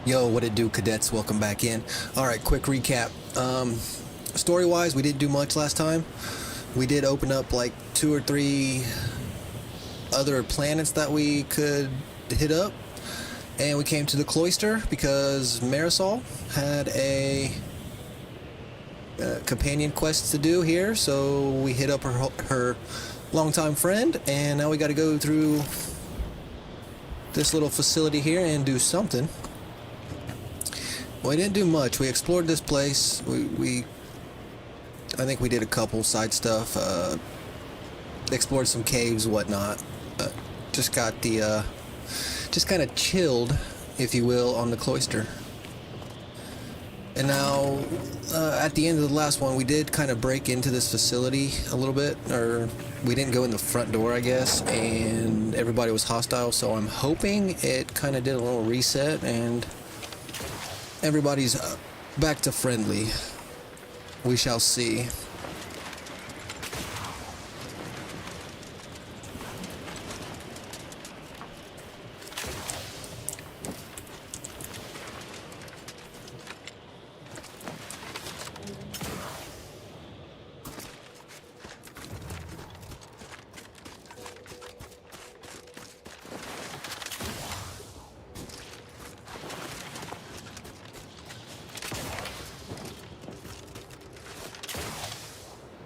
Yo, what it do, cadets? Welcome back in. Alright, quick recap. Story-wise, we didn't do much last time. We did open up like 2 or 3 other planets that we could hit up. And we came to the Cloister because Marisol had a companion quest to do here. So we hit up her longtime friend, and now we got to go through this little facility here and do something. Well, we didn't do much. We explored this place. I think we did a couple side stuff. Explored some caves, whatnot. Just got the, just kind of chilled, if you will, on the Cloister. And now, at the end of the last one, we did kind of break into this facility a little bit, or we didn't go in the front door, I guess, and everybody was hostile, so I'm hoping it kind of did a little reset and everybody's back to friendly. We shall see.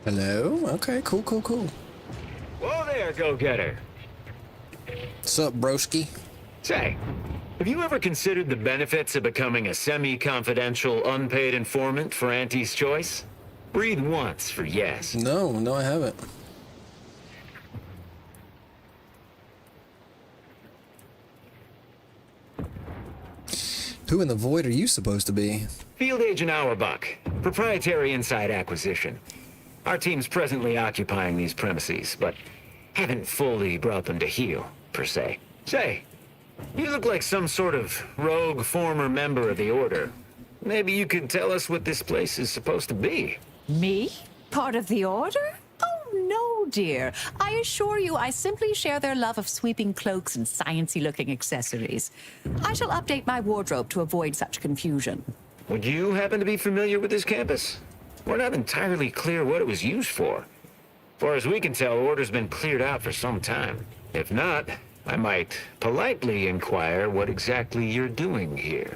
Hello? Okay, cool. Whoa there, go-getter. What's up, broski? Say, have you ever considered the benefits of becoming a semi-confidential, unpaid informant for Auntie's Choice? Breathe once for yes. No, I haven't. Who in the void are you supposed to be? Field Agent Auerbach, proprietary inside acquisition. Our team's presently occupying these premises, but haven't fully brought them to heel, per se. Say, you look like some sort of rogue former member of the Order. Maybe you could tell us what this place is supposed to be. Me? Part of the Order? Oh, no, dear. I assure you I simply share their love of sweeping cloaks and science-y-looking accessories. I shall update my wardrobe to avoid such confusion. Would you happen to be familiar with this campus? We're not entirely clear what it was used for. Far as we can tell, Order's been cleared out for some time. If not, I might politely inquire what exactly you're doing here.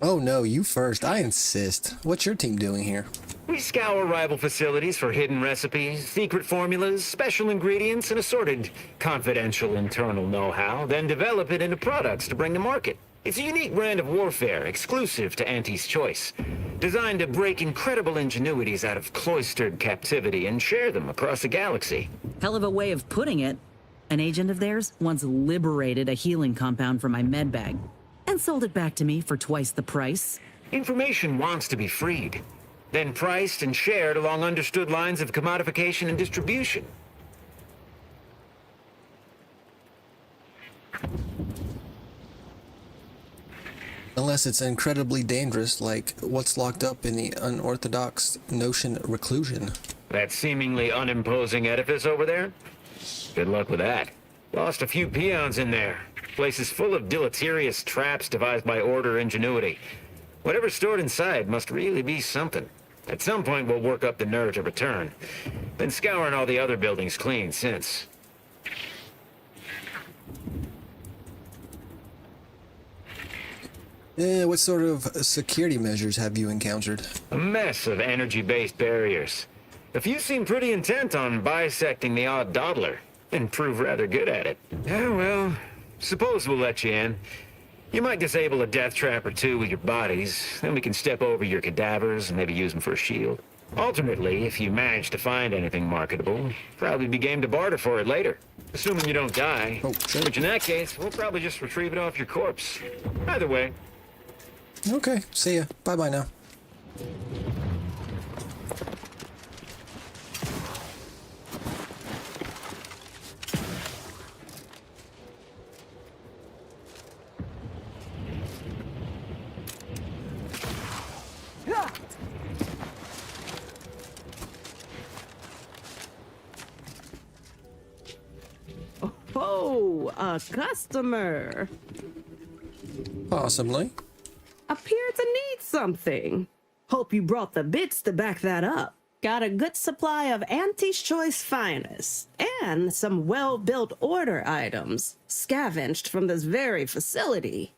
Oh no, you first. I insist. What's your team doing here? We scour rival facilities for hidden recipes, secret formulas, special ingredients, and assorted confidential internal know-how, then develop it into products to bring to market. It's a unique brand of warfare, exclusive to Auntie's Choice, designed to break incredible ingenuities out of cloistered captivity and share them across the galaxy. Hell of a way of putting it. An agent of theirs once liberated a healing compound from my med bag and sold it back to me for twice the price. Information wants to be freed, then priced and shared along understood lines of commodification and distribution. Unless it's incredibly dangerous, like what's locked up in the unorthodox notion reclusion. That seemingly unimposing edifice over there? Good luck with that. Lost a few peons in there. Place is full of deleterious traps devised by Order ingenuity. Whatever's stored inside must really be something. At some point, we'll work up the nerve to return. Been scouring all the other buildings clean since. What sort of security measures have you encountered? A mess of energy-based barriers. A few seem pretty intent on bisecting the odd dawdler, and prove rather good at it. Yeah, well, suppose we'll let you in. You might disable a death trap or two with your bodies, then we can step over your cadavers and maybe use them for a shield. Alternately, if you manage to find anything marketable, probably be game to barter for it later. Assuming you don't die. Oh, sure. Which in that case, we'll probably just retrieve it off your corpse. Either way. Okay, see ya. Bye-bye now. a customer. Possibly. Appear to need something. Hope you brought the bits to back that up. Got a good supply of Auntie's Choice finest and some well-built order items scavenged from this very facility.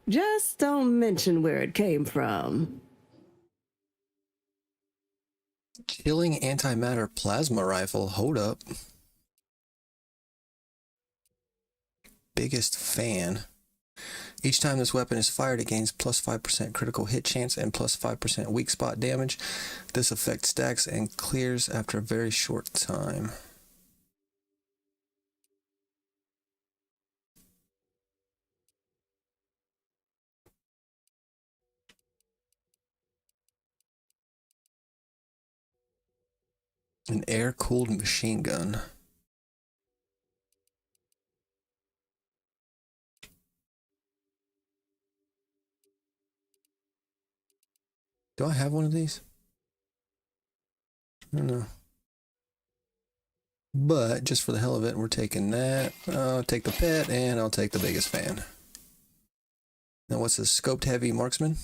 Just don't mention where it came from. Killing antimatter plasma rifle. Hold up. Biggest fan. Each time this weapon is fired, it gains plus 5% critical hit chance and plus 5% weak spot damage. This effect stacks and clears after a very short time. An air-cooled machine gun. Do I have one of these? I don't know. But just for the hell of it, we're taking that. I'll take the pet and I'll take the biggest fan. Now what's this? Scoped heavy marksman?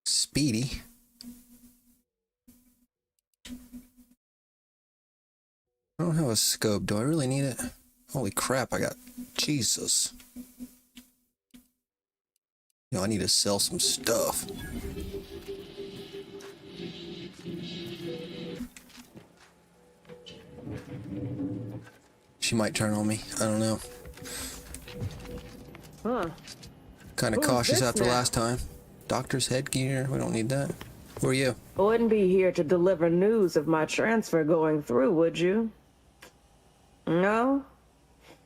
Speedy. I don't have a scope. Do I really need it? Holy crap, I got... Jesus. You know, I need to sell some stuff. She might turn on me. I don't know. Huh. Kind of Who's cautious this after now? last time. Doctor's headgear. We don't need that. Who are you? Wouldn't be here to deliver news of my transfer going through, would you? No?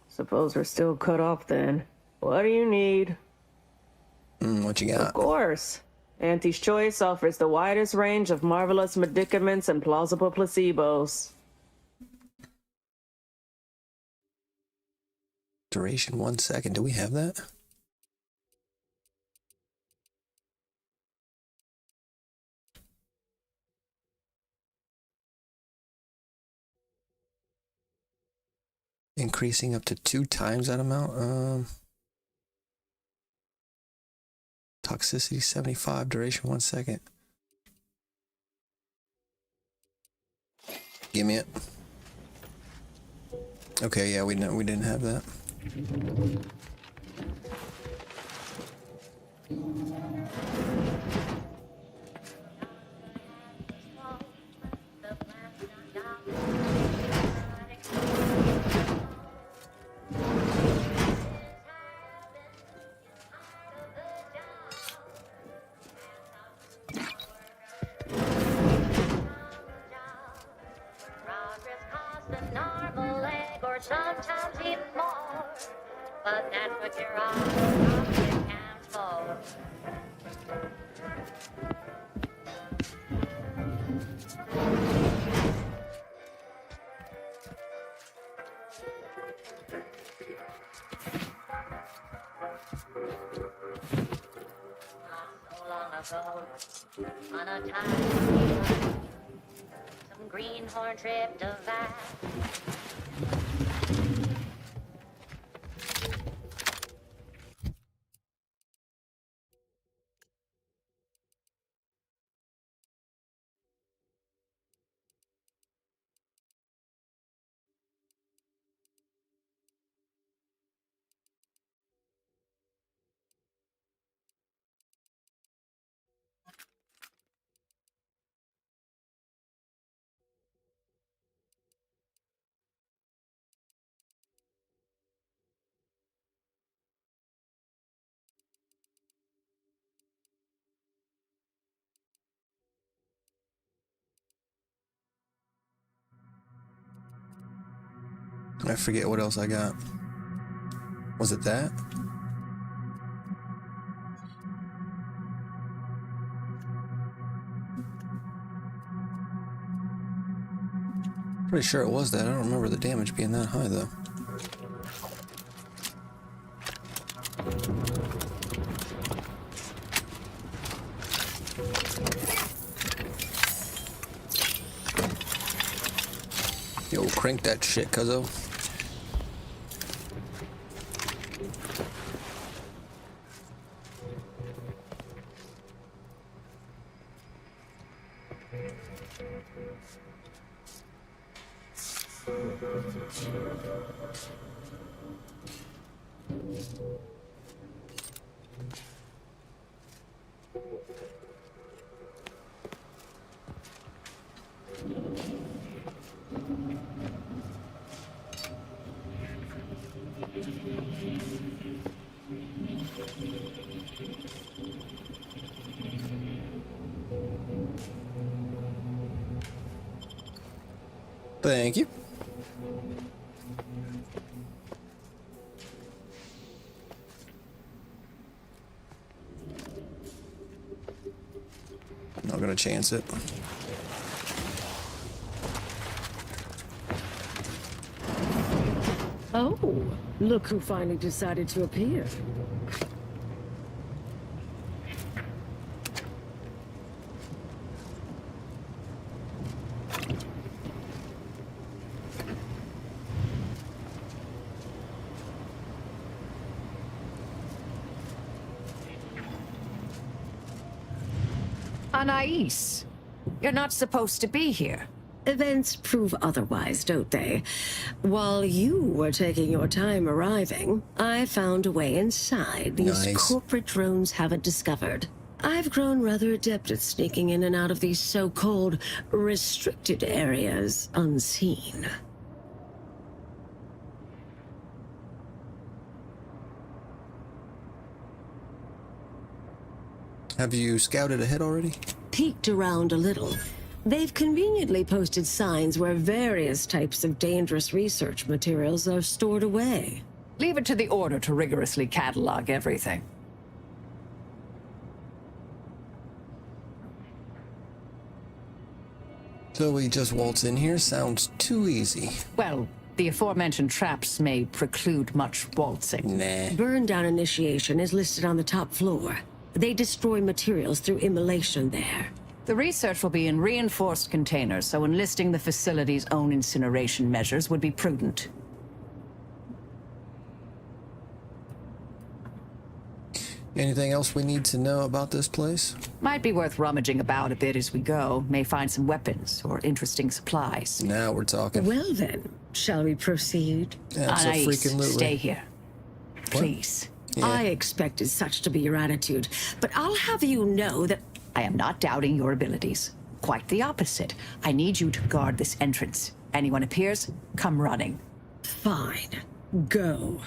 Suppose we're still cut off then. What do you need? What you Of got? course. Auntie's Choice offers the widest range of marvelous medicaments and plausible placebos. Duration 1 second. Do we have that? Increasing up to 2 times that amount. Toxicity 75, duration 1 second. Give me it. Okay, yeah, we didn't have that. Progress costs an arm, a leg, or sometimes even more. But that's what your office counts for. Not so long ago, on a time some greenhorn tripped a vine. I forget what else I got. Was it that? Pretty sure it was that. I don't remember the damage being that high though. Yo, crank that shit, cuzzo. Thank you. Not gonna chance it. Oh, look who finally decided to appear. Anais, you're not supposed to be here. Events prove otherwise, don't they? While you were taking your time arriving, I found a way inside these Nice. corporate drones haven't discovered. I've grown rather adept at sneaking in and out of these so-called restricted areas unseen. Have you scouted ahead already? Peeked around a little. They've conveniently posted signs where various types of dangerous research materials are stored away. Leave it to the Order to rigorously catalog everything. So we just waltz in here? Sounds too easy. Well, the aforementioned traps may preclude much waltzing. Nah. Burn down initiation is listed on the top floor. They destroy materials through immolation there. The research will be in reinforced containers, so enlisting the facility's own incineration measures would be prudent. Anything else we need to know about this place? Might be worth rummaging about a bit as we go. May find some weapons or interesting supplies. Now we're talking. Well then, shall we proceed? Anais, Absolutely. stay here. Please. Yeah. I expected such to be your attitude, but I'll have you know that I am not doubting your abilities. Quite the opposite. I need you to guard this entrance. Anyone appears, come running. fine. Go.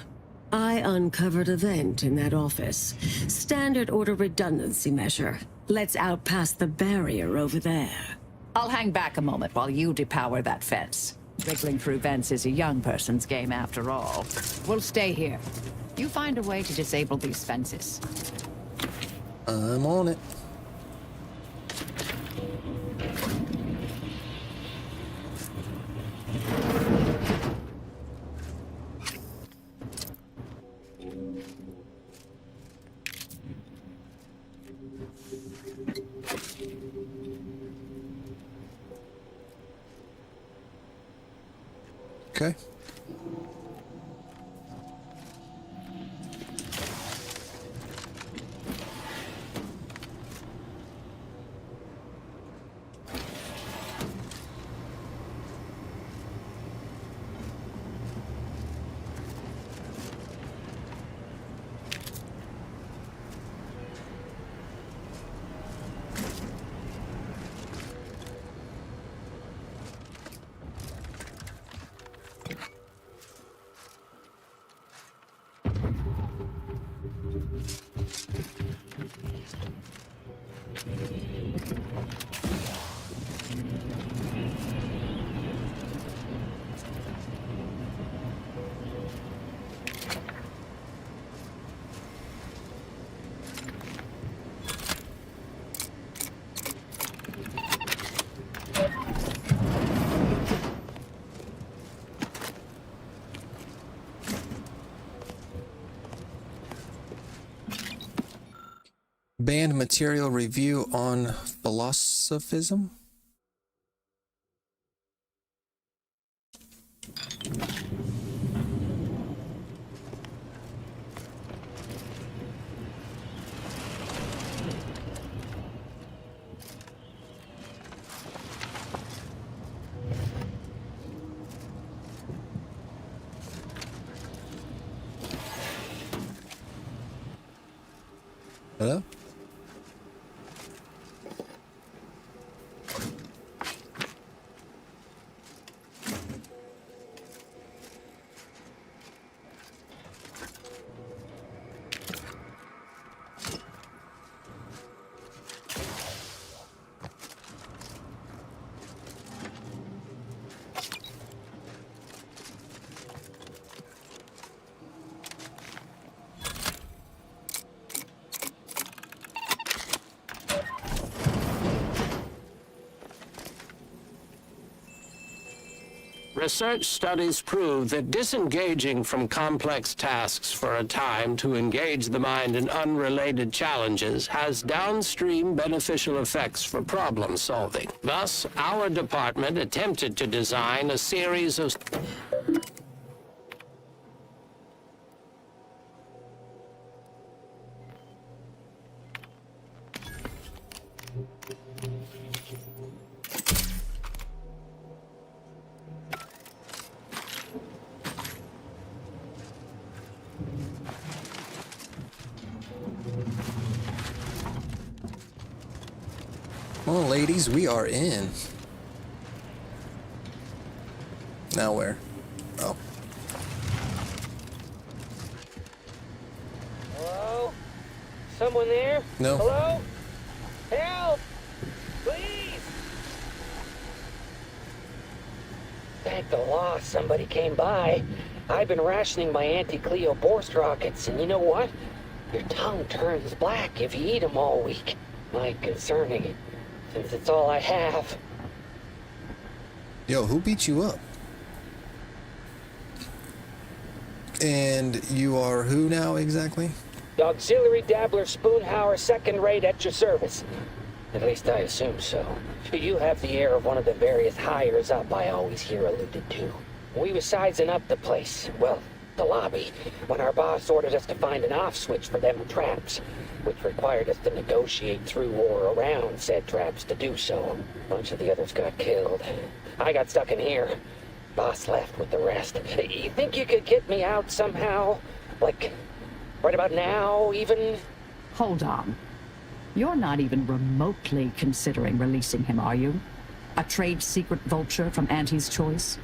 I uncovered a vent in that office. Standard order redundancy measure. Let's out past the barrier over there. I'll hang back a moment while you depower that fence. Wriggling through vents is a young person's game after all. We'll stay here. You find a way to disable these fences. I'm on it. Okay. Banned material review on philosophism. Research studies prove that disengaging from complex tasks for a time to engage the mind in unrelated challenges has downstream beneficial effects for problem solving. Thus, our department attempted to design a series of... Well, ladies, we are in. Now where? Oh. Hello? Someone there? No. Hello? Help! Please! Thank the law somebody came by. I've been rationing my anti-Cleo Borst rockets, and you know what? Your tongue turns black if you eat them all week. My concerning, since it's all I have. Yo, who beat you up? And you are who now exactly? The Auxiliary Dabbler Spoonhauer, second rate at your service. At least I assume so. You have the air of one of the various hires up I always hear alluded to. We was sizing up the place, well, the lobby, when our boss ordered us to find an off switch for them traps, which required us to negotiate through or around said traps to do so. A bunch of the others got killed. I got stuck in here. Boss left with the rest. You think you could get me out somehow? Like, right about now, even? Hold on. You're not even remotely considering releasing him, are you? A trade secret vulture from Auntie's choice?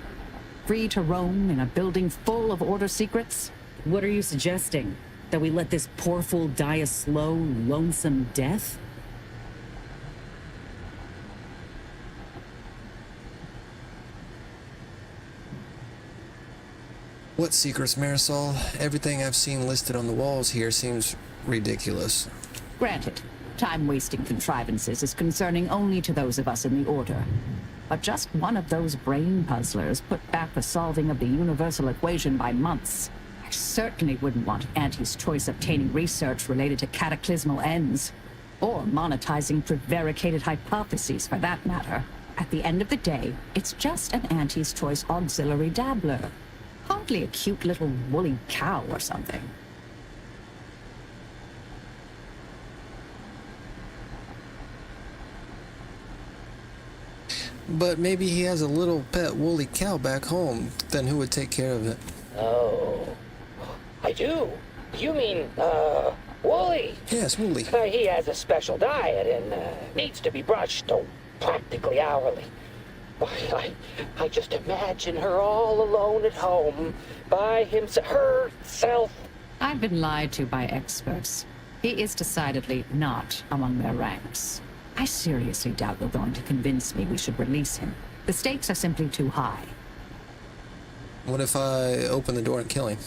Free to roam in a building full of Order secrets? What are you suggesting? That we let this poor fool die a slow, lonesome death? What secrets, Marisol? Everything I've seen listed on the walls here seems ridiculous. Granted, time-wasting contrivances is concerning only to those of us in the Order. But just one of those brain puzzlers put back the solving of the universal equation by months. I certainly wouldn't want Auntie's choice obtaining research related to cataclysmal ends. Or monetizing prevaricated hypotheses, for that matter. At the end of the day, it's just an Auntie's choice auxiliary dabbler. Hardly a cute little woolly cow or something. But maybe he has a little pet woolly cow back home. Then who would take care of it? Oh. I do. You mean, Wooly? Yes, Wooly. He has a special diet and, needs to be brushed, practically hourly. I just imagine her all alone at home, by herself. I've been lied to by experts. He is decidedly not among their ranks. I seriously doubt you're going to convince me we should release him. The stakes are simply too high. What if I open the door and kill him?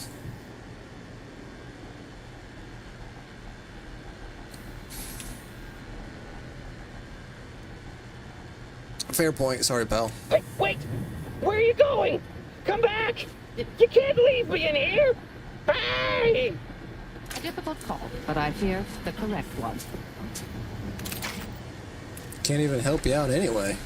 Fair point. Sorry, pal. Wait! Where are you going? Come back! You can't leave me in here! Hey! A difficult call, but I fear the correct one. Can't even help you out anyway.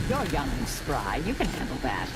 You're young and spry. You can handle that.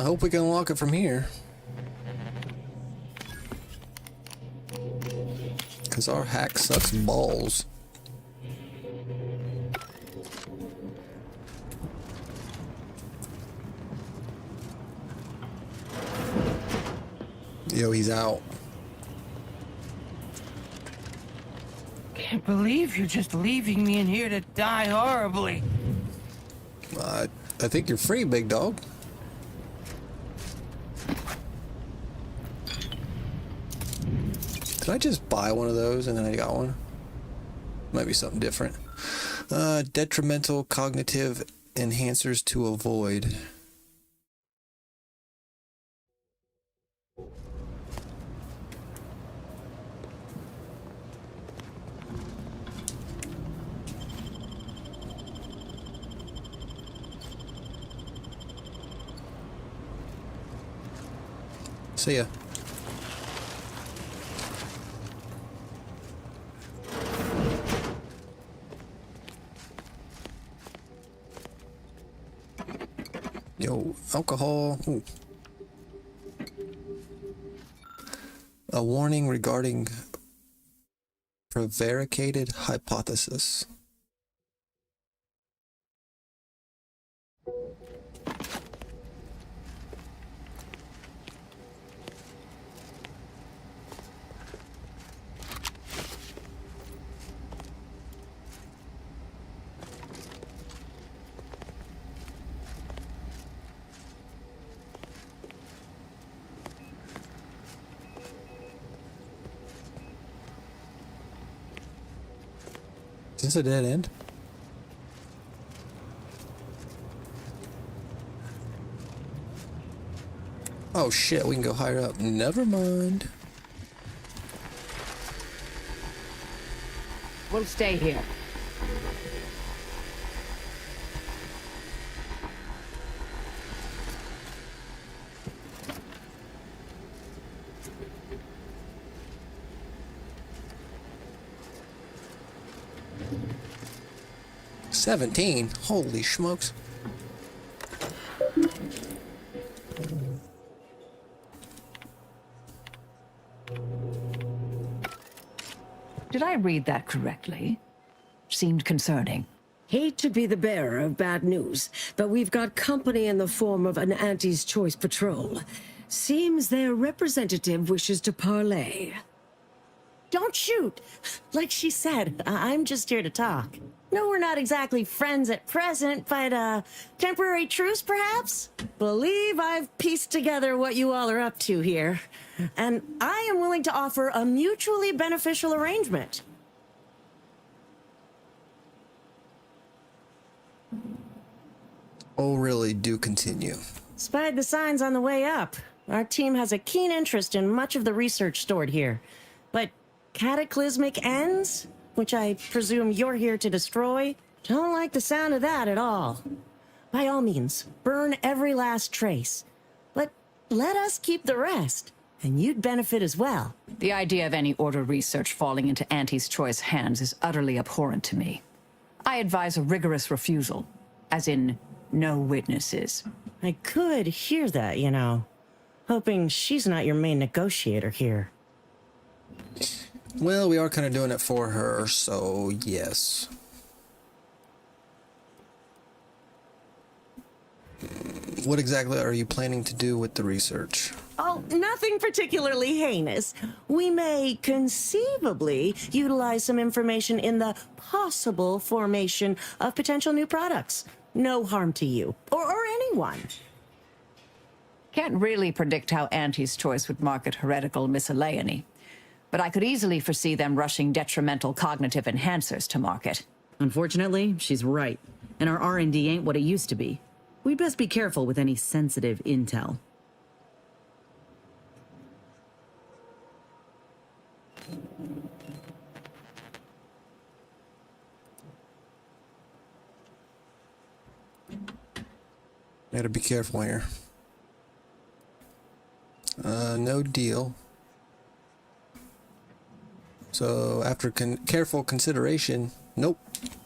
hope we can unlock it from here. Because our hack sucks balls. Yo, he's out. Can't believe you're just leaving me in here to die horribly. I think you're free, big dog. Did I just buy one of those and then I got one? Might be something different. Detrimental cognitive enhancers to avoid. See ya. Yo, alcohol. Ooh. A warning regarding prevaricated hypothesis. Is this a dead end? Oh shit, we can go higher up. Never mind. We'll stay here. $17? Holy smokes. Did I read that correctly? Seemed concerning. Hate to be the bearer of bad news, but we've got company in the form of an Auntie's Choice patrol. Seems their representative wishes to parley. Don't shoot! Like she said, I'm just here to talk. No, we're not exactly friends at present, but, temporary truce, perhaps? Believe I've pieced together what you all are up to here. And I am willing to offer a mutually beneficial arrangement. Oh, really? Do continue. Spied the signs on the way up. Our team has a keen interest in much of the research stored here. But cataclysmic ends, which I presume you're here to destroy, don't like the sound of that at all. By all means, burn every last trace. But let us keep the rest, and you'd benefit as well. The idea of any Order research falling into Auntie's Choice hands is utterly abhorrent to me. I advise a rigorous refusal, as in no witnesses. I could hear that, you know. Hoping she's not your main negotiator here. Well, we are kind of doing it for her, so yes. What exactly are you planning to do with the research? Oh, nothing particularly heinous. We may conceivably utilize some information in the possible formation of potential new products. No harm to you, or anyone. Can't really predict how Auntie's Choice would market heretical miscellany, but I could easily foresee them rushing detrimental cognitive enhancers to market. Unfortunately, she's right, and our R&D ain't what it used to be. We'd best be careful with any sensitive intel. Gotta be careful here. No deal. So after careful consideration, nope.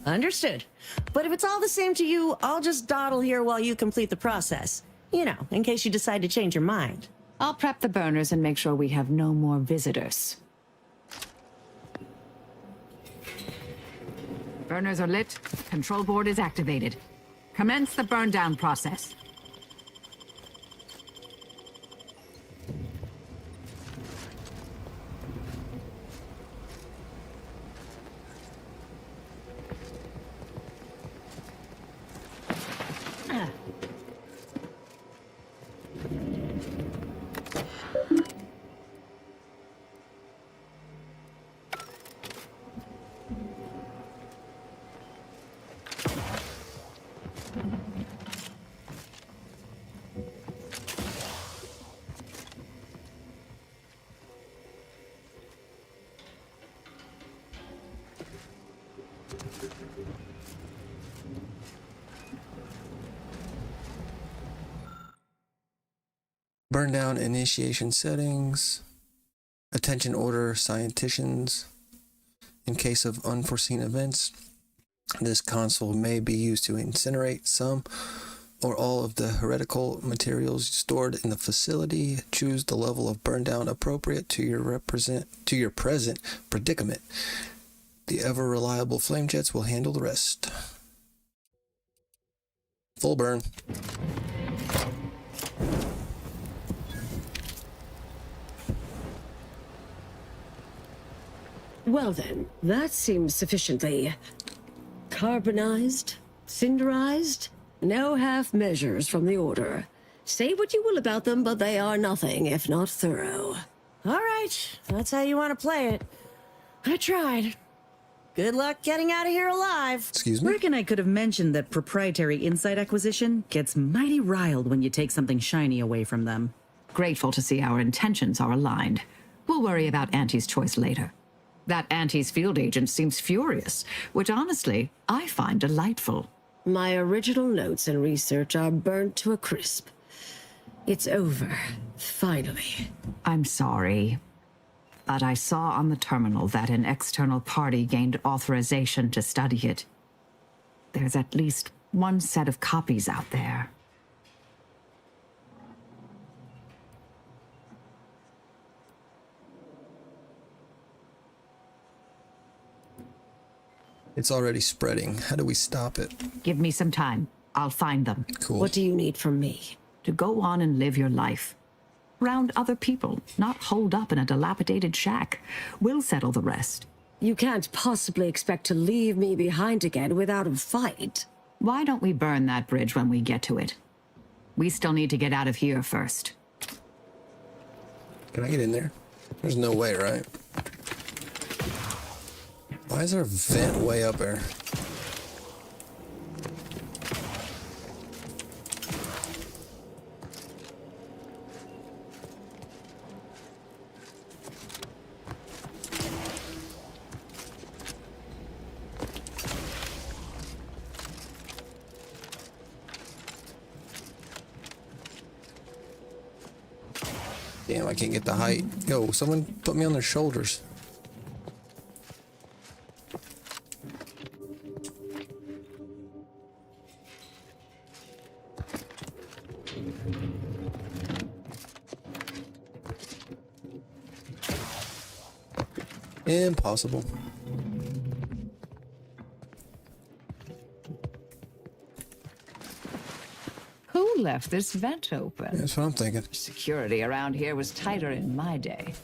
Understood. But if it's all the same to you, I'll just dawdle here while you complete the process. You know, in case you decide to change your mind. I'll prep the burners and make sure we have no more visitors. Burners are lit. Control board is activated. Commence the burn down process. Burn down initiation settings. Attention order scienticians. In case of unforeseen events, this console may be used to incinerate some or all of the heretical materials stored in the facility. Choose the level of burn down appropriate to your present predicament. The ever reliable flame jets will handle the rest. Full burn. Well then, that seems sufficiently carbonized, cinderized. No half measures from the Order. Say what you will about them, but they are nothing if not thorough. All right, that's how you want to play it. I tried. Good luck getting out of here alive. Excuse me? Rick and I could have mentioned that proprietary insight acquisition gets mighty riled when you take something shiny away from them. Grateful to see our intentions are aligned. We'll worry about Auntie's choice later. That Auntie's field agent seems furious, which honestly, I find delightful. My original notes and research are burnt to a crisp. It's over, finally. I'm sorry, but I saw on the terminal that an external party gained authorization to study it. There's at least one set of copies out there. It's already spreading. How do we stop it? Give me some time. I'll find them. Cool. What do you need from me? To go on and live your life. Round other people, not holed up in a dilapidated shack. We'll settle the rest. You can't possibly expect to leave me behind again without a fight. Why don't we burn that bridge when we get to it? We still need to get out of here first. Can I get in there? There's no way, right? Why is there a vent way up there? Damn, I can't get the height. Yo, someone put me on their shoulders. Impossible. Who left this vent open? That's what I'm thinking. Security around here was tighter in my day.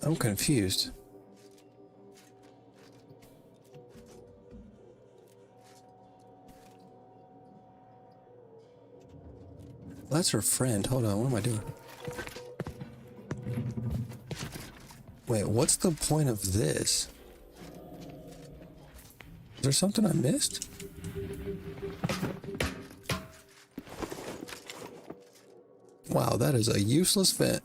I'm confused. That's her friend. Hold on, what am I doing? Wait, what's the point of this? Is there something I missed? Wow, that is a useless vent.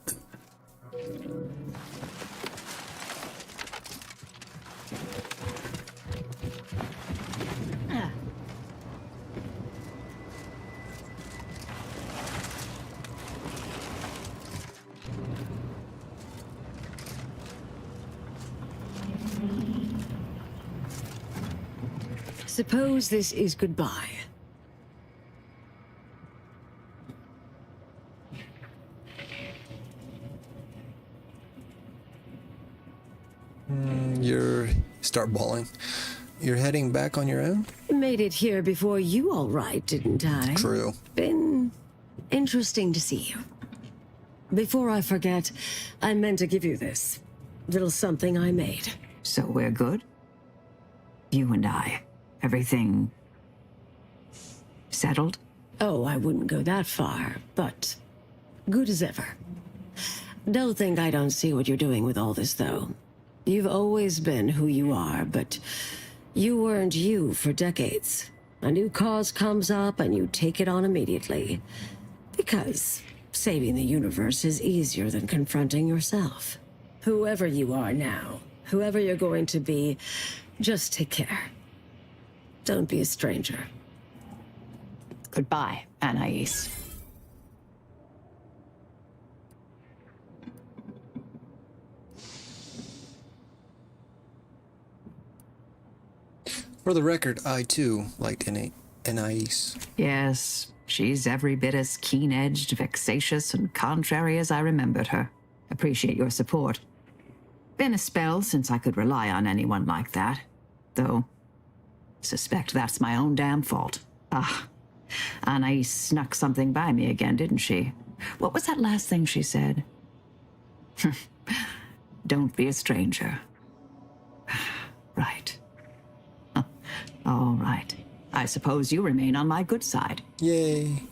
Suppose this is goodbye. Start bawling. You're heading back on your own? Made it here before you, all right, didn't I? True. Been interesting to see you. Before I forget, I meant to give you this little something I made. So we're good? You and I. Everything settled? Oh, I wouldn't go that far, but good as ever. Don't think I don't see what you're doing with all this, though. You've always been who you are, but you weren't you for decades. A new cause comes up and you take it on immediately. Because saving the universe is easier than confronting yourself. Whoever you are now, whoever you're going to be, just take care. Don't be a stranger. Goodbye, Anais. For the record, I too liked Anais. Yes, she's every bit as keen-edged, vexatious, and contrary as I remembered her. Appreciate your support. Been a spell since I could rely on anyone like that. Though, suspect that's my own damn fault. Ah, Anais snuck something by me again, didn't she? What was that last thing she said? Don't be a stranger. Right. All right. I suppose you remain on my good side. Yay.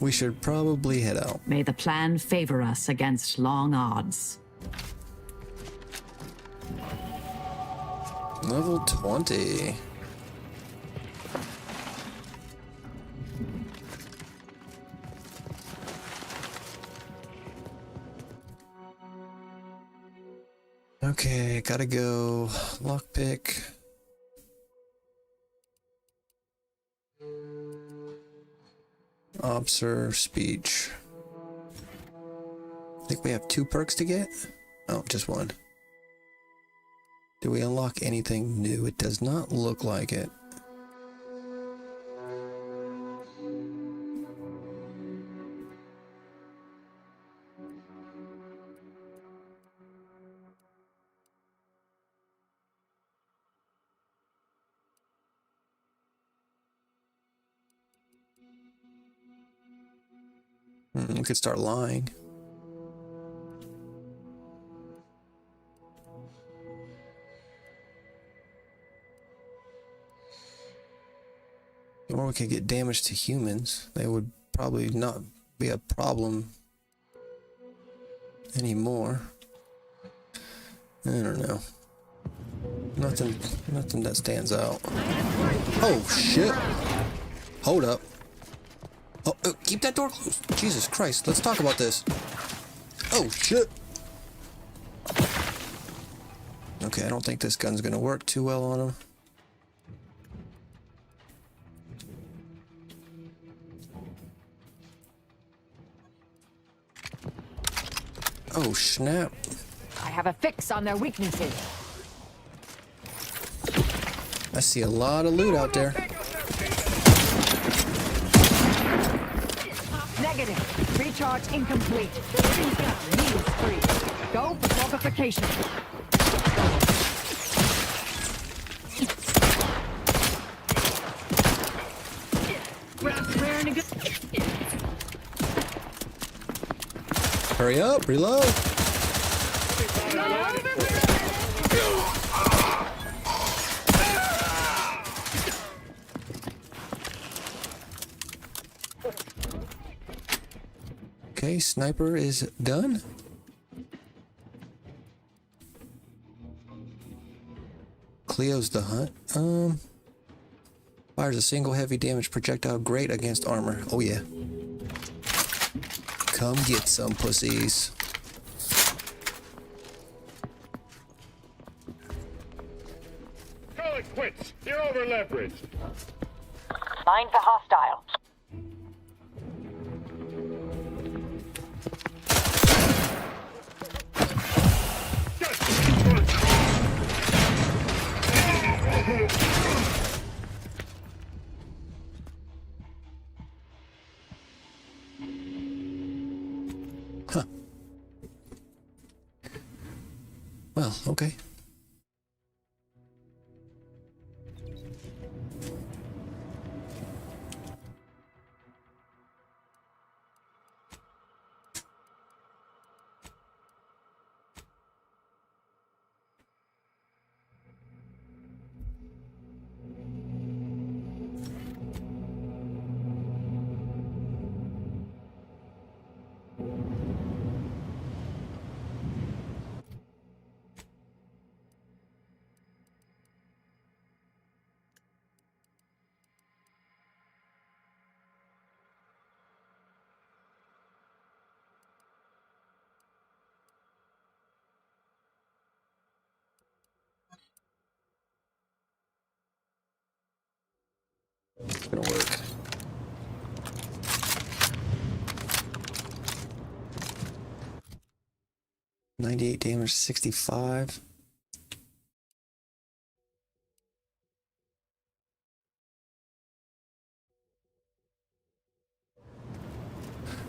We should probably head out. May the plan favor us against long odds. Level 20. Okay, gotta go. Lockpick. Observe speech. I think we have 2 perks to get. Oh, just 1. Do we unlock anything new? It does not look like it. We could start lying. Or we could get damage to humans. They would probably not be a problem anymore. I don't know. Nothing that stands out. Oh shit! Hold up. Oh, keep that door closed. Jesus Christ, let's talk about this. Oh shit! Okay, I don't think this gun's gonna work too well on him. Oh snap. I have a fix on their weaknesses. I see a lot of loot out there. Negative. Recharge incomplete. Needs free. Go for fortification. Hurry up, reload. Okay, sniper is done. Cleo's the hunt. Fires a single heavy damage projectile, great against armor. Oh yeah. Come get some pussies. Call it quits. You're over leveraged. Mind the hostile. Well, okay. It's gonna work. $98 damage, 65.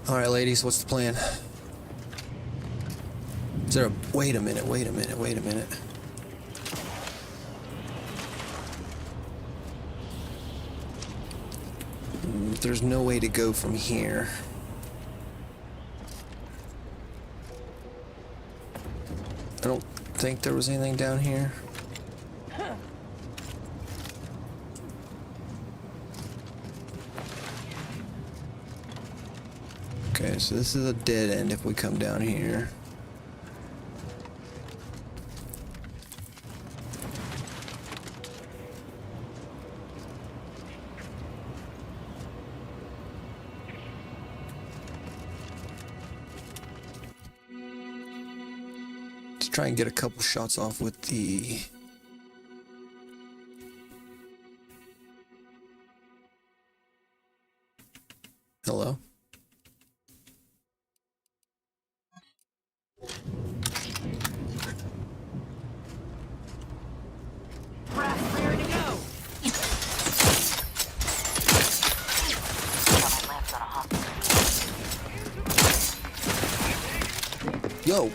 All right, ladies, what's the plan? Is there a... Wait a minute. There's no way to go from here. I don't think there was anything down here. Okay, so this is a dead end if we come down here. Let's try and get a couple shots off with the... Hello? Yo!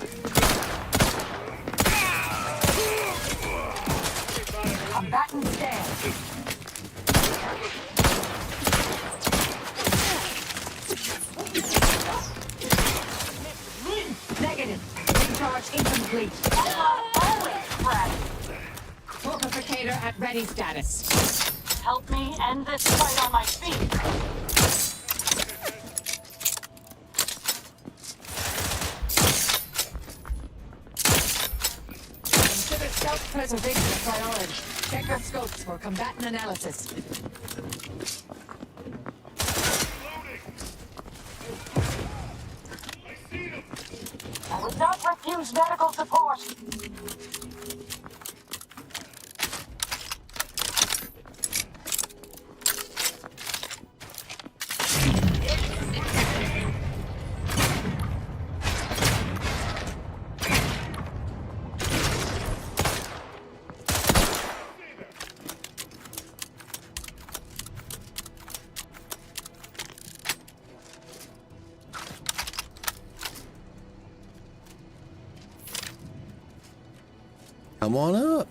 Combatant stand. Negative. Recharge incomplete. Fortificator at ready status. Help me end this fight on my feet. Self-preservation a priority. Check your scopes for combatant analysis. I would not refuse medical support. Come on up.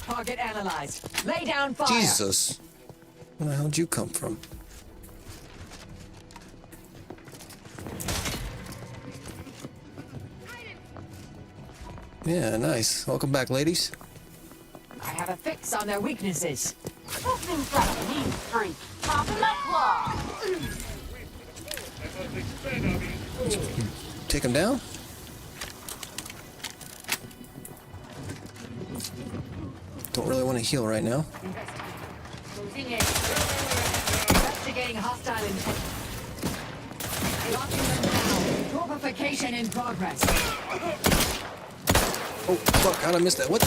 Target analyzed. Lay down fire. Jesus. Where the hell did you come from? Yeah, nice. Welcome back, ladies. I have a fix on their weaknesses. This thing's got a mean streak. Top of my claw. Take him down? Don't really want to heal right now. Investigating hostile intent. Locking them down. Torpification in progress. Oh, fuck, how'd I miss that? What the?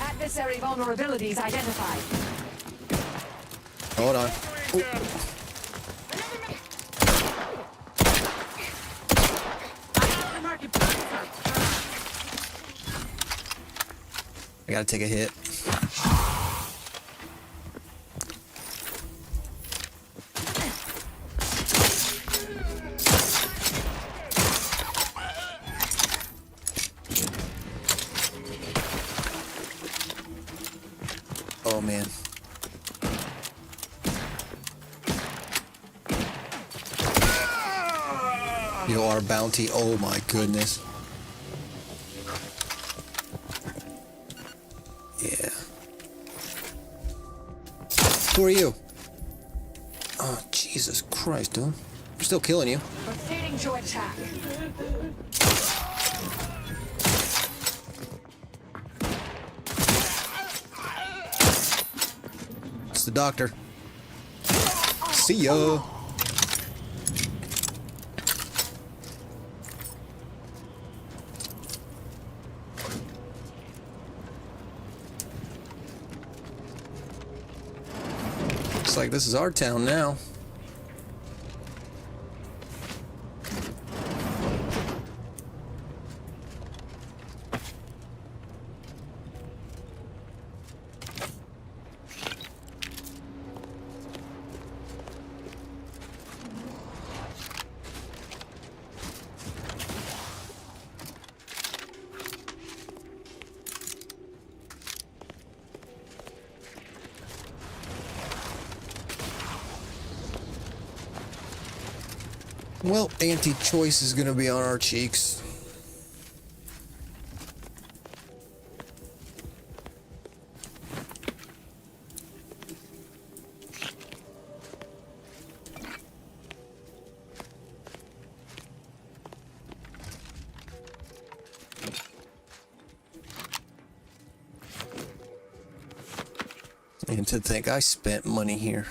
Adversary vulnerabilities identified. Hold on. I gotta take a hit. Oh man. Yo, our bounty. Oh my goodness. Yeah. Who are you? Oh, Jesus Christ, dude. I'm still killing you. Proceeding to attack. It's the doctor. See ya. Looks like this is our town now. Well, anti-choice is gonna be on our cheeks. And to think I spent money here.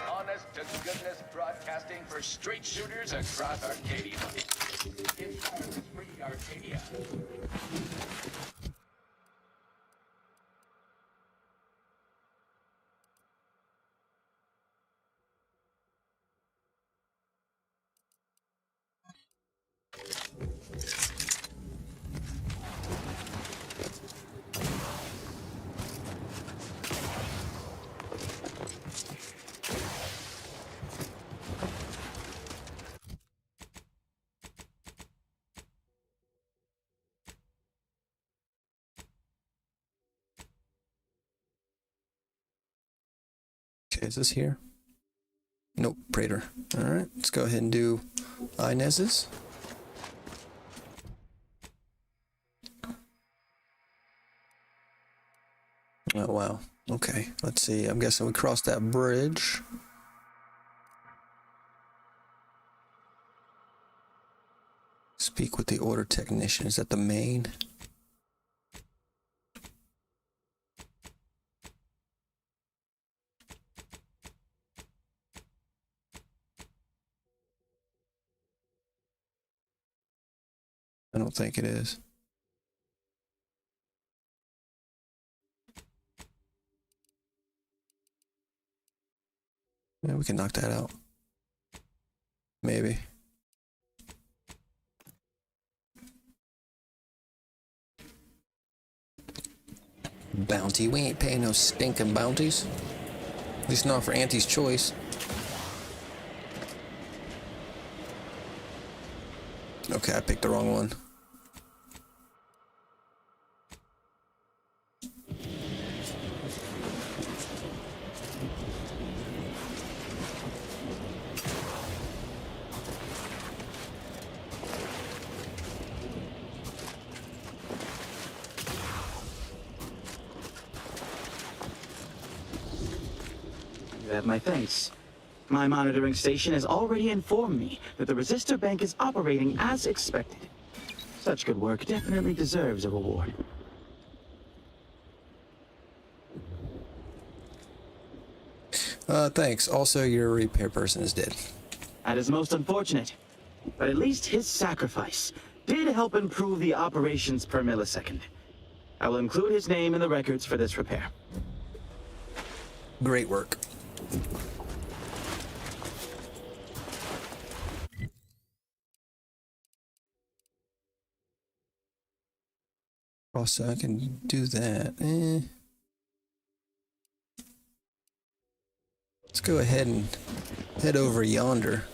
Honest to goodness broadcasting for straight shooters across Arcadia. It's free Arcadia. Okay, is this here? Nope, Praetor. Alright, let's go ahead and do Inez's. Oh wow. Okay, let's see. I'm guessing we crossed that bridge. Speak with the order technician. Is that the main? I don't think it is. Yeah, we can knock that out. Maybe. Bounty. We ain't paying no stinking bounties. At least not for Auntie's choice. Okay, I picked the wrong one. You have my thanks. My monitoring station has already informed me that the resistor bank is operating as expected. Such good work definitely deserves a reward. Thanks. Also, your repair person is dead. That is most unfortunate. but at least his sacrifice did help improve the operations per millisecond. I will include his name in the records for this repair. Great work. Also, I can do that. Let's go ahead and head over yonder.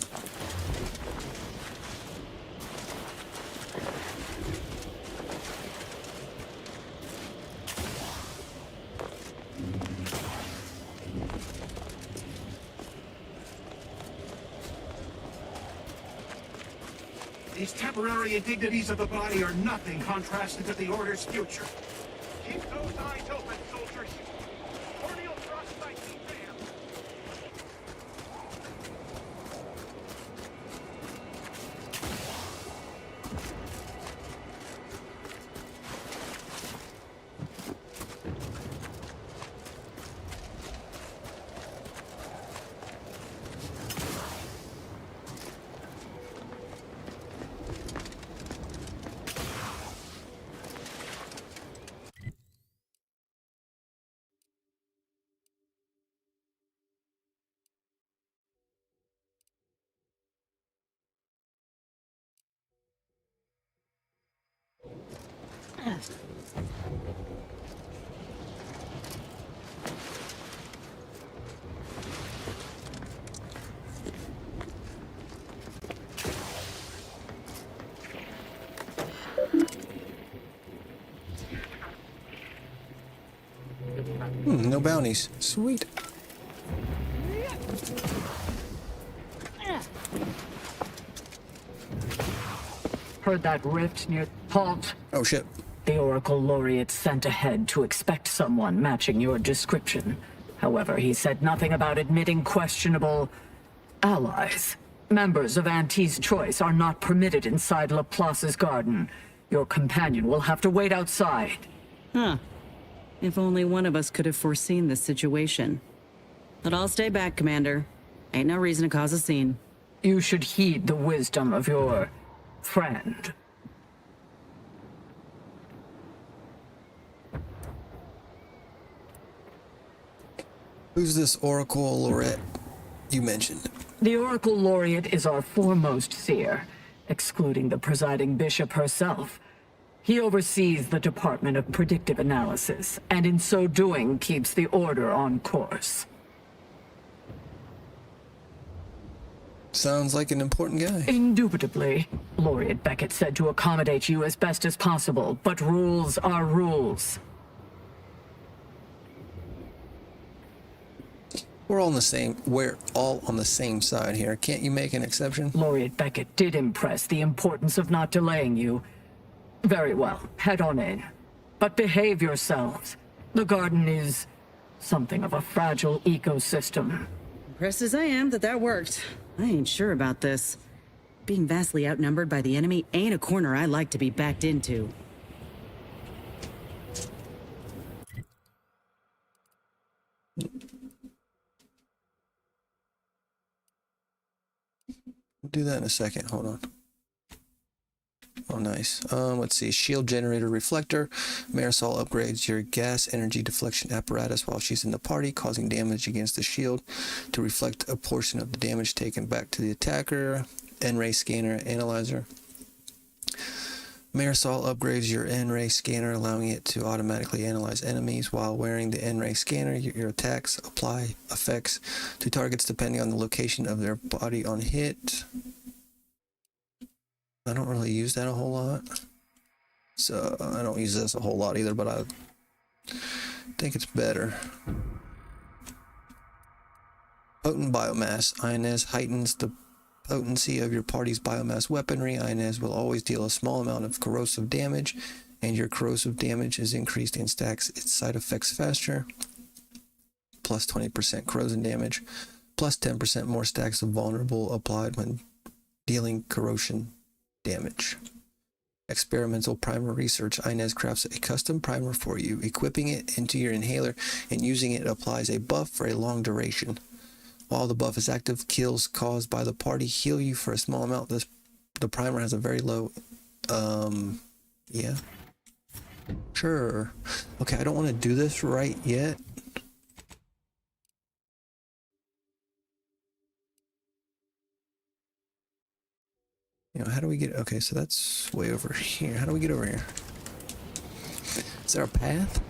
These temporary indignities of the body are nothing contrasted to the Order's future. Keep those eyes open, soldiers. Corneal thrust by T-Ram. No bounties. Sweet. Heard that rift near... Halt. Oh shit. The Oracle Laureate sent ahead to expect someone matching your description. However, he said nothing about admitting questionable allies. Members of Auntie's Choice are not permitted inside Laplace's garden. Your companion will have to wait outside. Huh. If only one of us could have foreseen this situation. But I'll stay back, Commander. Ain't no reason to cause a scene. You should heed the wisdom of your friend. Who's this Oracle Laureate you mentioned? The Oracle Laureate is our foremost seer, excluding the presiding bishop herself. He oversees the Department of Predictive Analysis, and in so doing keeps the Order on course. Sounds like an important guy. Indubitably. Laureate Beckett said to accommodate you as best as possible, but rules are rules. We're all on the same side here. Can't you make an exception? Laureate Beckett did impress the importance of not delaying you. Very well, head on in. But behave yourselves. The garden is something of a fragile ecosystem. Impressed as I am that worked. I ain't sure about this. Being vastly outnumbered by the enemy ain't a corner I like to be backed into. We'll do that in a second. Hold on. Oh, nice. Let's see. Shield generator reflector. Marisol upgrades your gas energy deflection apparatus while she's in the party, causing damage against the shield to reflect a portion of the damage taken back to the attacker. N-ray scanner analyzer. Marisol upgrades your N-ray scanner, allowing it to automatically analyze enemies. While wearing the N-ray scanner, your attacks apply effects to targets depending on the location of their body on hit. I don't really use that a whole lot, so I don't use this a whole lot either, but I think it's better. Potent biomass. Inez heightens the potency of your party's biomass weaponry. Inez will always deal a small amount of corrosive damage, and your corrosive damage is increased and stacks its side effects faster. Plus 20% corrosion damage, plus 10% more stacks of vulnerable applied when dealing corrosion damage. Experimental primer research. Inez crafts a custom primer for you. Equipping it into your inhaler and using it applies a buff for a long duration. While the buff is active, kills caused by the party heal you for a small amount. This the primer has a very low, yeah. Sure. Okay, I don't want to do this right yet. You know, how do we get, okay, so that's way over here. How do we get over here? Is there a path?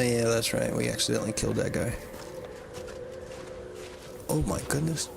Yeah, that's right. We accidentally killed that guy. Oh my goodness.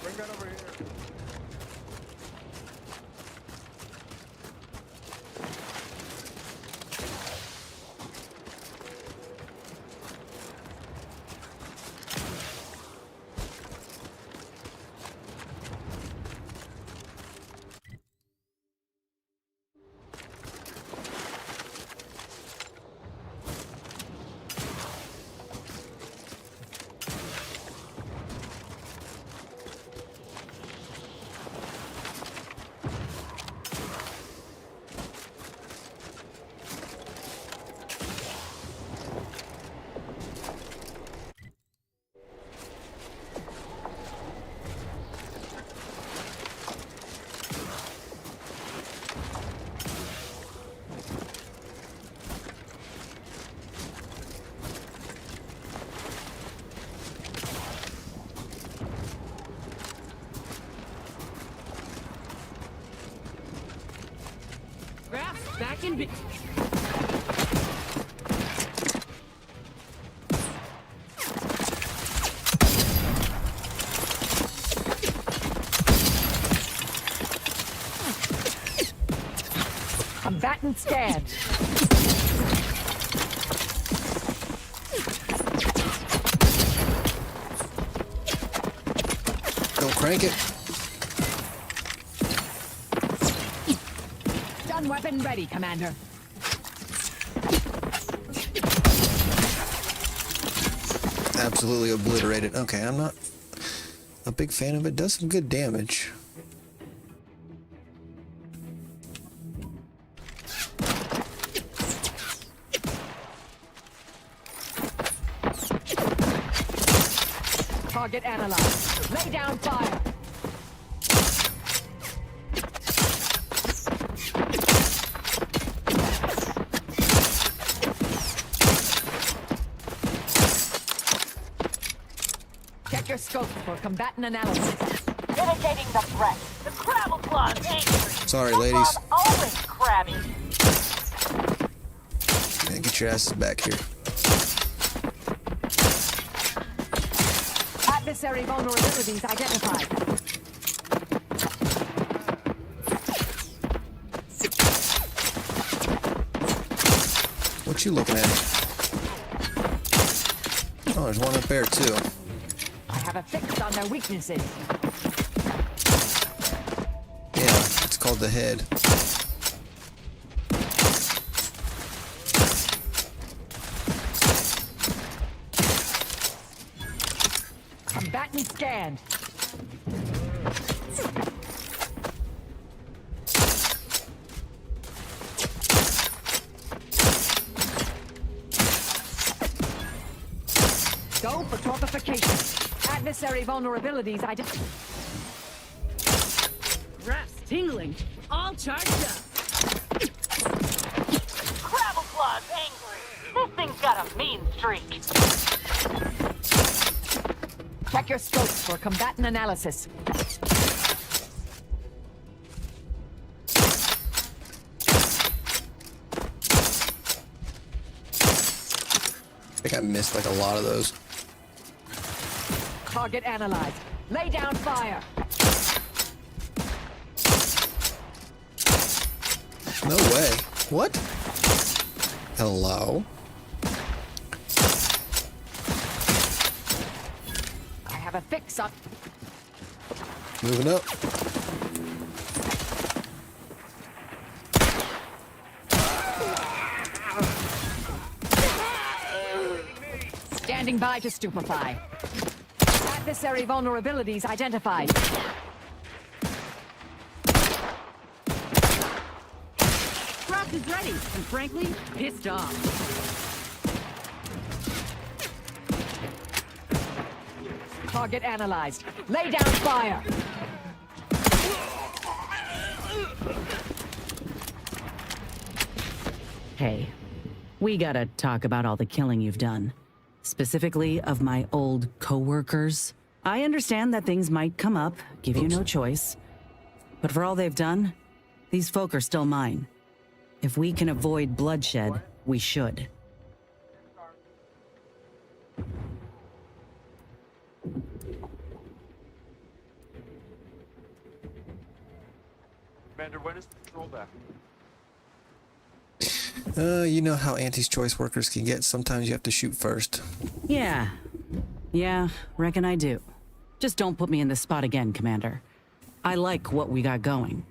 Bring that over here. Back in. Combatant scanned. Don't crank it. Stun weapon ready, Commander. Absolutely obliterated. Okay, I'm not a big fan of it. Does some good damage. Target analyzed. Lay down fire. Check your scope for combatant analysis. Mitigating the threat. The Crabble Claw's angry. Sorry, ladies. Always crabby. Yeah, get your asses back here. Adversary vulnerabilities identified. What you looking at? Oh, there's one up there too. I have a fix on their weaknesses. Yeah, it's called the head. Combatant scanned. Go for torpification. Adversary vulnerabilities Grass tingling. All charged up. Crabble Claw's angry. This thing's got a mean streak. Check your scopes for combatant analysis. I think I missed like a lot of those. Target analyzed. Lay down fire. No way. What? Hello? I have a fix on. Moving up. Standing by to stupefy. Adversary vulnerabilities identified. Rock is ready, and frankly, pissed off. Target analyzed. Lay down fire. Hey, we gotta talk about all the killing you've done. Specifically of my old co-workers. I understand that things might come up, give you no choice. But for all they've done, these folk are still mine. If we can avoid bloodshed, we should. Commander, when is the patrol back? You know how Auntie's choice workers can get. Sometimes you have to shoot first. Yeah, reckon I do. Just don't put me in this spot again, Commander. I like what we got going.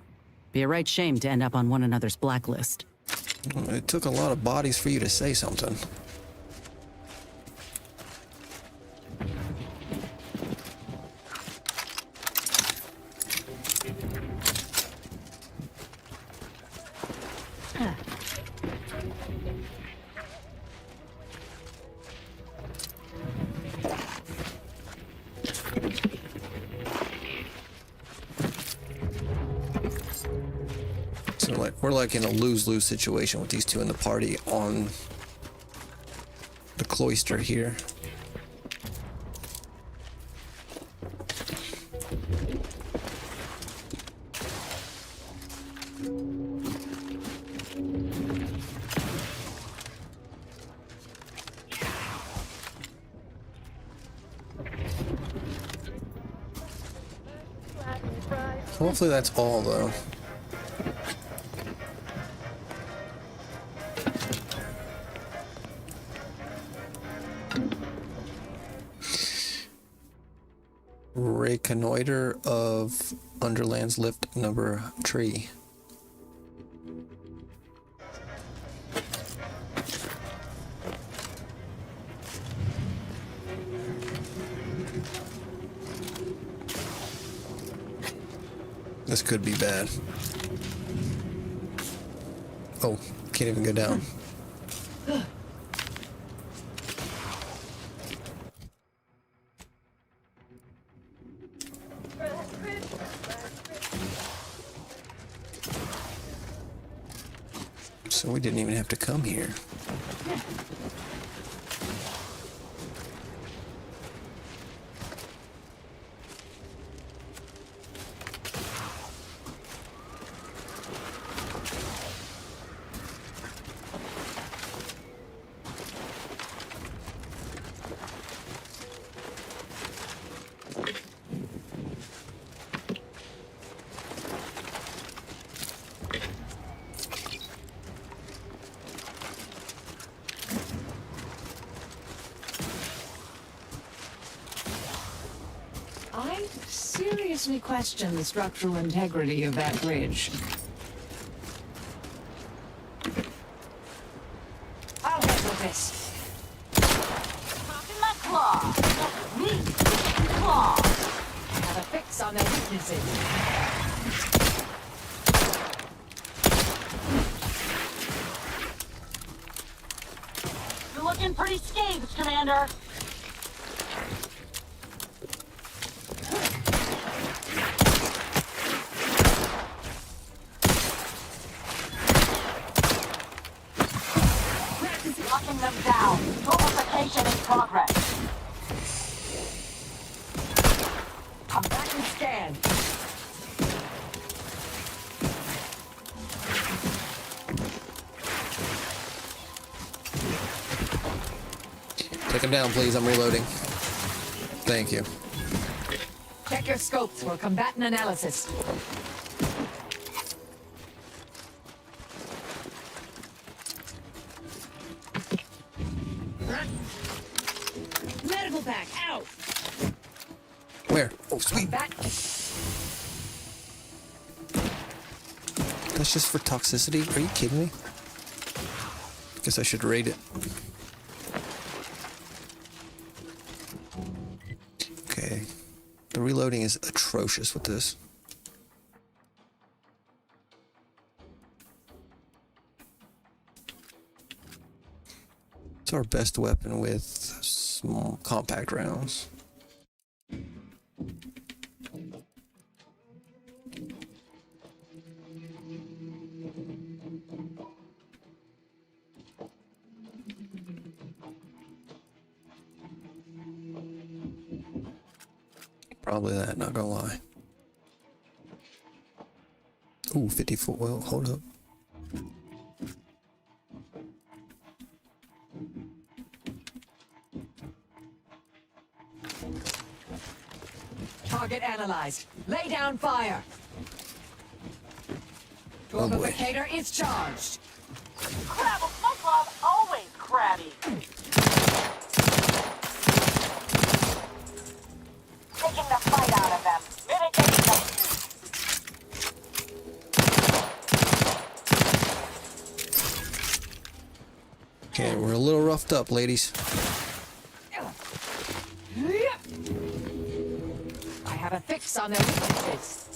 Be a right shame to end up on one another's blacklist. It took a lot of bodies for you to say something. So we're like in a lose-lose situation with these two in the party on the cloister here. Hopefully that's all, though. Reconnoiter of Underland's lift number tree. This could be bad. Oh, can't even go down. So we didn't even have to come here. I seriously question the structural integrity of that bridge. I'll handle this. Talking my claw. Me. Claw. I have a fix on their weaknesses. You're looking pretty scathed, Commander. Locking them down. Nullification in progress. I'm back in scan. Take him down, please. I'm reloading. Thank you. Check your scopes for combatant analysis. Medical back out. Where? Oh, sweet. That's just for toxicity? Are you kidding me? Guess I should rate it. Okay. The reloading is atrocious with this. It's our best weapon with small compact rounds. Probably that, not gonna lie. Ooh, 54. Well, hold up. Target analyzed. Lay down fire. Oh boy. Turbificator is charged. Crabble, my glove always crabby. Taking the fight out of them. Mitigating them. Okay, we're a little roughed up, ladies. I have a fix on their weaknesses.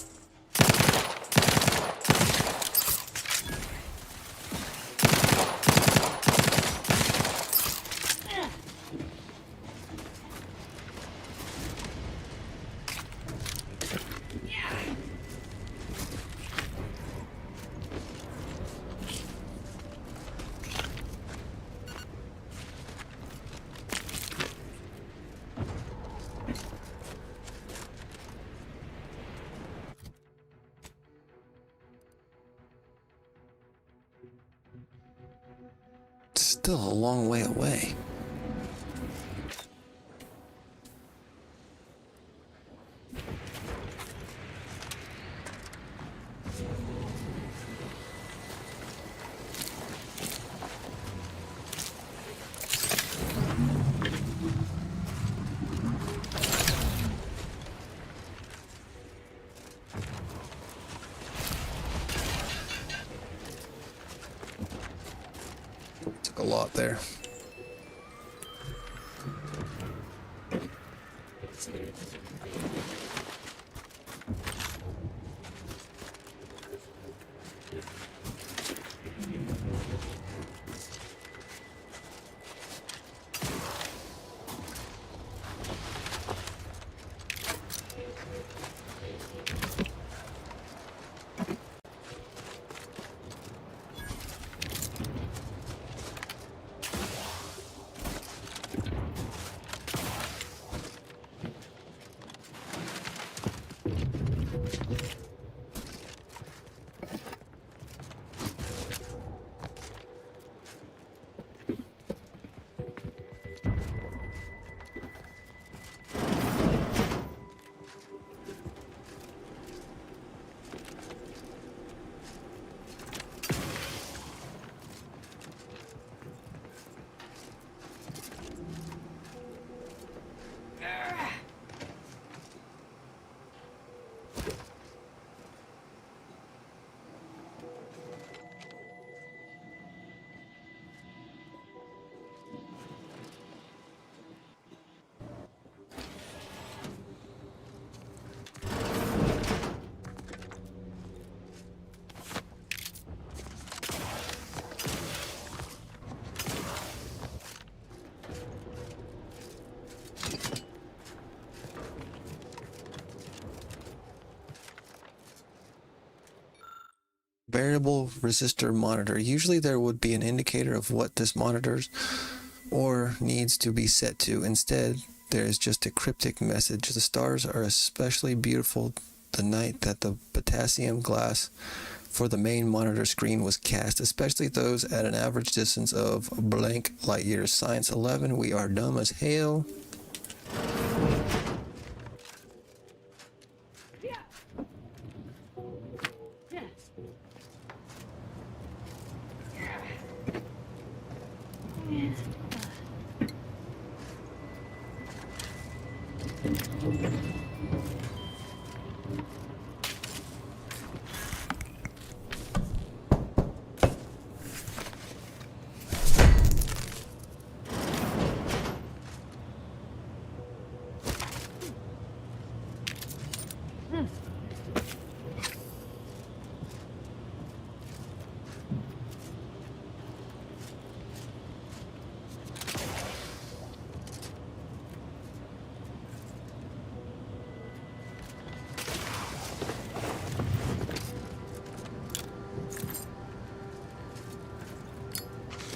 Still a long way away. Took a lot there. printable resistor monitor. Usually there would be an indicator of what this monitors or needs to be set to. Instead, there is just a cryptic message. The stars are especially beautiful the night that the potassium glass for the main monitor screen was cast, especially those at an average distance of blank light years. Science 11, we are dumb as hell.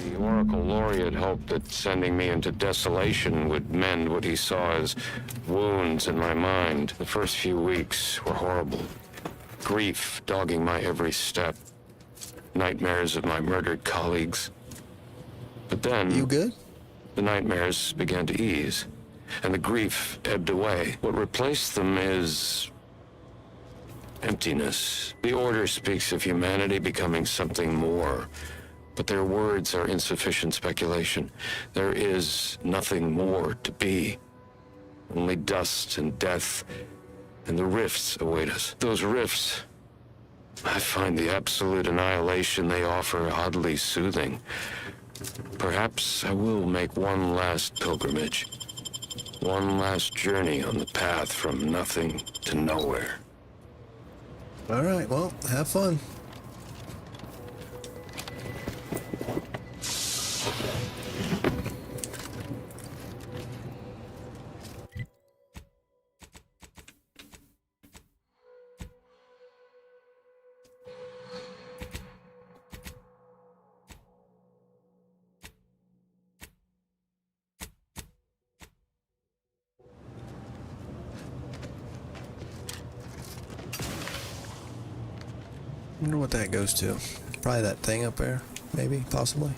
The Oracle Laureate hoped that sending me into desolation would mend what he saw as wounds in my mind. The first few weeks were horrible. Grief dogging my every step. Nightmares of my murdered colleagues. But then... You good? The nightmares began to ease, and the grief ebbed away. What replaced them is... emptiness. The Order speaks of humanity becoming something more. But their words are insufficient speculation. There is nothing more to be. Only dust and death, and the rifts await us. Those rifts, I find the absolute annihilation they offer oddly soothing. Perhaps I will make one last pilgrimage. One last journey on the path from nothing to nowhere. All right, well, have fun. I wonder what that goes to. Probably that thing up there, maybe, possibly.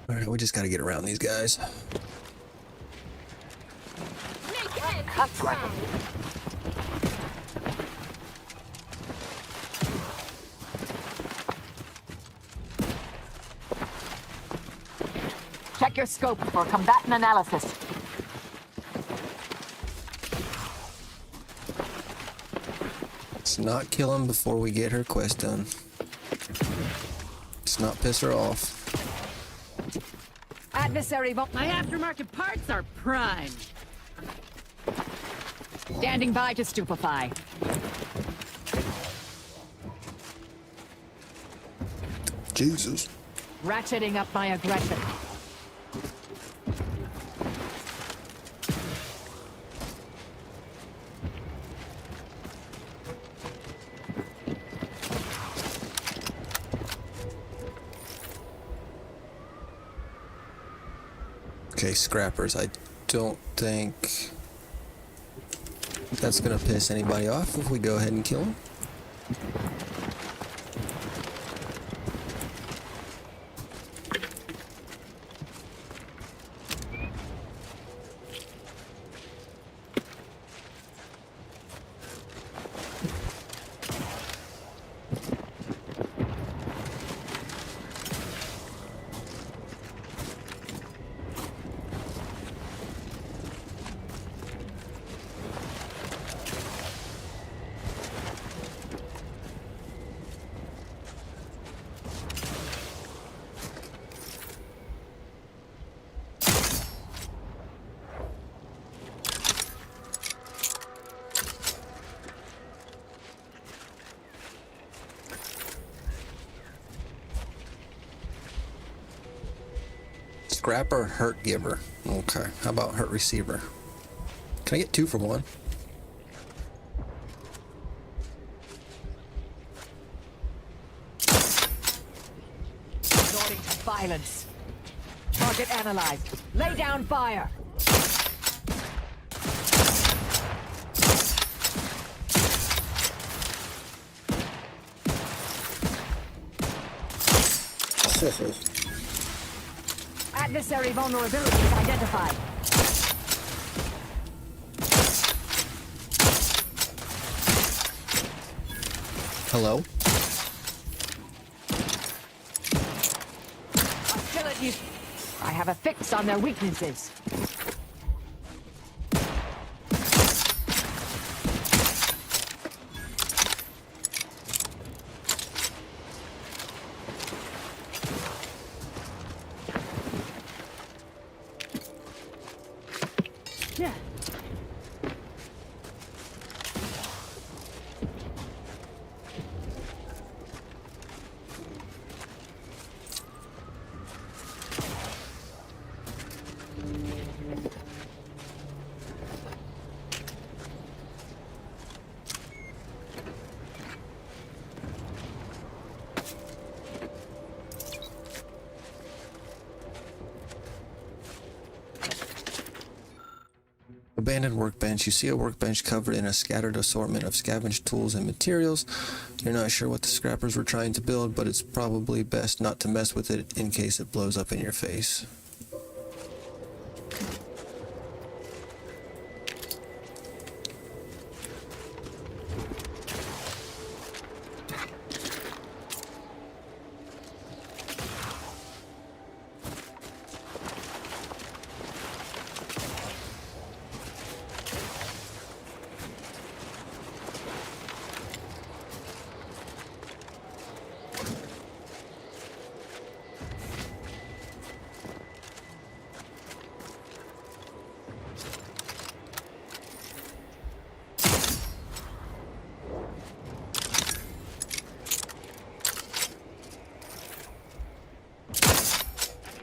Alright, we just gotta get around these guys. Check your scope for combatant analysis. Let's not kill him before we get her quest done. Let's not piss her off. Adversary vault. My aftermarket parts are prime. Standing by to stupefy. Jesus. Ratcheting up my aggression. Okay, scrappers. I don't think that's gonna piss anybody off if we go ahead and kill them. Scrapper, hurt giver. Okay, how about hurt receiver? Can I get 2 for 1? Resorting to violence. Target analyzed. Lay down fire. Adversary vulnerabilities identified. Hello? Hostilities. I have a fix on their weaknesses. Yeah. Abandoned workbench. You see a workbench covered in a scattered assortment of scavenged tools and materials. You're not sure what the scrappers were trying to build, but it's probably best not to mess with it in case it blows up in your face.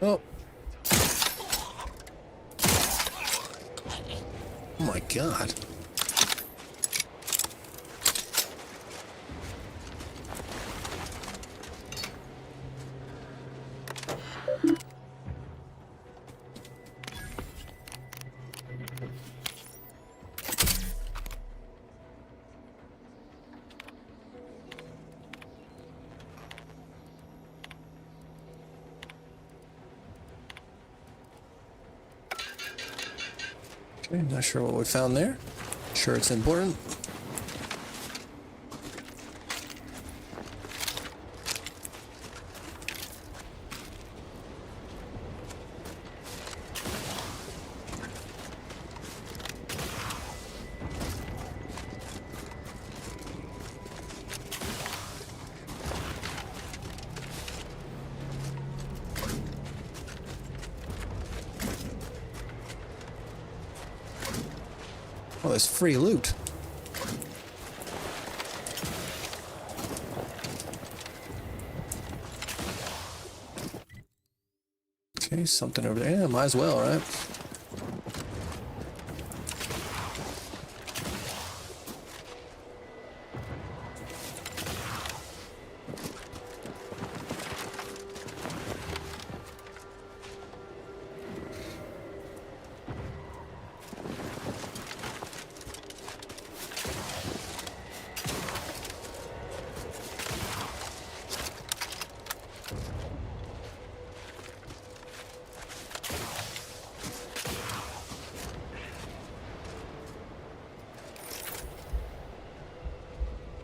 Oh. Oh my God. Okay, not sure what we found there. Sure it's important. Oh, it's free loot. Okay, something over there. Yeah, might as well, right?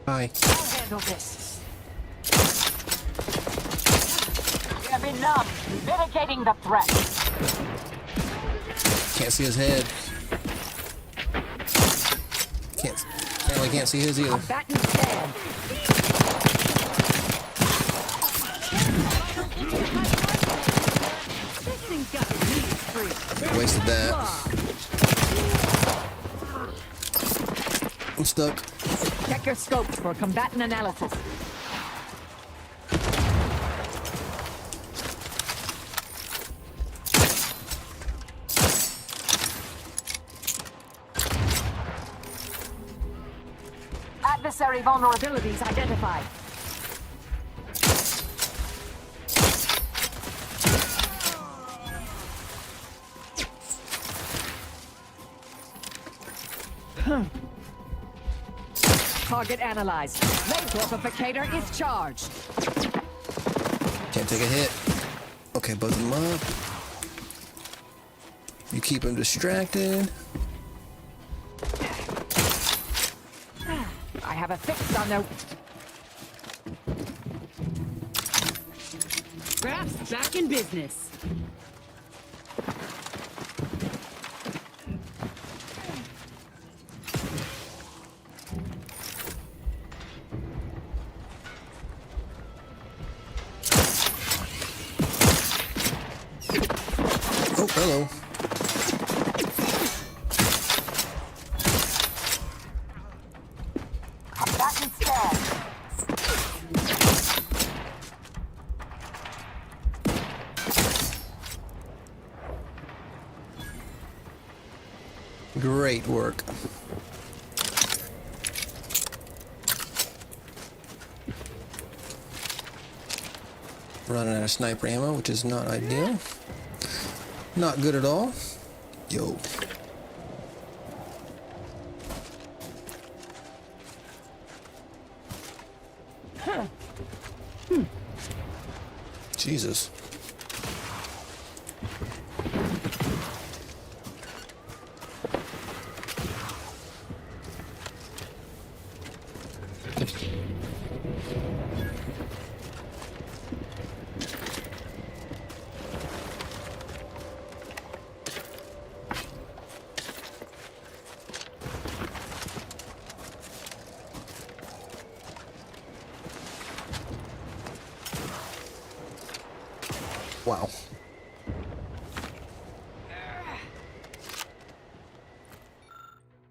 Hi. I'll handle this. We have enough. Mitigating the threat. Can't see his head. Apparently can't see his either. Batten stand. This thing's got the knees free. Wasted that. I'm stuck. Check your scopes for combatant analysis. Adversary vulnerabilities identified. Target analyzed. Laser is charged. Can't take a hit. Okay, buzz him up. You keep him distracted. I have a fix on their... Perhaps back in business. Oh, hello. Combatant dead. Great work. Running out of sniper ammo, which is not ideal. Not good at all. Yo. Jesus. Wow.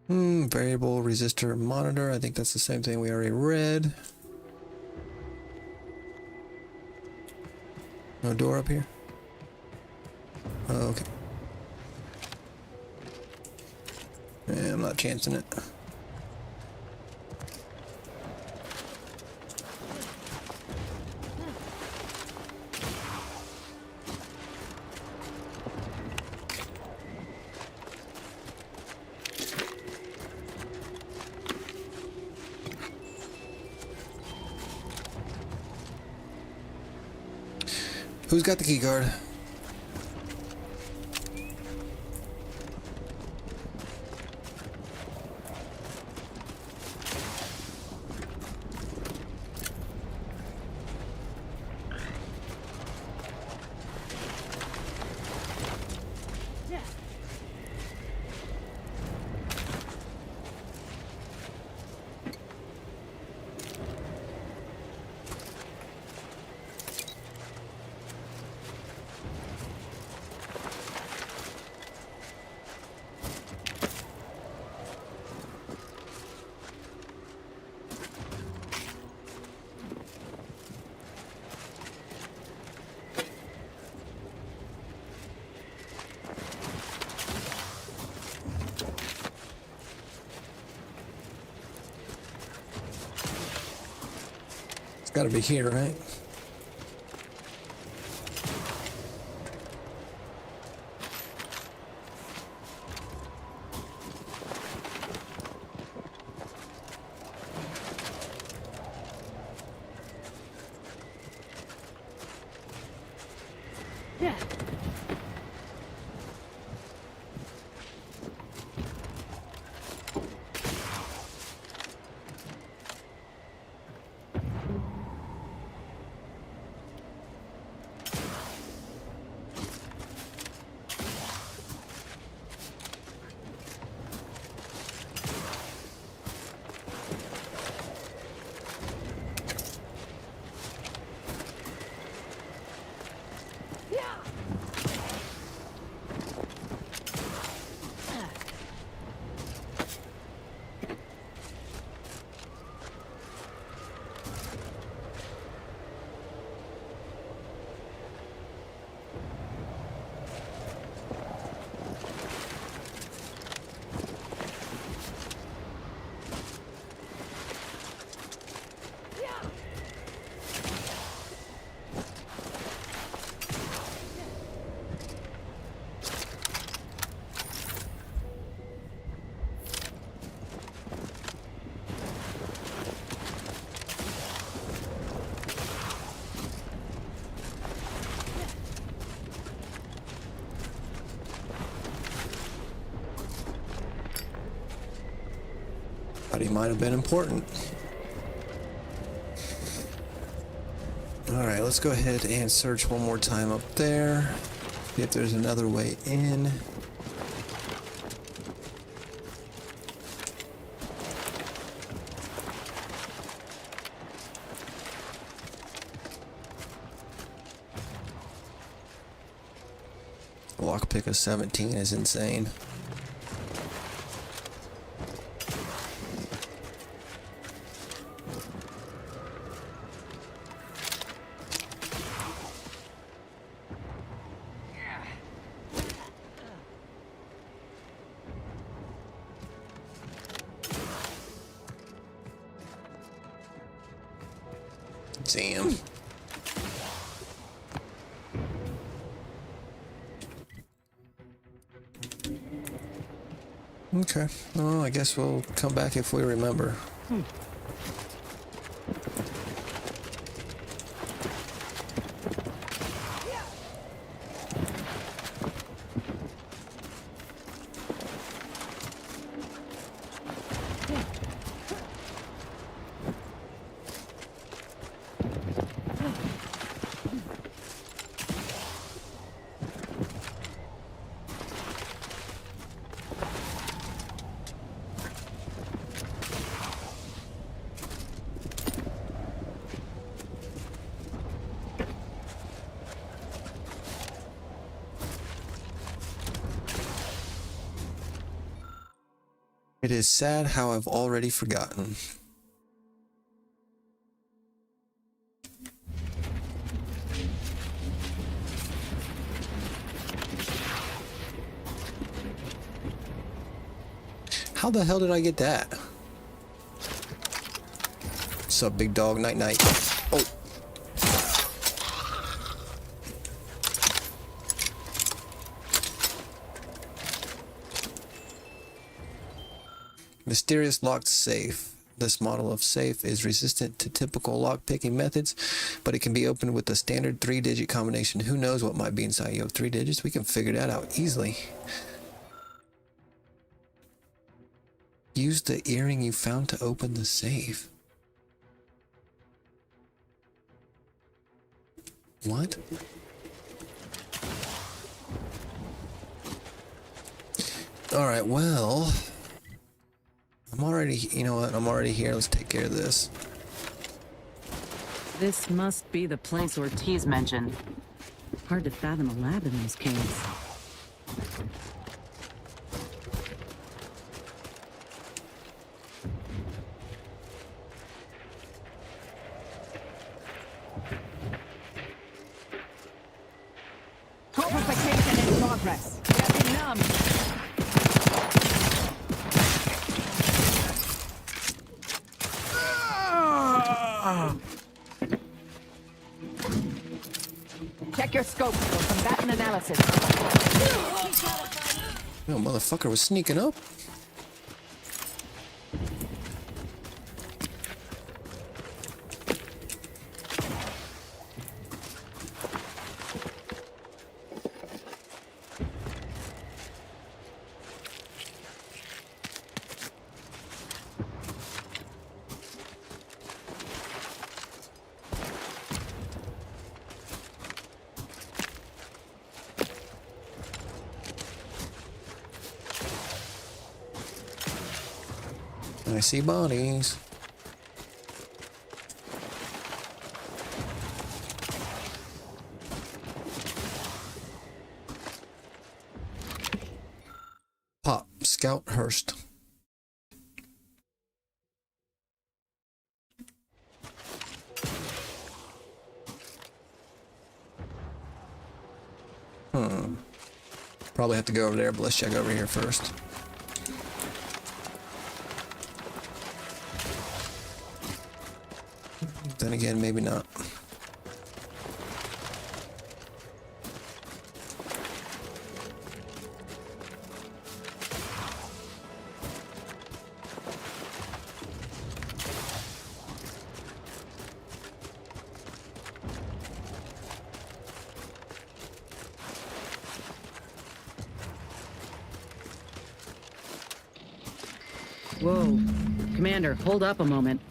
Variable resistor monitor. I think that's the same thing we already read. No door up here? Oh, okay. Yeah, I'm not chancing it. Who's got the key card? Gotta be here, right? Yeah. Thought he might have been important. Alright, let's go ahead and search one more time up there. See if there's another way in. Lockpick of 17 is insane. Damn. Okay. Well, I guess we'll come back if we remember. It is sad how I've already forgotten. How the hell did I get that? What's up, big dog? Night night. Oh. Mysterious locked safe. This model of safe is resistant to typical lock-picking methods, but it can be opened with a standard 3-digit combination. Who knows what might be inside? You have 3 digits? We can figure that out easily. Use the earring you found to open the safe. What? Alright, well... I'm already, you know what, I'm already here. Let's take care of this. This must be the place Ortiz mentioned. Hard to fathom a lab in those caves. Purification in progress. Getting numb. Check your scope for combatant analysis. No, motherfucker was sneaking up. I see bodies. Pop, Scout Hurst. Probably have to go over there, but let's check over here first. Then again, maybe not. Whoa. Commander, hold up a moment.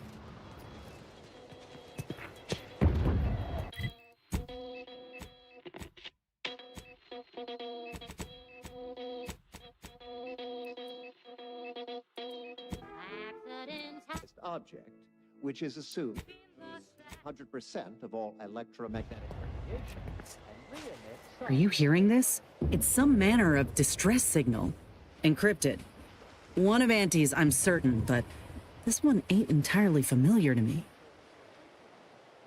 Object, which is assumed 100% of all electromagnetic radiation. Are you hearing this? It's some manner of distress signal. Encrypted. One of Auntie's, I'm certain, but this one ain't entirely familiar to me.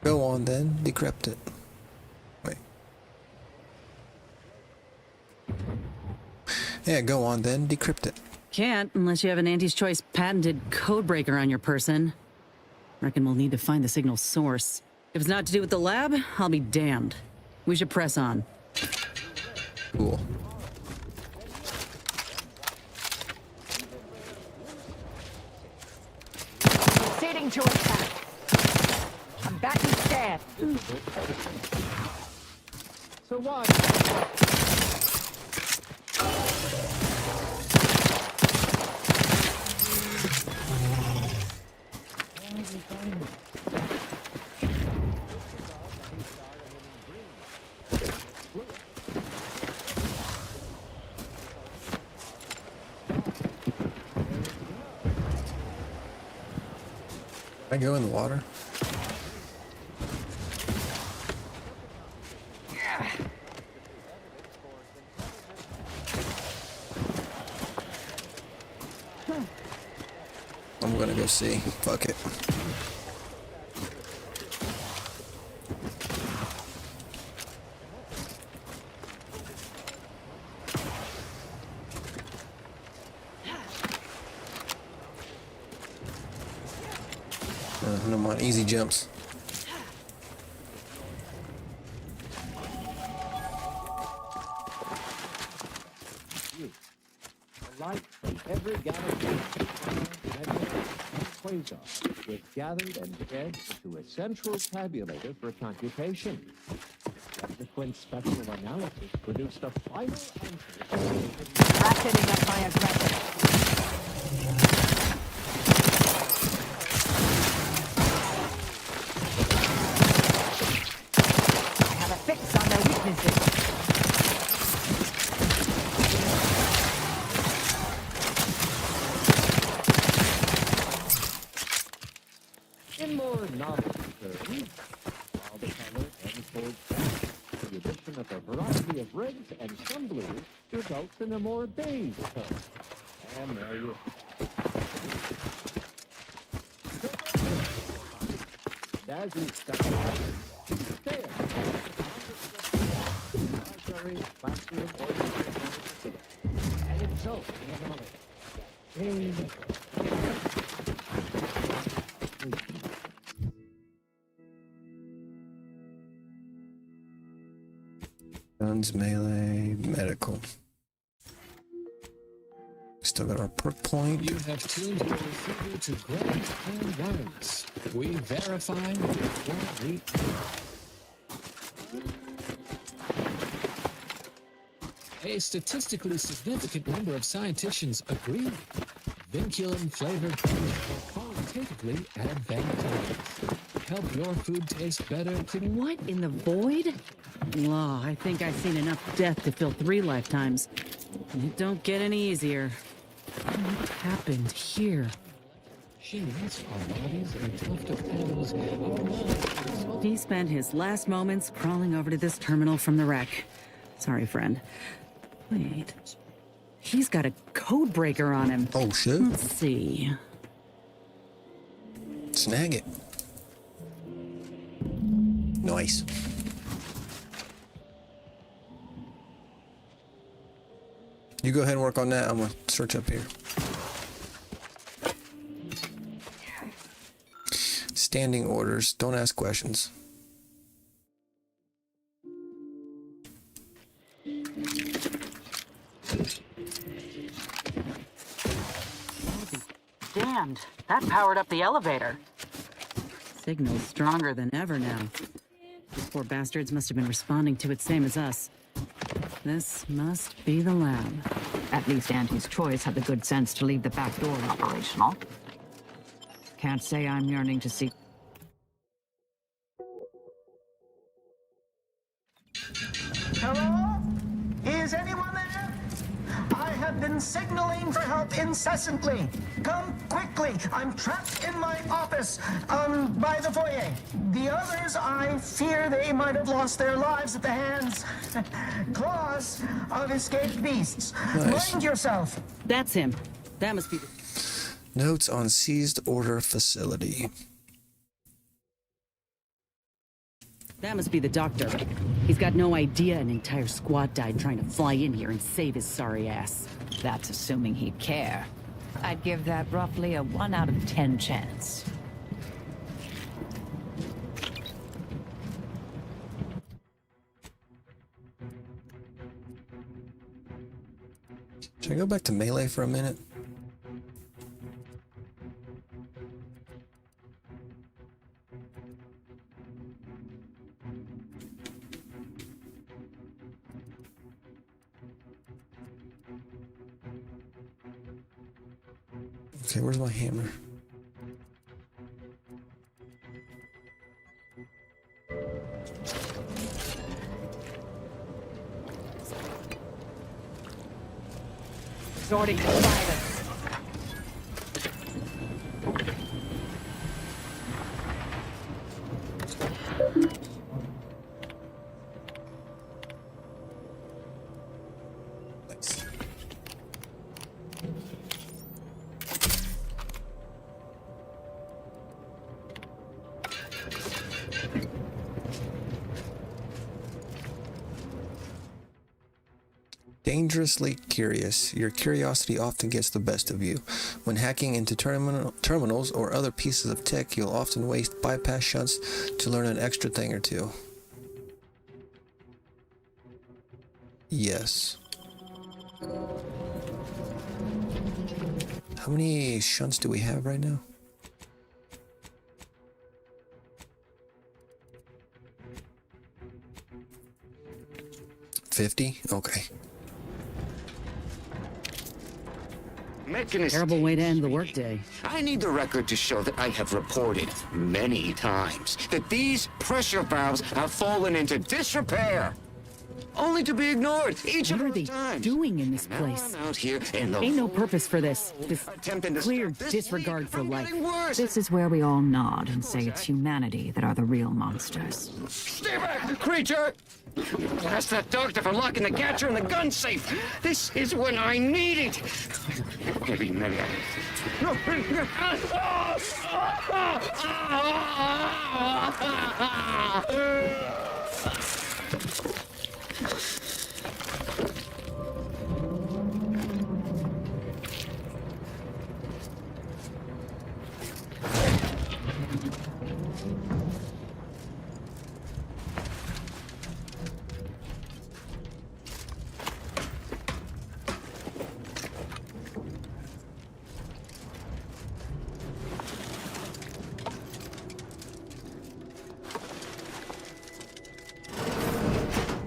Go on then, decrypt it. Wait. Yeah, go on then, decrypt it. Can't unless you have an Auntie's Choice patented codebreaker on your person. Reckon we'll need to find the signal's source. If it's not to do with the lab, I'll be damned. We should press on. Cool. Proceeding to attack. I'm back in scan. So why? I go in the water. I'm gonna go see. Fuck it. No more easy jumps. The light from every galaxy and quasar was gathered and fed into a central tabulator for computation. Subsequent spectral analysis produced a final answer. Ratcheting up my aggression. Fix on their weaknesses. In more novel terms, while the color enfolds back, the addition of a variety of reds and some blues results in a more beige tone. And there you as you step there. And it's so. Guns, melee, medical. Still got our perk point. You have tuned your receiver to ground and wireless. We verify before we... A statistically significant number of scientists agree vinculum-flavored foods are qualitatively advantageous. Help your food taste better. What in the void? Law, I think I've seen enough death to fill 3 lifetimes. It don't get any easier. What happened here? Humans, our bodies, and tuft of animals, our minds. He spent his last moments crawling over to this terminal from the wreck. Sorry, friend. Wait. He's got a code breaker on him. Oh, shit. Let's see. Snag it. Nice. You go ahead and work on that. I'm gonna search up here. Standing orders. Don't ask questions. Damned. That powered up the elevator. Signal's stronger than ever now. These poor bastards must have been responding to it same as us. This must be the lab. At least Auntie's Choice had the good sense to leave the back door operational. Can't say I'm yearning to see. Hello? Is anyone there? I have been signaling for help incessantly. Come quickly. I'm trapped in my office, by the foyer. The others, I fear they might have lost their lives at the hands, claws of escaped beasts. Nice. Mind yourself. That's him. That must be the... Notes on seized order facility. That must be the doctor. He's got no idea an entire squad died trying to fly in here and save his sorry ass. That's assuming he'd care. I'd give that roughly a 1 out of 10 chance. Should I go back to melee for a minute? Okay, where's my hammer? Resorting to violence. Dangerously curious. Your curiosity often gets the best of you. When hacking into terminals or other pieces of tech, you'll often waste bypass shunts to learn an extra thing or two. Yes. How many shunts do we have right now? $50? Okay. Terrible way to end the workday. I need the record to show that I have reported many times that these pressure valves have fallen into disrepair, only to be ignored each of those times. What are they doing in this place? I'm out here in the Ain't no purpose for this. This attempting to clear stop this disregard for life. This is where we all nod and say it's humanity that are the real monsters. Stay back, creature! Blast that doctor for locking the catcher in the gun safe. This is when I need it. Maybe I...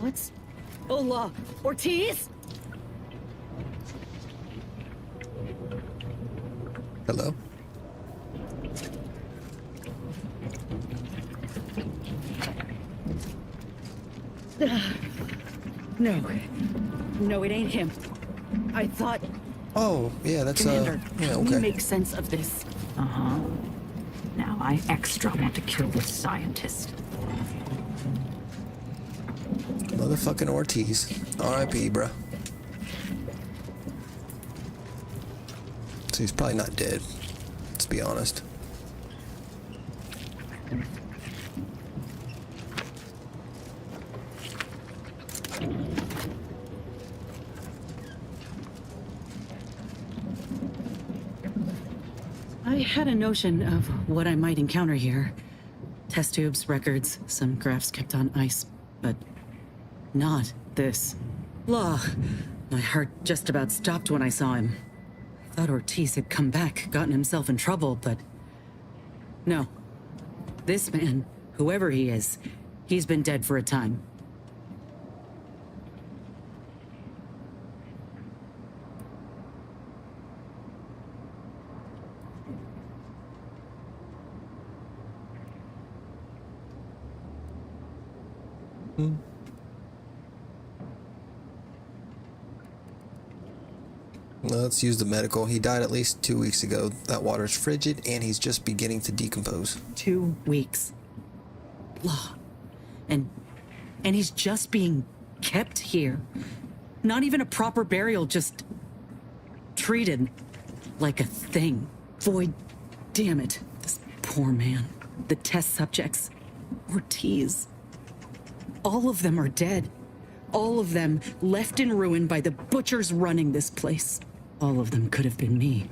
What's... Hola, Ortiz? Hello? No. No, it ain't him. I thought... Oh, yeah, that's, Commander, yeah, can we okay. make sense of this? Uh-huh. Now I extra want to kill this scientist. Motherfucking Ortiz. R.I.P., bruh. So he's probably not dead. Let's be honest. I had a notion of what I might encounter here. Test tubes, records, some graphs kept on ice, but not this. Law. My heart just about stopped when I saw him. I thought Ortiz had come back, gotten himself in trouble, but... No. This man, whoever he is, he's been dead for a time. Let's use the medical. He died at least 2 weeks ago. That water's frigid, and he's just beginning to decompose. 2 weeks. Blah. And he's just being kept here. Not even a proper burial, just treated like a thing. Void, damn it. This poor man. The test subjects. Ortiz. All of them are dead. All of them left in ruin by the butchers running this place. All of them could have been me.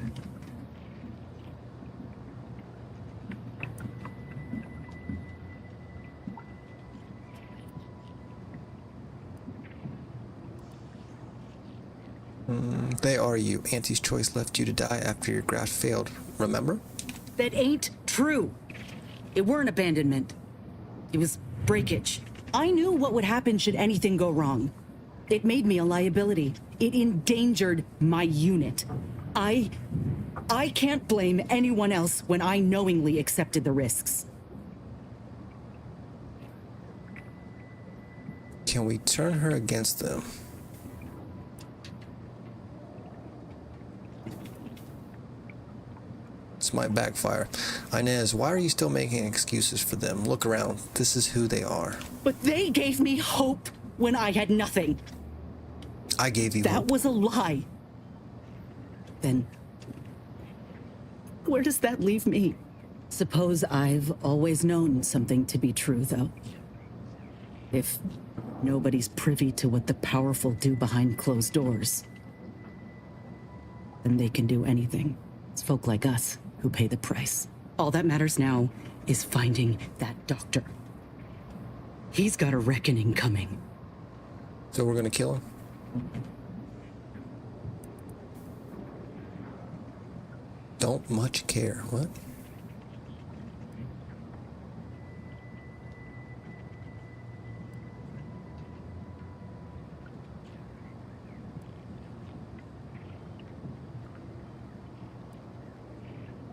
They are you. Auntie's choice left you to die after your graft failed. Remember? That ain't true. It weren't abandonment. It was breakage. I knew what would happen should anything go wrong. It made me a liability. It endangered my unit. I can't blame anyone else when I knowingly accepted the risks. Can we turn her against them? This might backfire. Inez, why are you still making excuses for them? Look around. This is who they are. But they gave me hope when I had nothing. I gave you That hope. was a lie. Then, where does that leave me? Suppose I've always known something to be true, though. If nobody's privy to what the powerful do behind closed doors, then they can do anything. It's folk like us who pay the price. All that matters now is finding that doctor. He's got a reckoning coming. So we're gonna kill him? Don't much care. What?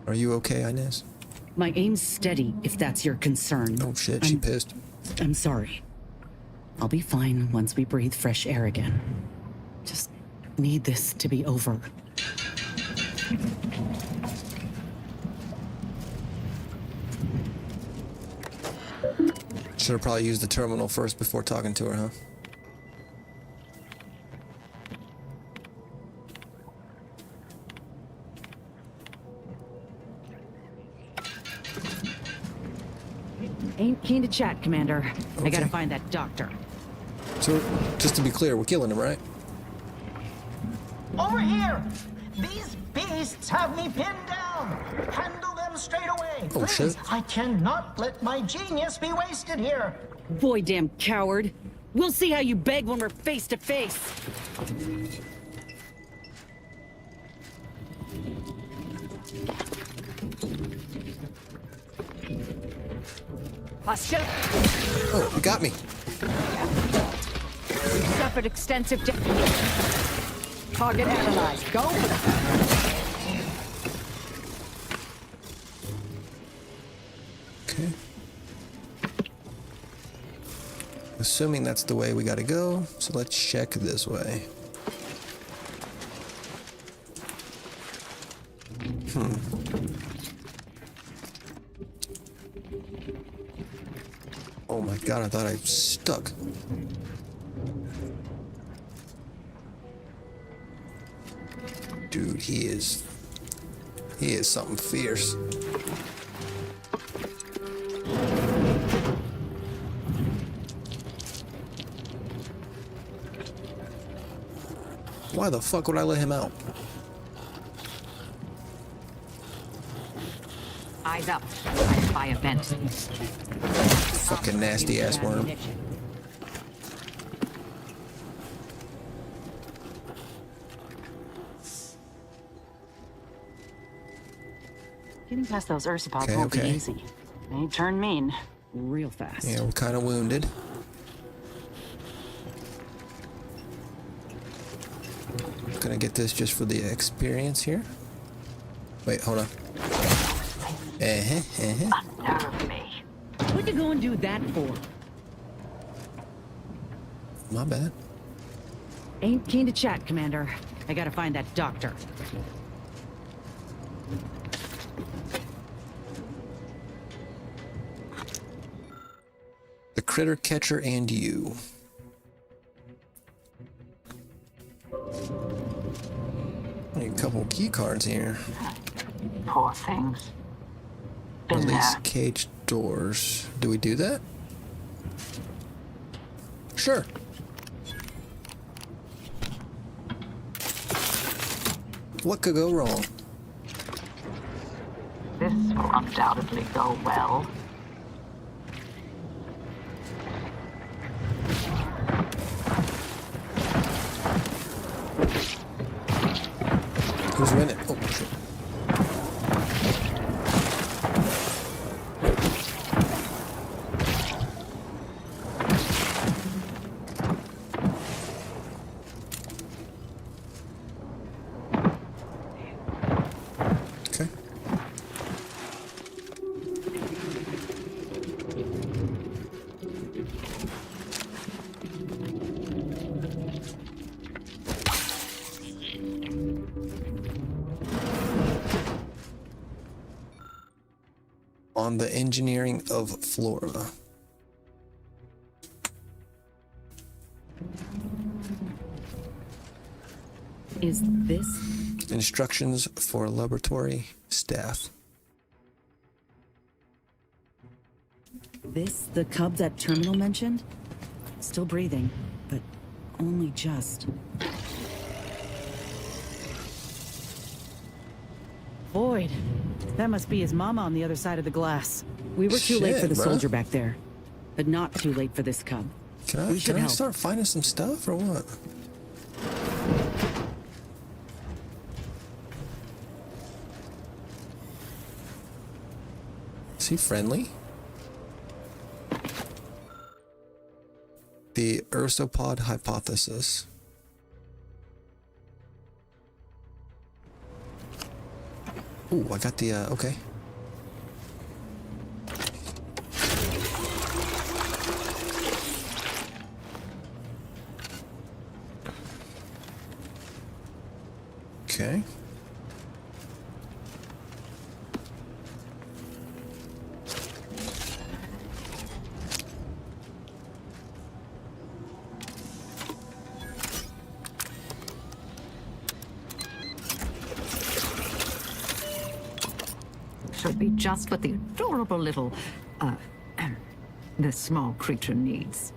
Are you okay, Inez? My aim's steady, if that's your concern. Oh shit, she pissed. I'm sorry. I'll be fine once we breathe fresh air again. Just need this to be over. Should have probably used the terminal first before talking to her, huh? Ain't keen to chat, Commander. I gotta Okay. find that doctor. So, just to be clear, we're killing him, right? Over here! These beasts have me pinned down! Handle them straight away! Oh, Please, shit. I cannot let my genius be wasted here! Boy, damn coward. We'll see how you beg when we're face to face. Hostile. Oh, you got me. We've suffered extensive damage. Target analyzed. Go. Okay. Assuming that's the way we gotta go, so let's check this way. Oh my god, I thought I was stuck. Dude, he is something fierce. Why the fuck would I let him out? Eyes up. By event. Fucking nasty ass worm. Getting past those Ursapods Okay, won't be okay. easy. They turn mean real fast. Yeah, we're kind of wounded. Gonna get this just for the experience here. Wait, hold on. Unnerve me. What'd you go and do that for? my bad. Ain't keen to chat, Commander. I gotta find that doctor. The critter catcher and you. Need a couple key cards here. Poor things. Release cage doors. Do we do that? Sure. What could go wrong? This will undoubtedly go well. Who's winning? Oh, shit. Okay. On the engineering of Flora. Is this? Instructions for laboratory staff. This the cub that Terminal mentioned? Still breathing, but only just. Void. That must be his mama on the other side of the glass. We were too late for the bruh. soldier back there, but not too late for this cub. Can We should I help. start finding some stuff or what? Is he friendly? The Ursopod hypothesis. Ooh, I got the, okay. Okay. Should be just what the adorable little, this small creature needs.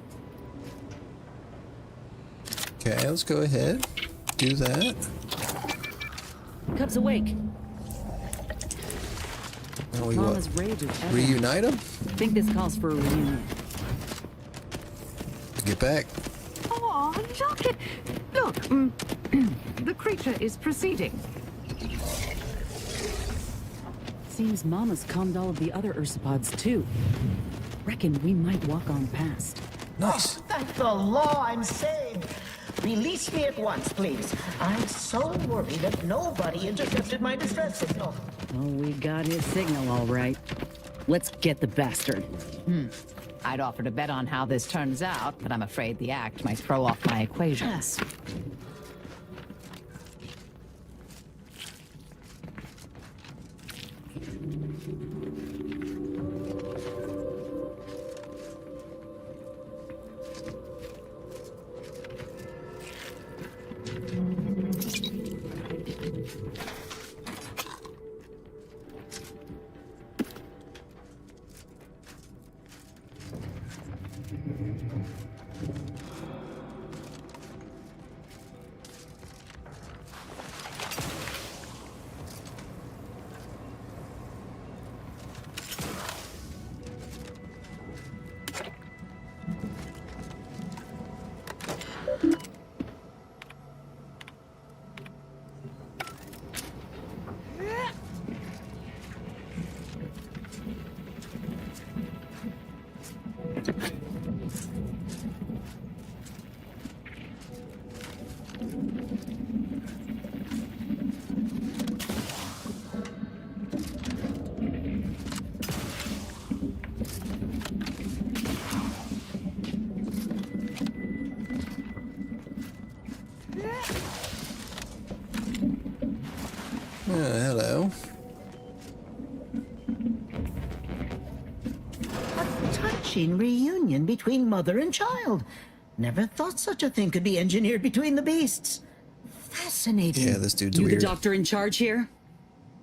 Okay, let's go ahead. Do that. Cub's awake. Now we Mama's what? rage is evident. Reunite him? Think this calls for a reunion. Get back. Oh, look at... Look, the creature is proceeding. Seems Mama's calmed all of the other Ursopods too. Reckon we might walk on past. Nice. Thank the law, I'm saved. Release me at once, please. I'm so worried that nobody intercepted my distress signal. Oh, we got his signal all right. Let's get the bastard. I'd offer to bet on how this turns out, but I'm afraid the act might throw off my equations. touching reunion between mother and child. Never thought such a thing could be engineered between the beasts. Fascinating. Yeah, this dude's You weird. the doctor in charge here?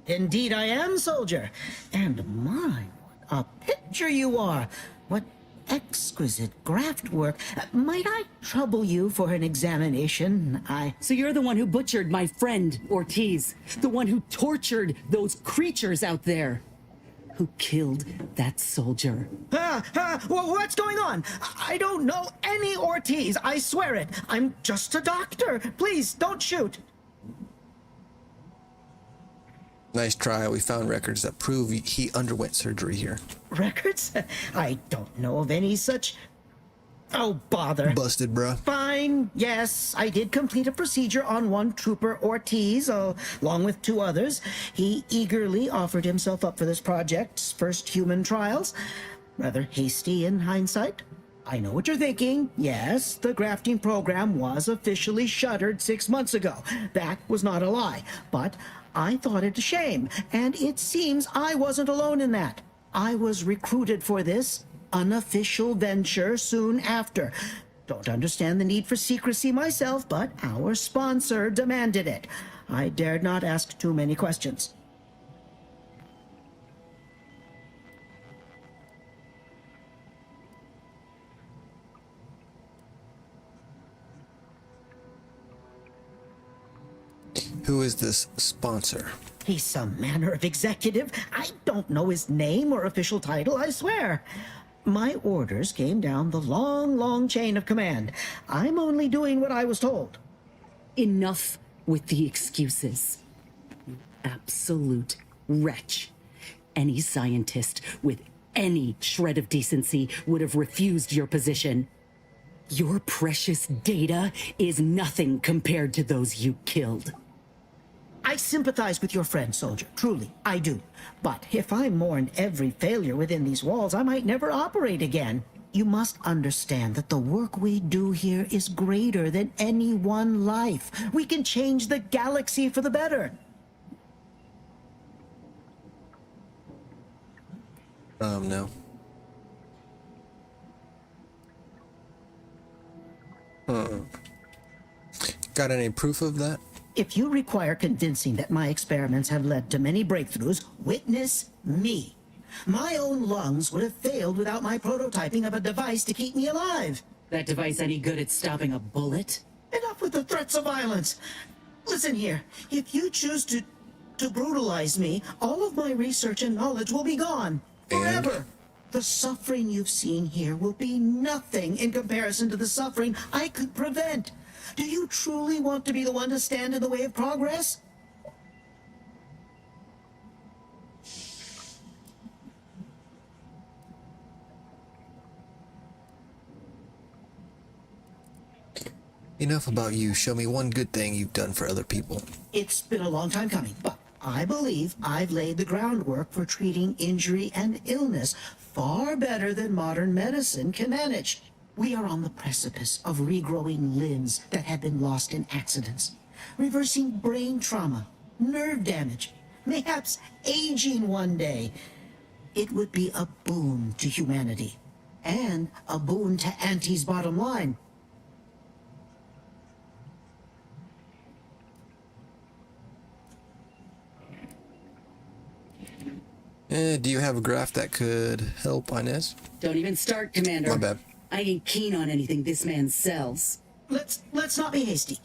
Indeed I am, soldier. And my, what a picture you are. What exquisite graft work. Might I trouble you for an examination? So you're the one who butchered my friend, Ortiz. The one who tortured those creatures out there. Who killed that soldier. What's going on? I don't know any Ortiz, I swear it. I'm just a doctor. Please, don't shoot. Nice try. We found records that prove he underwent surgery here. Records? I don't know of any such... Oh, bother. Busted, bruh. Fine, yes, I did complete a procedure on one trooper Ortiz, along with 2 others. He eagerly offered himself up for this project's first human trials. Rather hasty in hindsight. I know what you're thinking. Yes, the grafting program was officially shuttered 6 months ago. That was not a lie. But I thought it a shame, and it seems I wasn't alone in that. I was recruited for this unofficial venture soon after. Don't understand the need for secrecy myself, but our sponsor demanded it. I dared not ask too many questions. Who is this sponsor? He's some manner of executive. I don't know his name or official title, I swear. My orders came down the long, long chain of command. I'm only doing what I was told. Enough with the excuses. You absolute wretch. Any scientist with any shred of decency would have refused your position. Your precious data is nothing compared to those you killed. I sympathize with your friend, soldier. Truly, I do. But if I mourn every failure within these walls, I might never operate again. You must understand that the work we do here is greater than any one life. We can change the galaxy for the better. No. Got any proof of that? If you require convincing that my experiments have led to many breakthroughs, witness me. My own lungs would have failed without my prototyping of a device to keep me alive. That device any good at stopping a bullet? Enough with the threats of violence. Listen here, if you choose to brutalize me, all of my research and knowledge will be gone. Forever. The suffering you've seen here will be nothing in comparison to the suffering I could prevent. Do you truly want to be the one to stand in the way of progress? Enough about you. Show me one good thing you've done for other people. It's been a long time coming, but I believe I've laid the groundwork for treating injury and illness far better than modern medicine can manage. We are on the precipice of regrowing limbs that have been lost in accidents, reversing brain trauma, nerve damage, mayhaps aging one day. It would be a boon to humanity, and a boon to Auntie's bottom line. Do you have a graph that could help Inez? Don't even start, Commander. My bad. I ain't keen on anything this man sells. Let's not be hasty.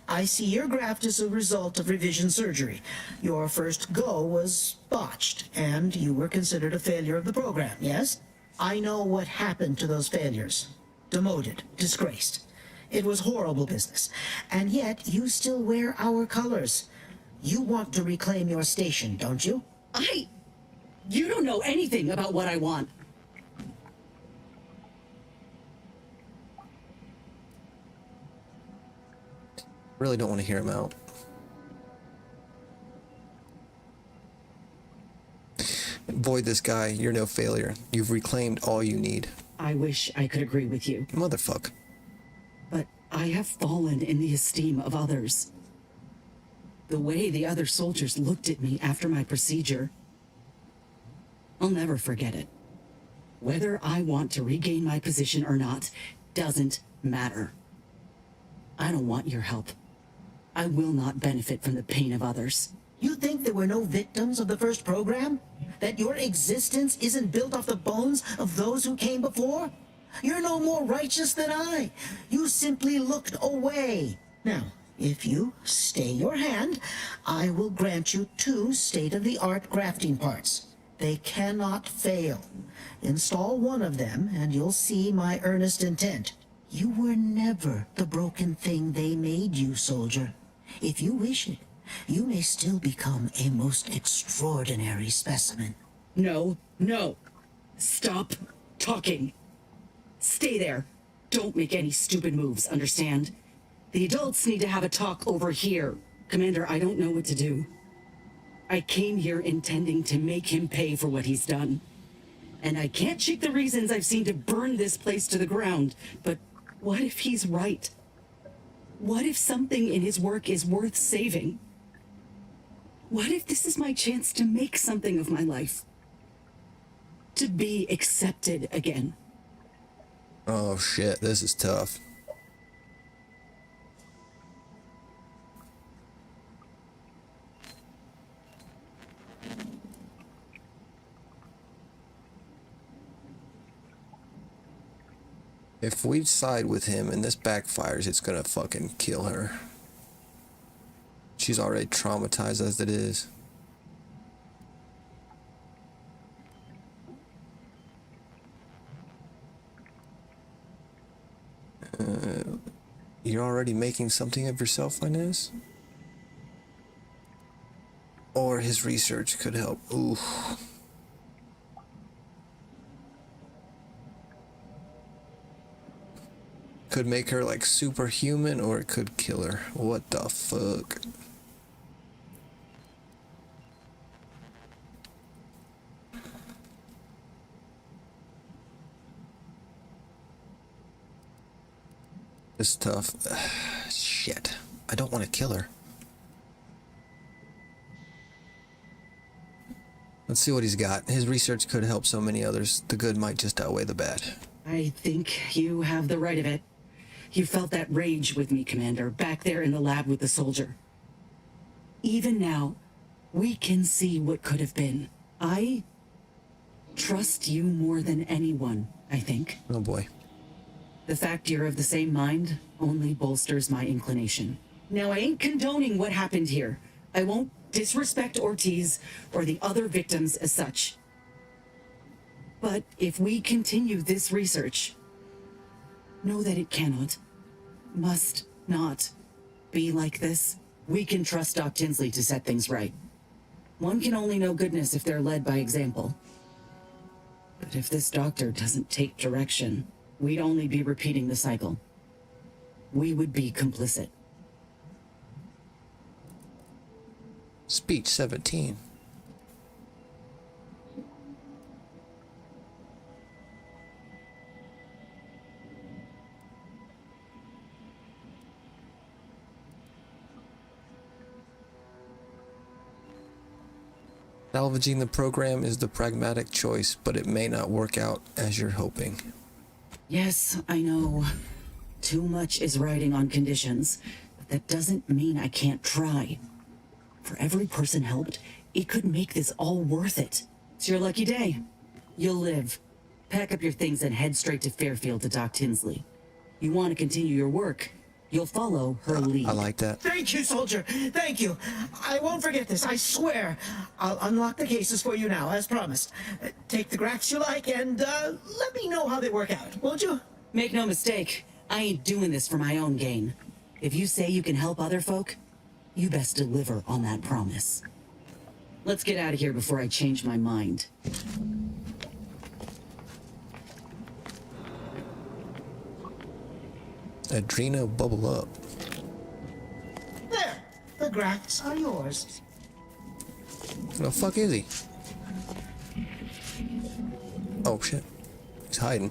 I see your graft is a result of revision surgery. Your first go was botched, and you were considered a failure of the program, yes? I know what happened to those failures. Demoted, disgraced. It was horrible business. And yet, you still wear our colors. You want to reclaim your station, don't you? You don't know anything about what I want. Really don't want to hear him out. Avoid this guy. You're no failure. You've reclaimed all you need. I wish I could agree with you. Motherfuck. But I have fallen in the esteem of others. The way the other soldiers looked at me after my procedure, I'll never forget it. Whether I want to regain my position or not doesn't matter. I don't want your help. I will not benefit from the pain of others. You think there were no victims of the first program? That your existence isn't built off the bones of those who came before? You're no more righteous than I. You simply looked away. Now, if you stay your hand, I will grant you 2 state-of-the-art grafting parts. They cannot fail. Install one of them, and you'll see my earnest intent. You were never the broken thing they made you, soldier. If you wish it, you may still become a most extraordinary specimen. No, no. Stop talking. Stay there. Don't make any stupid moves, understand? The adults need to have a talk over here. Commander, I don't know what to do. I came here intending to make him pay for what he's done. And I can't shake the reasons I've seen to burn this place to the ground. But what if he's right? What if something in his work is worth saving? What if this is my chance to make something of my life? To be accepted again? Oh shit, this is tough. If we side with him and this backfires, it's gonna fucking kill her. She's already traumatized as it is. You're already making something of yourself, Inez? Or his research could help. Ooh. Could make her like superhuman, or it could kill her. What the fuck? This is tough. Shit. I don't want to kill her. Let's see what he's got. His research could help so many others. The good might just outweigh the bad. I think you have the right of it. You felt that rage with me, Commander, back there in the lab with the soldier. Even now, we can see what could have been. I trust you more than anyone, I think. Oh boy. The fact you're of the same mind only bolsters my inclination. Now, I ain't condoning what happened here. I won't disrespect Ortiz or the other victims as such. But if we continue this research, know that it cannot, must not be like this. We can trust Doc Tinsley to set things right. One can only know goodness if they're led by example. But if this doctor doesn't take direction, we'd only be repeating the cycle. We would be complicit. Speech 17. Salvaging the program is the pragmatic choice, but it may not work out as you're hoping. Yes, I know. Too much is riding on conditions, but that doesn't mean I can't try. For every person helped, it could make this all worth it. It's your lucky day. You'll live. Pack up your things and head straight to Fairfield to Doc Tinsley. You want to continue your work, you'll follow her lead. I like that. Thank you, soldier. Thank you. I won't forget this, I swear. I'll unlock the cases for you now, as promised. Take the graphs you like and let me know how they work out, won't you? Make no mistake, I ain't doing this for my own gain. If you say you can help other folk, you best deliver on that promise. Let's get out of here before I change my mind. Adrena, bubble up. There. The graphs are yours. Where the fuck is he? Oh shit. He's hiding.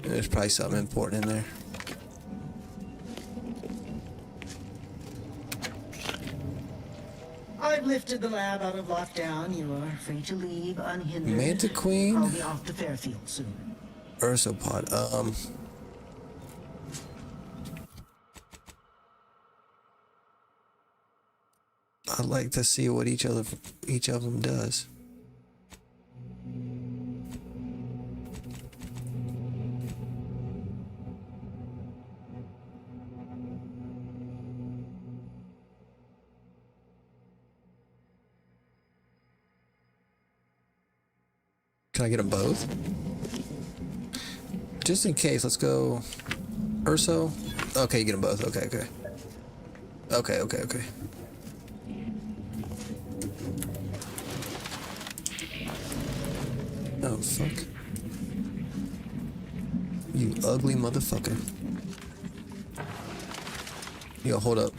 There's probably something important in there. I've lifted the lab out of lockdown. You are free to leave unhindered. Manta Queen. I'll be off to Fairfield soon. Ursopod. I'd like to see what each of them does. Can I get them both? Just in case, let's go Urso. Okay, get them both. Okay. Okay. Oh, fuck. You ugly motherfucker. Yo, hold up.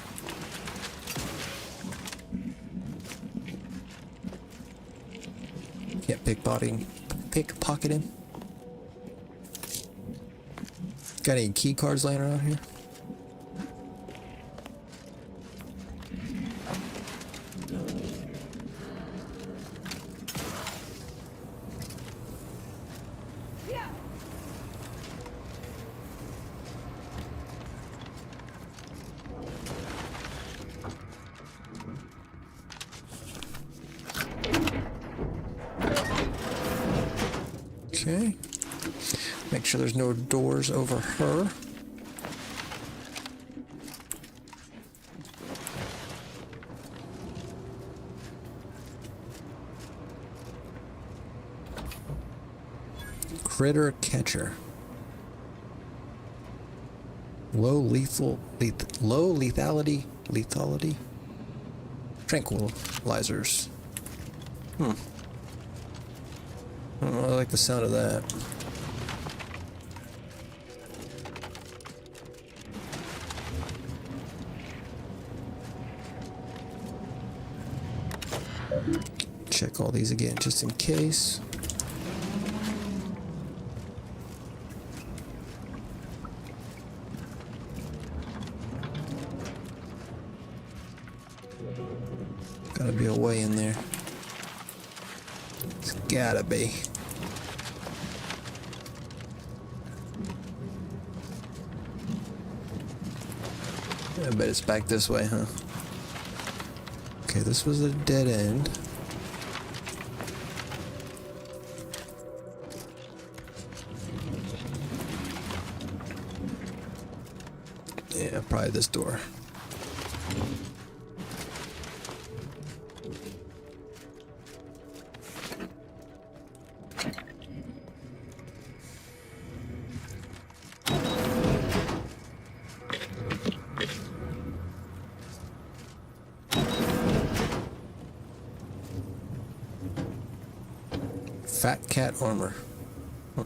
Can't pickpocket him. Got any key cards laying around here? Okay. Make sure there's no doors over her. Critter catcher. Low lethality. Tranquilizers. I like the sound of that. Check all these again, just in case. Gotta be a way in there. It's gotta be. I bet it's back this way, huh? Okay, this was a dead end. Yeah, probably this door. Fat cat armor. Huh.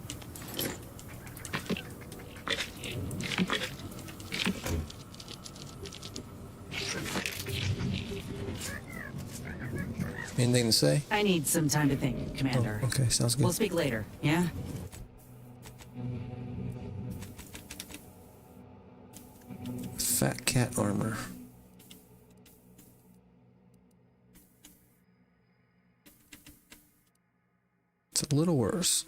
Anything to say? I need some time to think, Commander. Oh, okay, sounds good. We'll speak later, yeah? Fat cat armor. It's a little worse.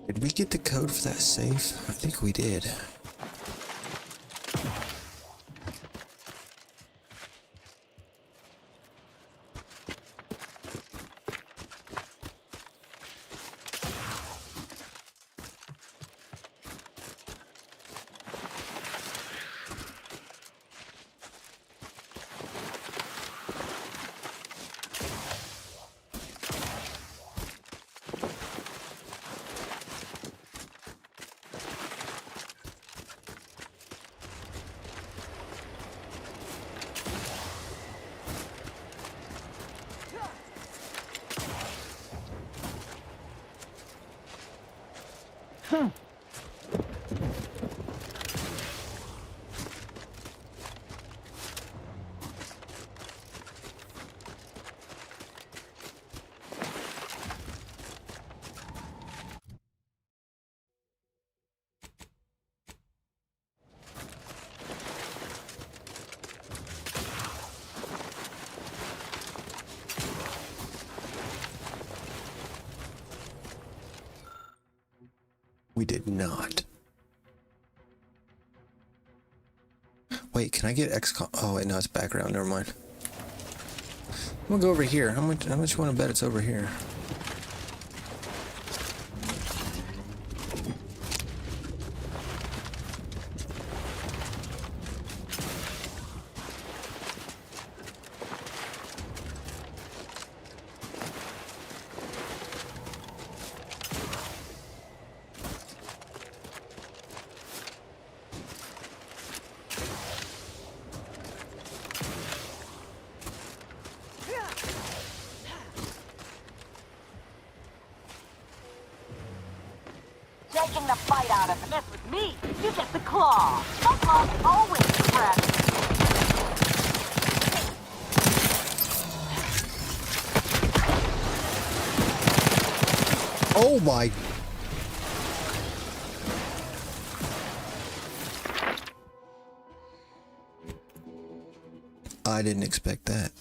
Did we get the code for that safe? I think we did. We did not. Wait, can I get XCOM? Oh, wait, no, it's background. Never mind. I'm gonna go over here. How much you want to bet it's over here? Taking the fight out of it. Mess with me, you get the claw. My claw's always fresh. Oh my. I didn't expect that.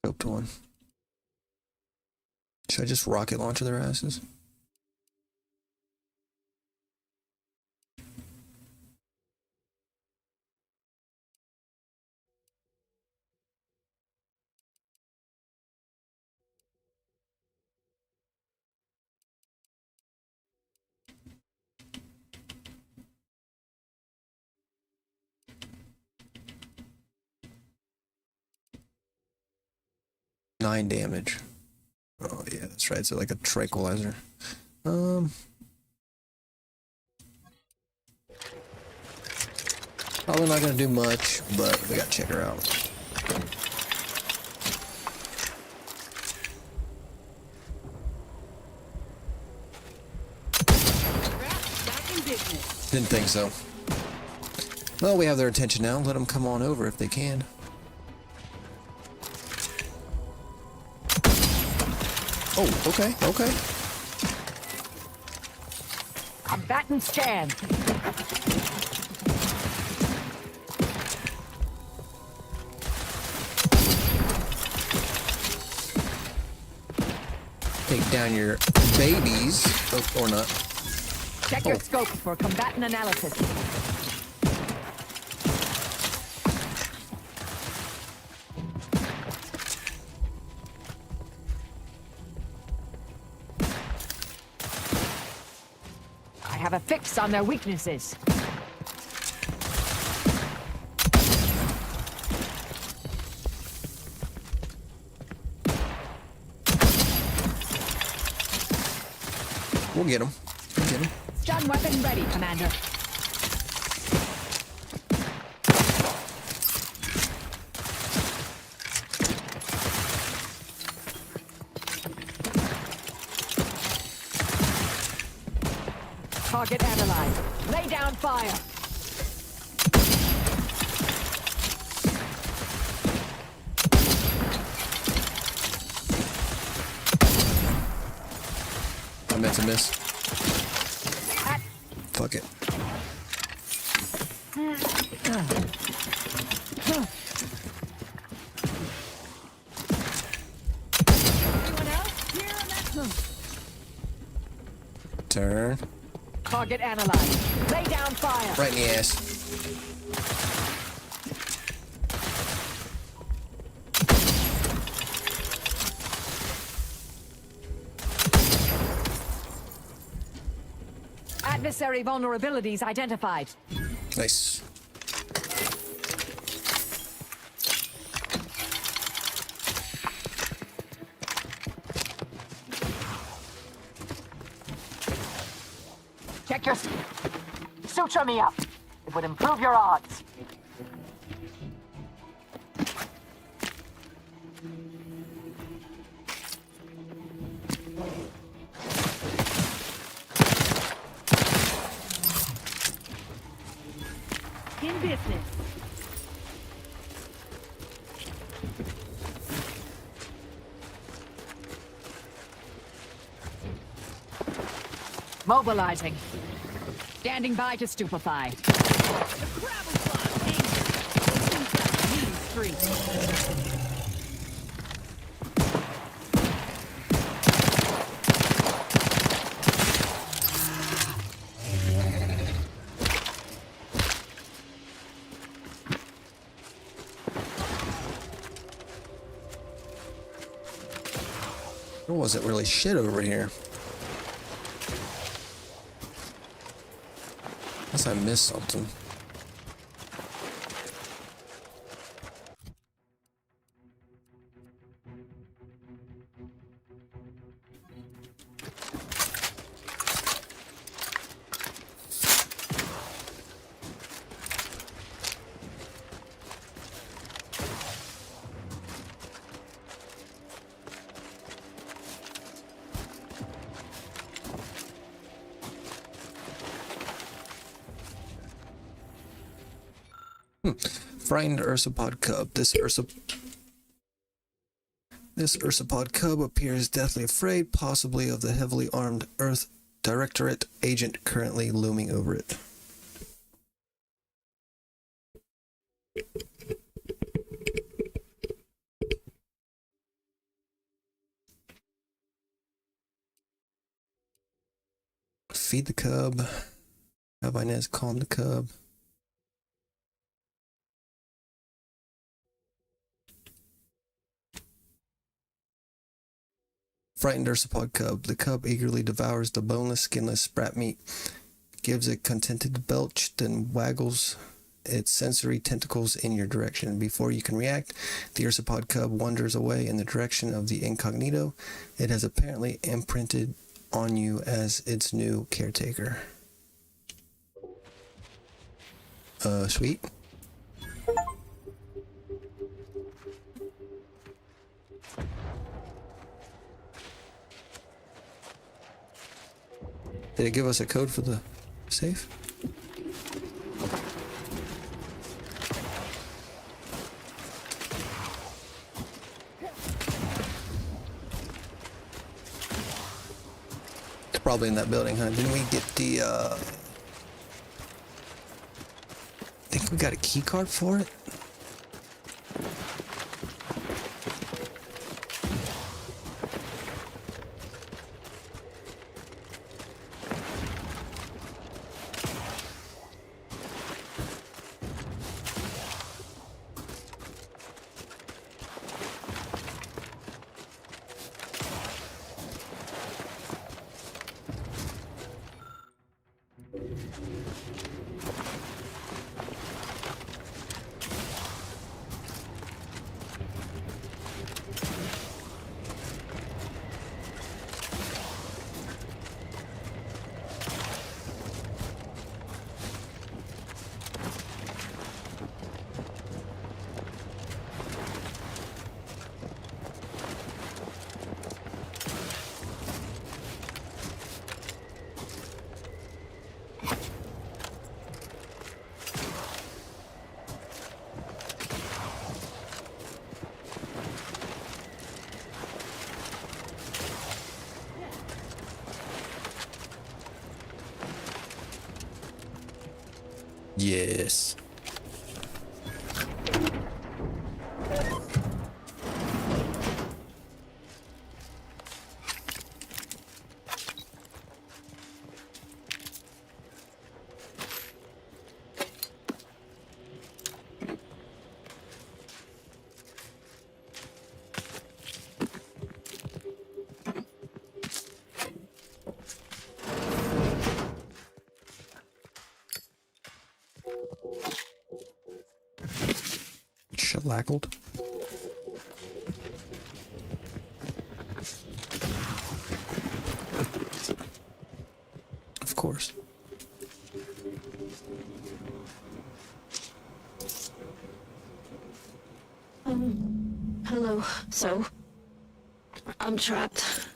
Scoped one. Should I just rocket launcher their asses? Nine damage. Oh yeah, that's right. So like a tranquilizer. Probably not gonna do much, but we gotta check her out. Didn't think so. Well, we have their attention now. Let them come on over if they can. Oh, okay, okay. Combatant scan. Take down your babies, or not. Check your scope for combatant analysis. I have a fix on their weaknesses. We'll get him. We'll get him. Stun weapon ready, Commander. Target analyzed. Lay down fire. I meant to miss. Fuck it. Turn. Target analyzed. Lay down fire. Right in the ass. Adversary vulnerabilities identified. Nice. Check your... Suture me up. It would improve your odds. In business. Mobilizing. Standing by to stupefy. There wasn't really shit over here. Unless I missed something. Frightened Ursapod cub. This Ursapod cub appears deathly afraid, possibly of the heavily armed Earth Directorate agent currently looming over it. Feed the cub. Rabbi Nez calm the cub. Frightened Ursapod cub. The cub eagerly devours the boneless, skinless sprat meat, gives a contented belch, then waggles its sensory tentacles in your direction. Before you can react, the Ursapod cub wanders away in the direction of the incognito it has apparently imprinted on you as its new caretaker. Sweet. Did it give us a code for the safe? It's probably in that building, huh? Didn't we get the, I think we got a key card for it? Yes. Shellackled. Of course. Hello. So, I'm trapped.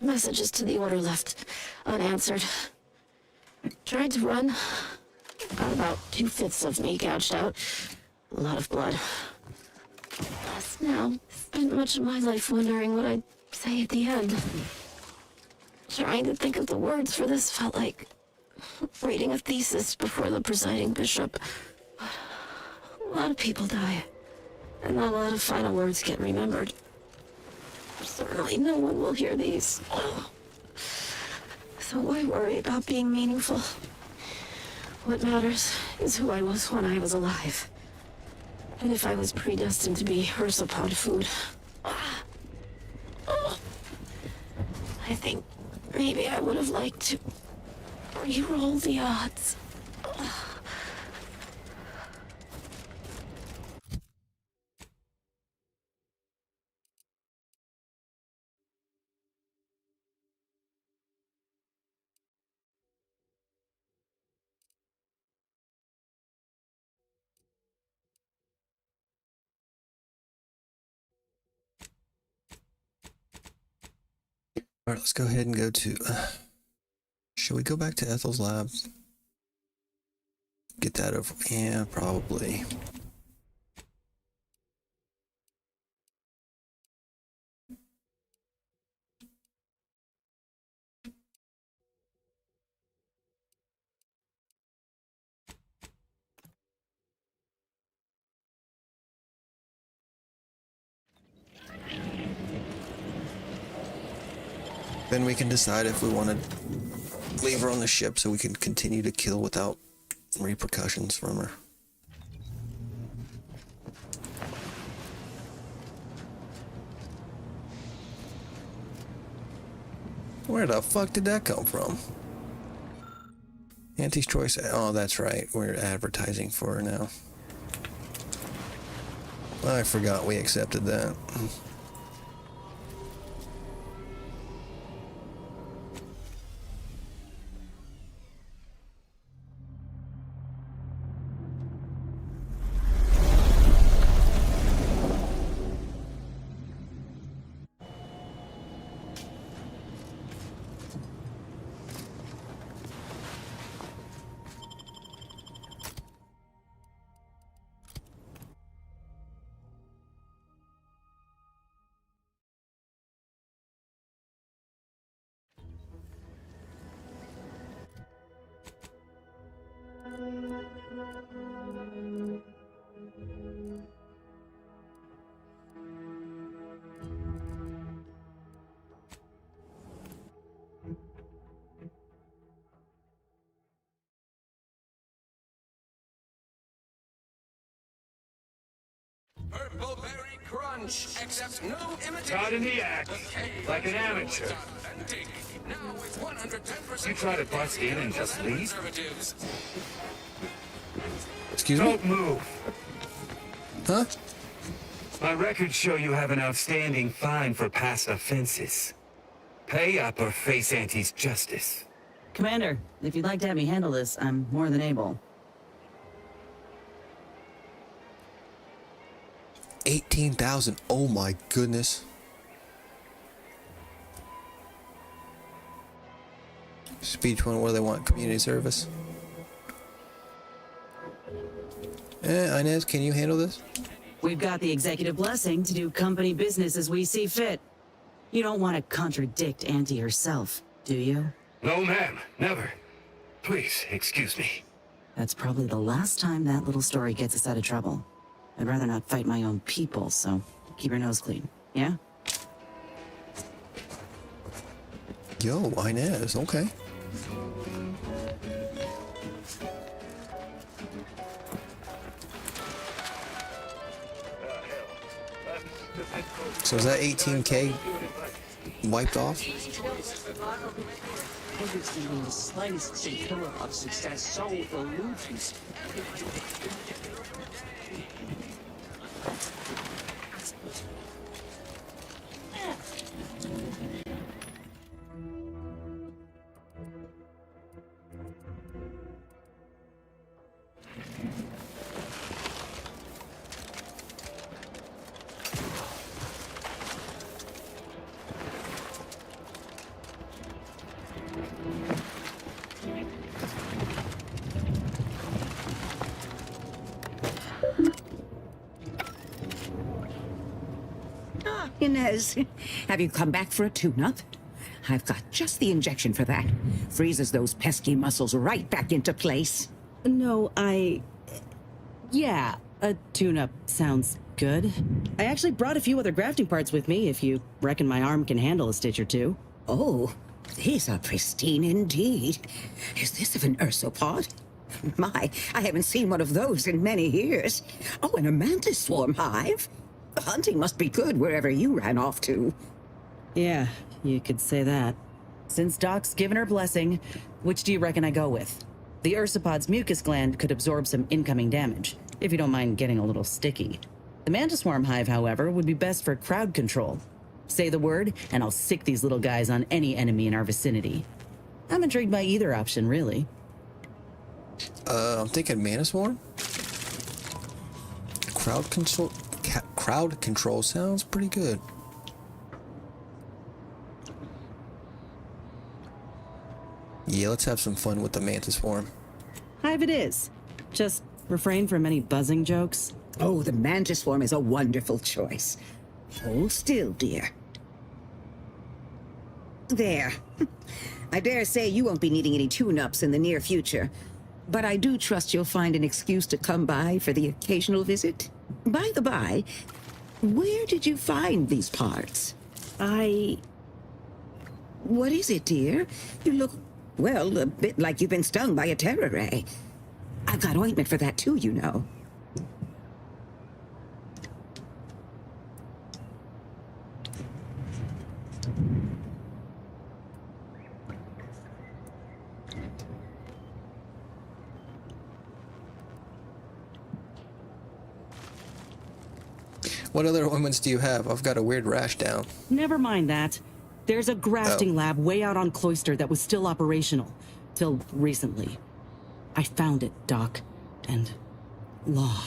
Messages to the order left unanswered. Tried to run. Got about 2/5 of me gouged out. A lot of blood. Last now, spent much of my life wondering what I'd say at the end. Trying to think of the words for this felt like reading a thesis before the presiding bishop. A lot of people die, and not a lot of final words get remembered. Certainly no one will hear these. So why worry about being meaningful? What matters is who I was when I was alive. And if I was predestined to be Ursapod food. I think maybe I would have liked to re-roll the odds. All right, let's go ahead and go to. Should we go back to Ethel's lab? Get that over. Yeah, probably. Then we can decide if we want to leave her on the ship so we can continue to kill without repercussions from her. Where the fuck did that come from? Auntie's Choice. Oh, that's right. We're advertising for her now. I forgot we accepted that. Purple Berry Crunch accepts no imitation. Caught in the act, like an amateur. Now with 110% You try to bust in and just leave? conservatives. Excuse me? Don't move. Huh? My records show you have an outstanding fine for past offenses. Pay up or face Auntie's justice. Commander, if you'd like to have me handle this, I'm more than able. 18,000. Oh my goodness. Speech one, what do they want? Community service? Inez, can you handle this? We've got the executive blessing to do company business as we see fit. You don't want to contradict Auntie herself, do you? No, ma'am. Never. Please, excuse me. That's probably the last time that little story gets us out of trouble. I'd rather not fight my own people, so keep your nose clean, yeah? Yo, Inez, okay. So is that 18K wiped off? Everything the slightest scintilla of success so eludes. Inez, have you come back for a tune-up? I've got just the injection for that. Freezes those pesky muscles right back into place. No, yeah, a tune-up sounds good. I actually brought a few other grafting parts with me, if you reckon my arm can handle a stitch or two. Oh, these are pristine indeed. Is this of an ursopod? My, I haven't seen one of those in many years. Oh, and a mantis swarm hive. Hunting must be good wherever you ran off to. Yeah, you could say that. Since Doc's given her blessing, which do you reckon I go with? The ursopod's mucus gland could absorb some incoming damage, if you don't mind getting a little sticky. The mantis swarm hive, however, would be best for crowd control. Say the word, and I'll sick these little guys on any enemy in our vicinity. I'm intrigued by either option, really. I'm thinking Mana Swarm? Crowd control sounds pretty good. Yeah, let's have some fun with the Mantis Swarm. Hive it is. Just refrain from any buzzing jokes. Oh, the mantis swarm is a wonderful choice. Hold still, dear. There. I dare say you won't be needing any tune-ups in the near future. But I do trust you'll find an excuse to come by for the occasional visit. By the by, where did you find these parts? What is it, dear? You look, well, a bit like you've been stung by a terror ray. I've got ointment for that too, you know. What other ointments do you have? I've got a weird rash down. Never mind that. There's a grafting lab way out on Cloister that was still operational. Till recently. I found it, Doc. And... law.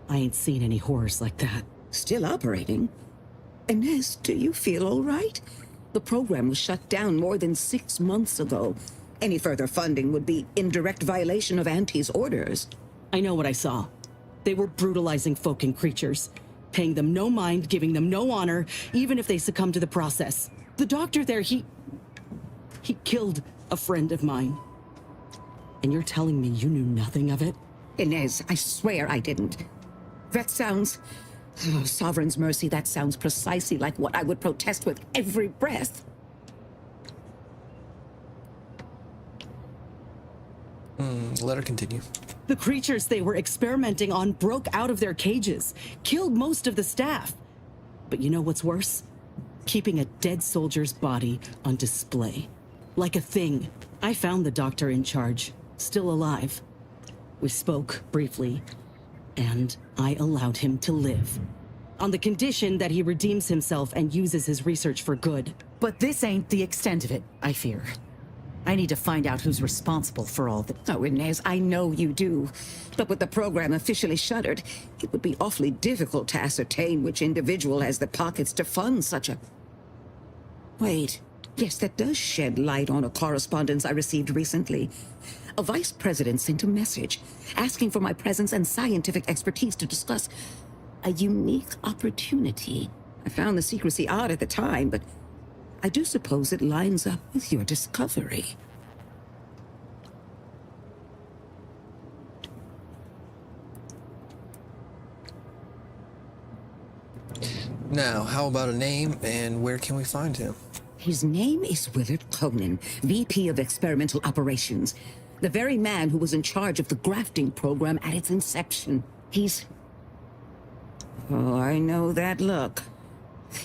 I ain't seen any horrors like that. Still operating? Inez, do you feel all right? The program was shut down more than 6 months ago. Any further funding would be in direct violation of Auntie's orders. I know what I saw. They were brutalizing folk and creatures. Paying them no mind, giving them no honor, even if they succumb to the process. The doctor there, he killed a friend of mine. And you're telling me you knew nothing of it? Inez, I swear I didn't. That sounds... oh, Sovereign's mercy, that sounds precisely like what I would protest with every breath. Let her continue. The creatures they were experimenting on broke out of their cages, killed most of the staff. But you know what's worse? Keeping a dead soldier's body on display. Like a thing. I found the doctor in charge, still alive. We spoke briefly, and I allowed him to live. On the condition that he redeems himself and uses his research for good. But this ain't the extent of it, I fear. I need to find out who's responsible for all the... Oh, Inez, I know you do. But with the program officially shuttered, it would be awfully difficult to ascertain which individual has the pockets to fund such a... Wait. Yes, that does shed light on a correspondence I received recently. A vice president sent a message asking for my presence and scientific expertise to discuss a unique opportunity. I found the secrecy odd at the time, but I do suppose it lines up with your discovery. Now, how about a name and where can we find him? His name is Willard Conan, VP of Experimental Operations. The very man who was in charge of the grafting program at its inception. He's... Oh, I know that look.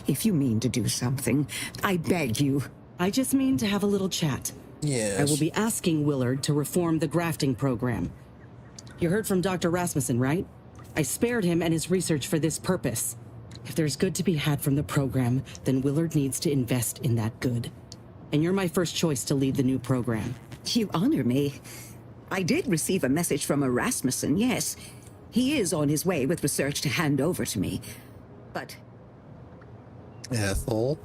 If you mean to do something, I beg you. I just mean to have a little chat. Yes. I will be asking Willard to reform the grafting program. You heard from Dr. Rasmussen, right? I spared him and his research for this purpose. If there's good to be had from the program, then Willard needs to invest in that good. And you're my first choice to lead the new program. You honor me. I did receive a message from a Rasmussen, yes. He is on his way with research to hand over to me. But... Ethel?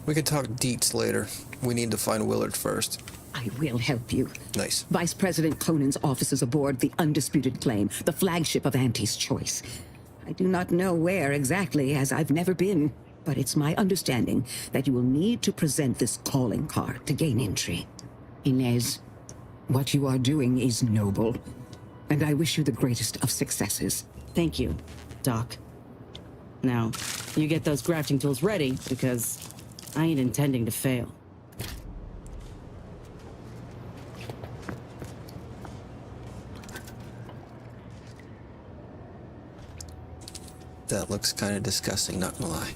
We could talk deets later. We need to find Willard first. I will help you. Nice. Vice President Conan's office is aboard the Undisputed Claim, the flagship of Auntie's Choice. I do not know where exactly, as I've never been, but it's my understanding that you will need to present this calling card to gain entry. Inez, what you are doing is noble, and I wish you the greatest of successes. Thank you, Doc. Now, you get those grafting tools ready, because I ain't intending to fail. That looks kind of disgusting, not gonna lie.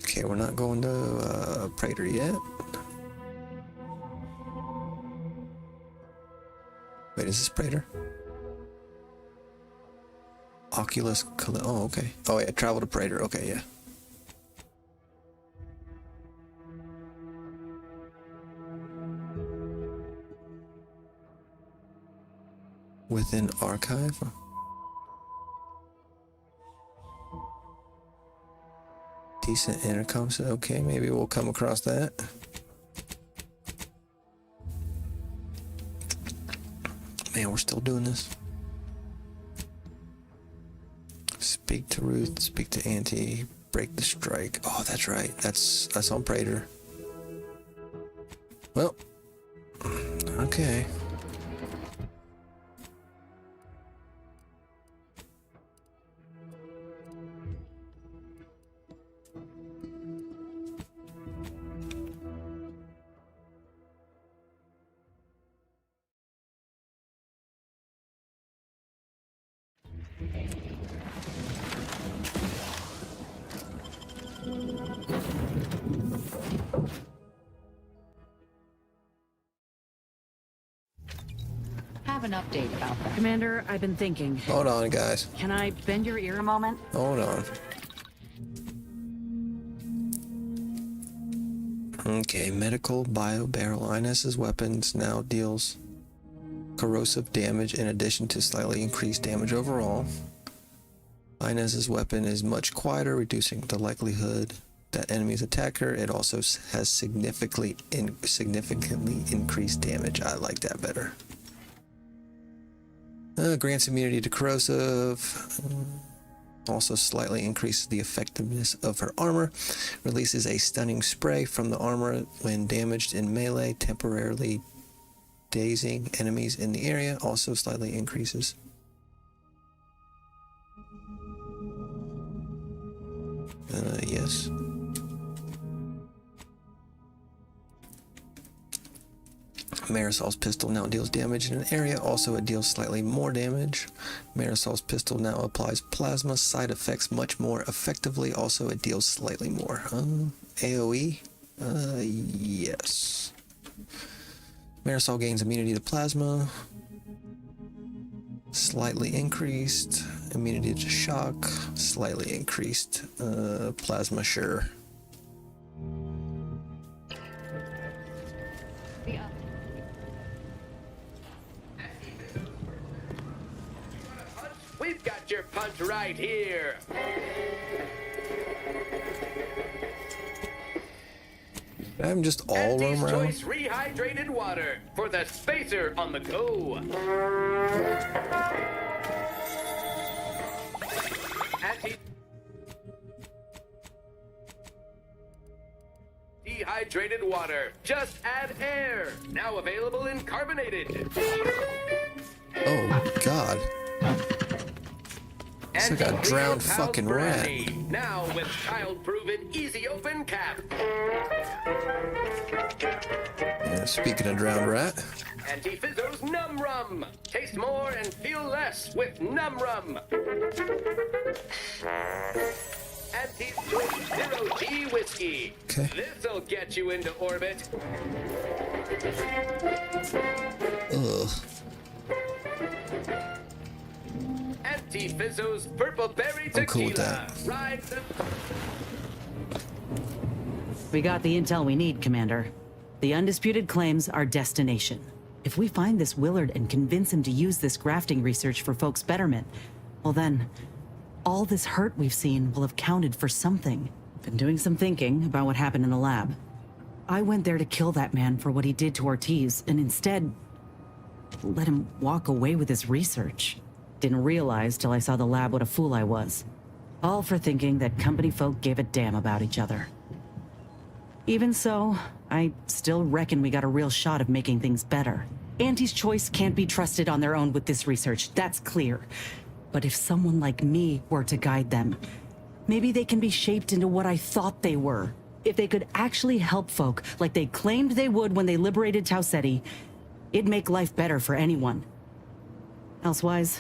Okay, we're not going to Praetor yet. Wait, is this Praetor? Oculus, oh, okay. Oh yeah, travel to Praetor, okay, yeah. Within archive? Decent intercom set, okay, maybe we'll come across that. Man, we're still doing this. Speak to Ruth, speak to Auntie, break the strike. Oh, that's right, that's on Praetor. Well, okay. Have an update about that. Commander, I've been thinking. Hold on, guys. Can I bend your ear a moment? Hold on. Okay, medical bio barrel. Inez's weapons now deals corrosive damage in addition to slightly increased damage overall. Inez's weapon is much quieter, reducing the likelihood that enemies attack her. It also has significantly increased damage. I like that better. Grants immunity to corrosive. Also slightly increases the effectiveness of her armor. Releases a stunning spray from the armor when damaged in melee, temporarily dazing enemies in the area. Also slightly increases. Yes. Marisol's pistol now deals damage in an area. Also, it deals slightly more damage. Marisol's pistol now applies plasma side effects much more effectively. Also, it deals slightly more. AoE? Yes. Marisol gains immunity to plasma. Slightly increased. Immunity to shock. Slightly increased. Plasma, sure. We've got your punch right here. I'm just all roam around. Choice rehydrated water for the spacer on the go. hydrated water. Just add air. Now available in carbonated. Oh, God. It's like a drowned fucking rat. Now with child-proven easy open cap. Yeah, speaking of drowned rat. Anti-Fizzo's Num Rum. Taste more and feel less with Num Rum. Anti-Choice Zero G Whiskey. Okay. This'll get you into orbit. Ugh. Anti-Fizzo's Purple Berry Tequila. I'm cool with that. Ride the... We got the intel we need, Commander. The undisputed claims our destination. If we find this Willard and convince him to use this grafting research for folks' betterment, well then, all this hurt we've seen will have counted for something. Been doing some thinking about what happened in the lab. I went there to kill that man for what he did to Ortiz, and instead, let him walk away with his research. Didn't realize till I saw the lab what a fool I was. All for thinking that company folk gave a damn about each other. Even so, I still reckon we got a real shot of making things better. Auntie's Choice can't be trusted on their own with this research, that's clear. But if someone like me were to guide them, maybe they can be shaped into what I thought they were. If they could actually help folk like they claimed they would when they liberated Tau Ceti, it'd make life better for anyone. Elsewise,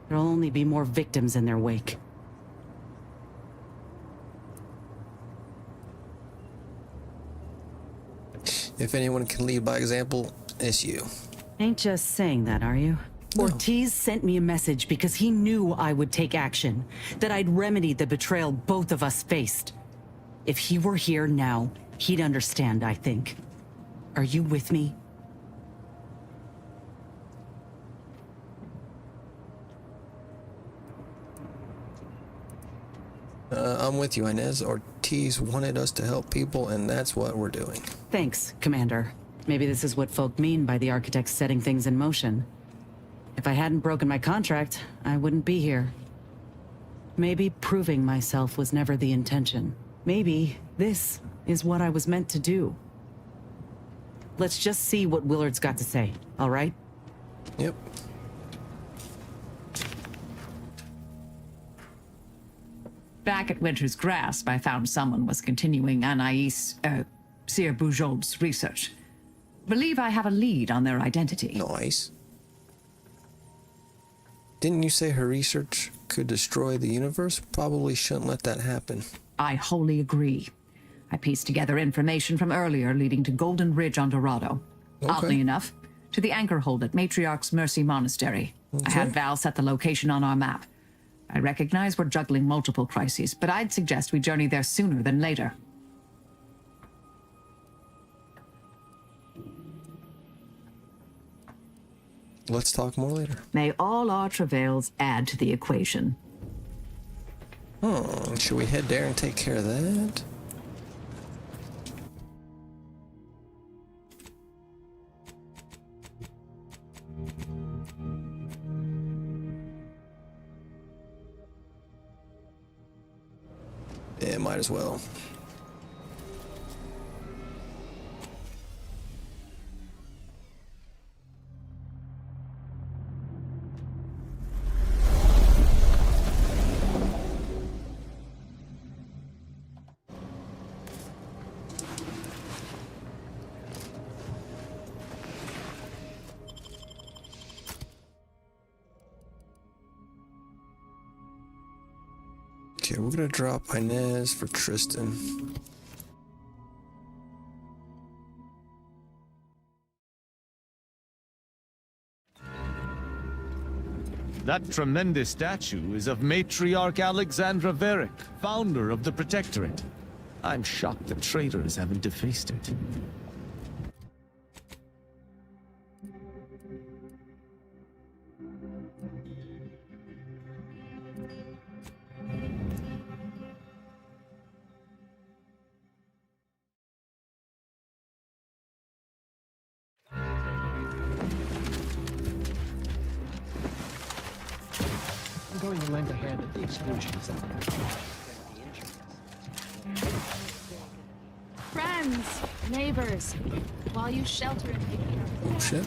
there'll only be more victims in their wake. If anyone can lead by example, it's you. Ain't just saying that, are you? No. Ortiz sent me a message because he knew I would take action, that I'd remedy the betrayal both of us faced. If he were here now, he'd understand, I think. Are you with me? I'm with you, Inez. Ortiz wanted us to help people, and that's what we're doing. Thanks, Commander. Maybe this is what folk mean by the architects setting things in motion. If I hadn't broken my contract, I wouldn't be here. Maybe proving myself was never the intention. Maybe this is what I was meant to do. Let's just see what Willard's got to say, all right? Yep. Back at Winter's Grasp, I found someone was continuing Anais, Sir Bujold's research. Believe I have a lead on their identity. Nice. Didn't you say her research could destroy the universe? Probably shouldn't let that happen. I wholly agree. I pieced together information from earlier leading to Golden Ridge on Dorado. Okay. Oddly enough, to the anchor hold at Matriarch's Mercy Monastery. Okay. I had Val set the location on our map. I recognize we're juggling multiple crises, but I'd suggest we journey there sooner than later. Let's talk more later. May all our travails add to the equation. Should we head there and take care of that? Yeah, might as well. Okay, we're gonna drop Inez for Tristan. That tremendous statue is of Matriarch Alexandra Verick, founder of the Protectorate. I'm shocked the traitors haven't defaced it. I'm going to lend a hand at the exclusion zone. friends, neighbors, while you shelter and take care of Oh shit.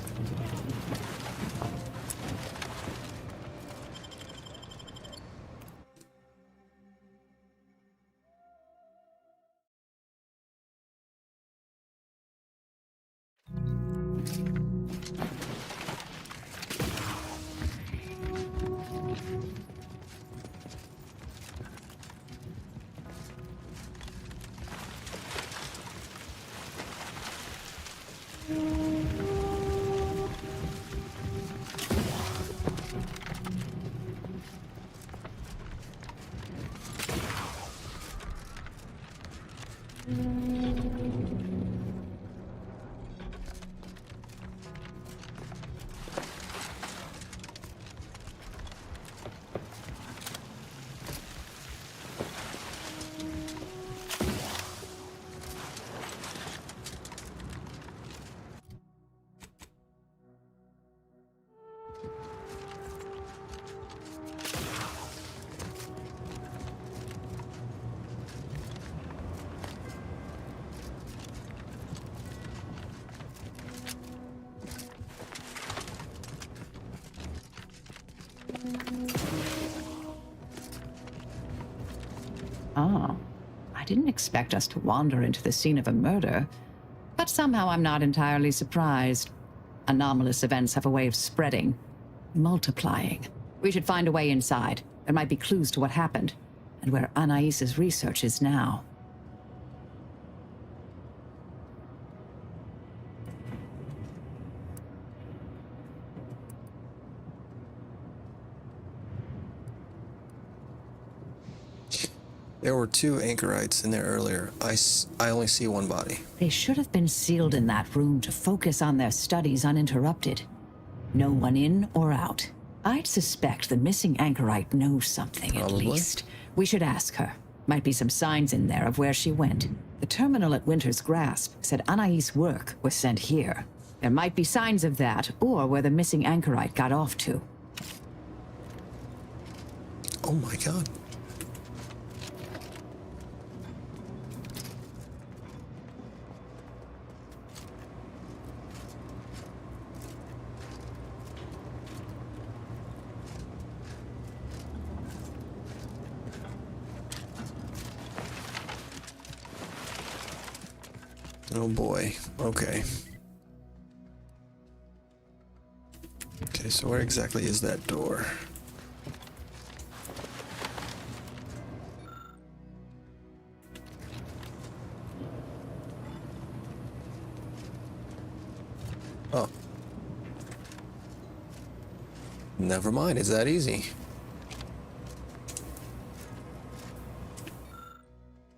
Oh, I didn't expect us to wander into the scene of a murder, but somehow I'm not entirely surprised. Anomalous events have a way of spreading, multiplying. We should find a way inside. There might be clues to what happened, and where Anais's research is now. There were 2 anchorites in there earlier. I only see one body. They should have been sealed in that room to focus on their studies uninterrupted. No one in or out. I'd suspect the missing anchorite knows something, at least. We should ask her. Might be some signs in there of where she went. The terminal at Winter's Grasp said Anais' work was sent here. There might be signs of that, or where the missing anchorite got off to. Oh my god. Oh boy. Okay. Okay, so where exactly is that door? Oh. Never mind, it's that easy.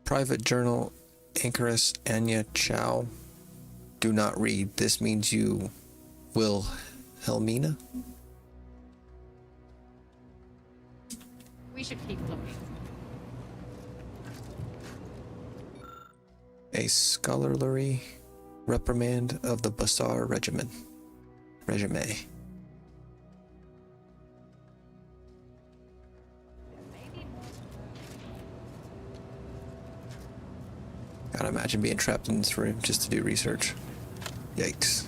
Private journal, Anchoress Anya Chow. Do not read. This means you will Helmina? We should keep looking. A scholarly reprimand of the Basar Regime. Gotta imagine being trapped in this room just to do research. Yikes.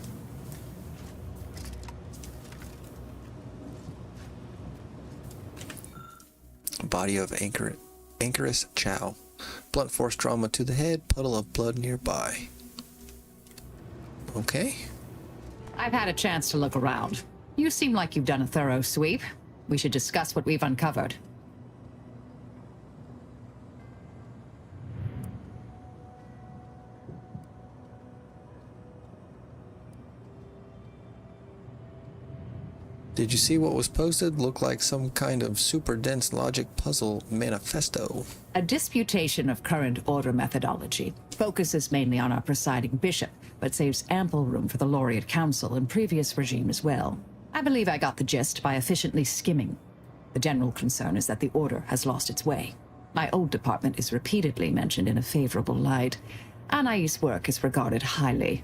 Body of Anchoress Chow. Blunt force trauma to the head, puddle of blood nearby. Okay. I've had a chance to look around. You seem like you've done a thorough sweep. We should discuss what we've uncovered. Did you see what was posted? Looked like some kind of super dense logic puzzle manifesto. A disputation of current order methodology focuses mainly on our presiding bishop, but saves ample room for the Laureate Council and previous regime as well. I believe I got the gist by efficiently skimming. The general concern is that the order has lost its way. My old department is repeatedly mentioned in a favorable light. Anais' work is regarded highly.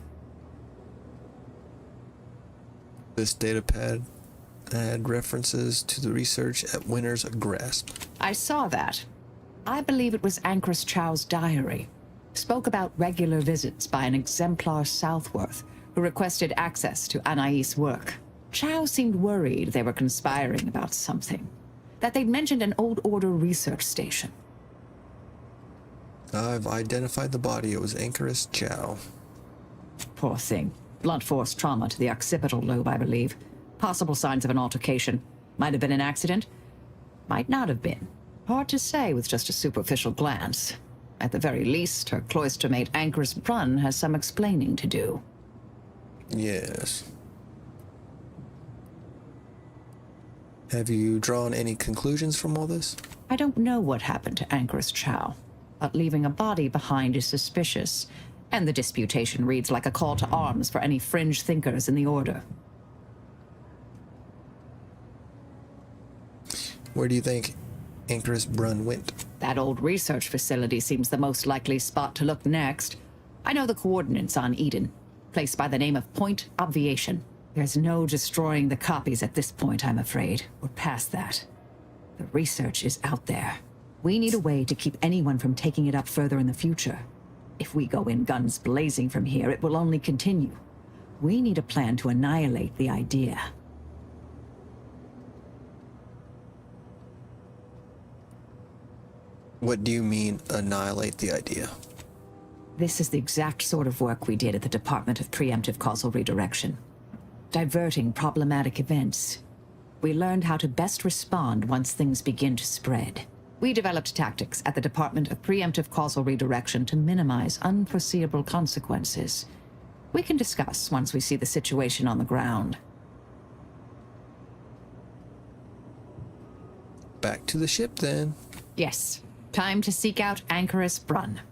This datapad had references to the research at Winter's Grasp. I saw that. I believe it was Anchoress Chow's diary. Spoke about regular visits by an exemplar Southworth who requested access to Anais' work. Chow seemed worried they were conspiring about something. That they'd mentioned an Old Order research station. I've identified the body. It was Anchoress Chow. Poor thing. Blunt force trauma to the occipital lobe, I believe. Possible signs of an altercation. Might have been an accident. Might not have been. Hard to say with just a superficial glance. At the very least, her cloister mate Anchoress Brunn has some explaining to do. Yes. Have you drawn any conclusions from all this? I don't know what happened to Anchoress Chow, but leaving a body behind is suspicious, and the disputation reads like a call to arms for any fringe thinkers in the Order. Where do you think Anchoress Brunn went? That old research facility seems the most likely spot to look next. I know the coordinates on Eden, placed by the name of Point Obviation. There's no destroying the copies at this point, I'm afraid. We're past that. The research is out there. We need a way to keep anyone from taking it up further in the future. If we go in guns blazing from here, it will only continue. We need a plan to annihilate the idea. What do you mean, annihilate the idea? This is the exact sort of work we did at the Department of Preemptive Causal Redirection. Diverting problematic events. We learned how to best respond once things begin to spread. We developed tactics at the Department of Preemptive Causal Redirection to minimize unforeseeable consequences. We can discuss once we see the situation on the ground. Back to the ship, then. Yes. Time to seek out Anchoress Brunn.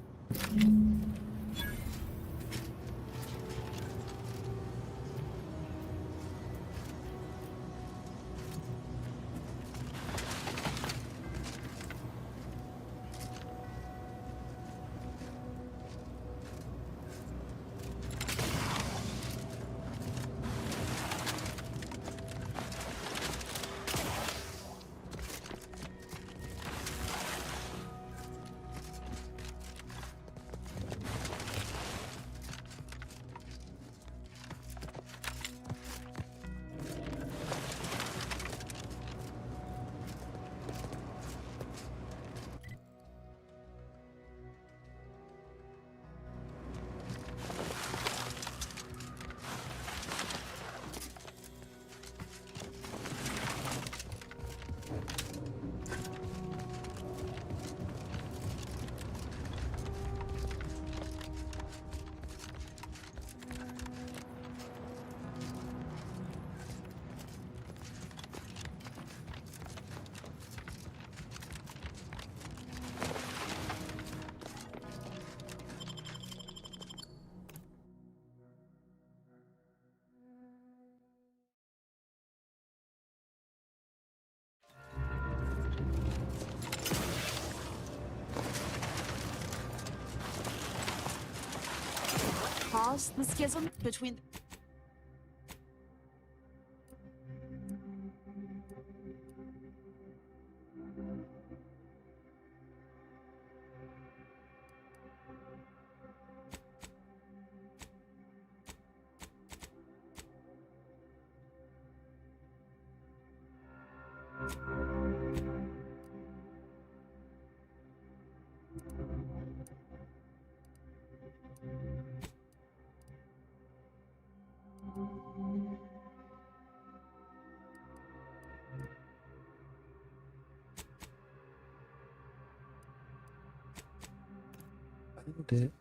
Cause the schism between... Found it.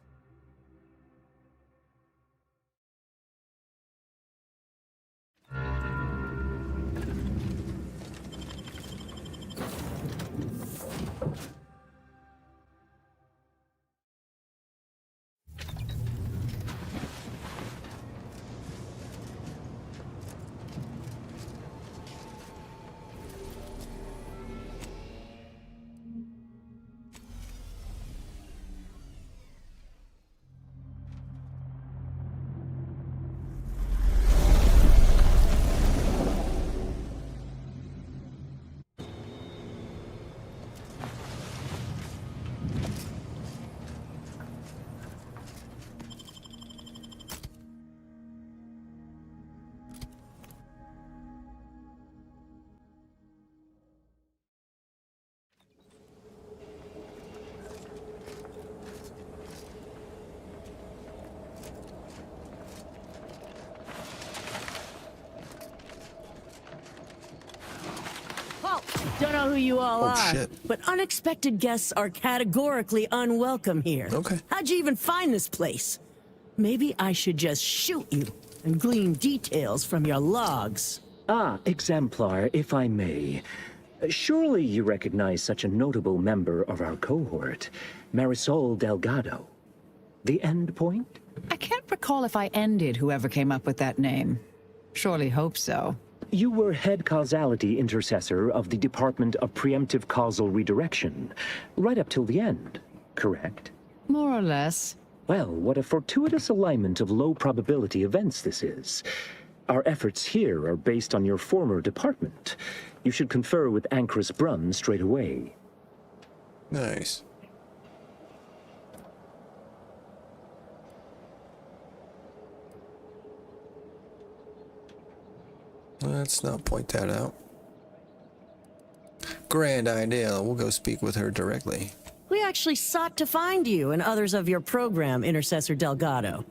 know who you all Oh, are, shit. but unexpected guests are categorically unwelcome here. Okay. How'd you even find this place? Maybe I should just shoot you and glean details from your logs. Ah, Exemplar, if I may. Surely you recognize such a notable member of our cohort, Marisol Delgado. The Endpoint? I can't recall if I ended whoever came up with that name. Surely hope so. You were head causality intercessor of the Department of Preemptive Causal Redirection, right up till the end, correct? More or less. Well, what a fortuitous alignment of low probability events this is. Our efforts here are based on your former department. You should confer with Ancrus Brun straight away. Nice. Let's not point that out. Grand idea. We'll go speak with her directly. We actually sought to find you and others of your program, Intercessor Delgado.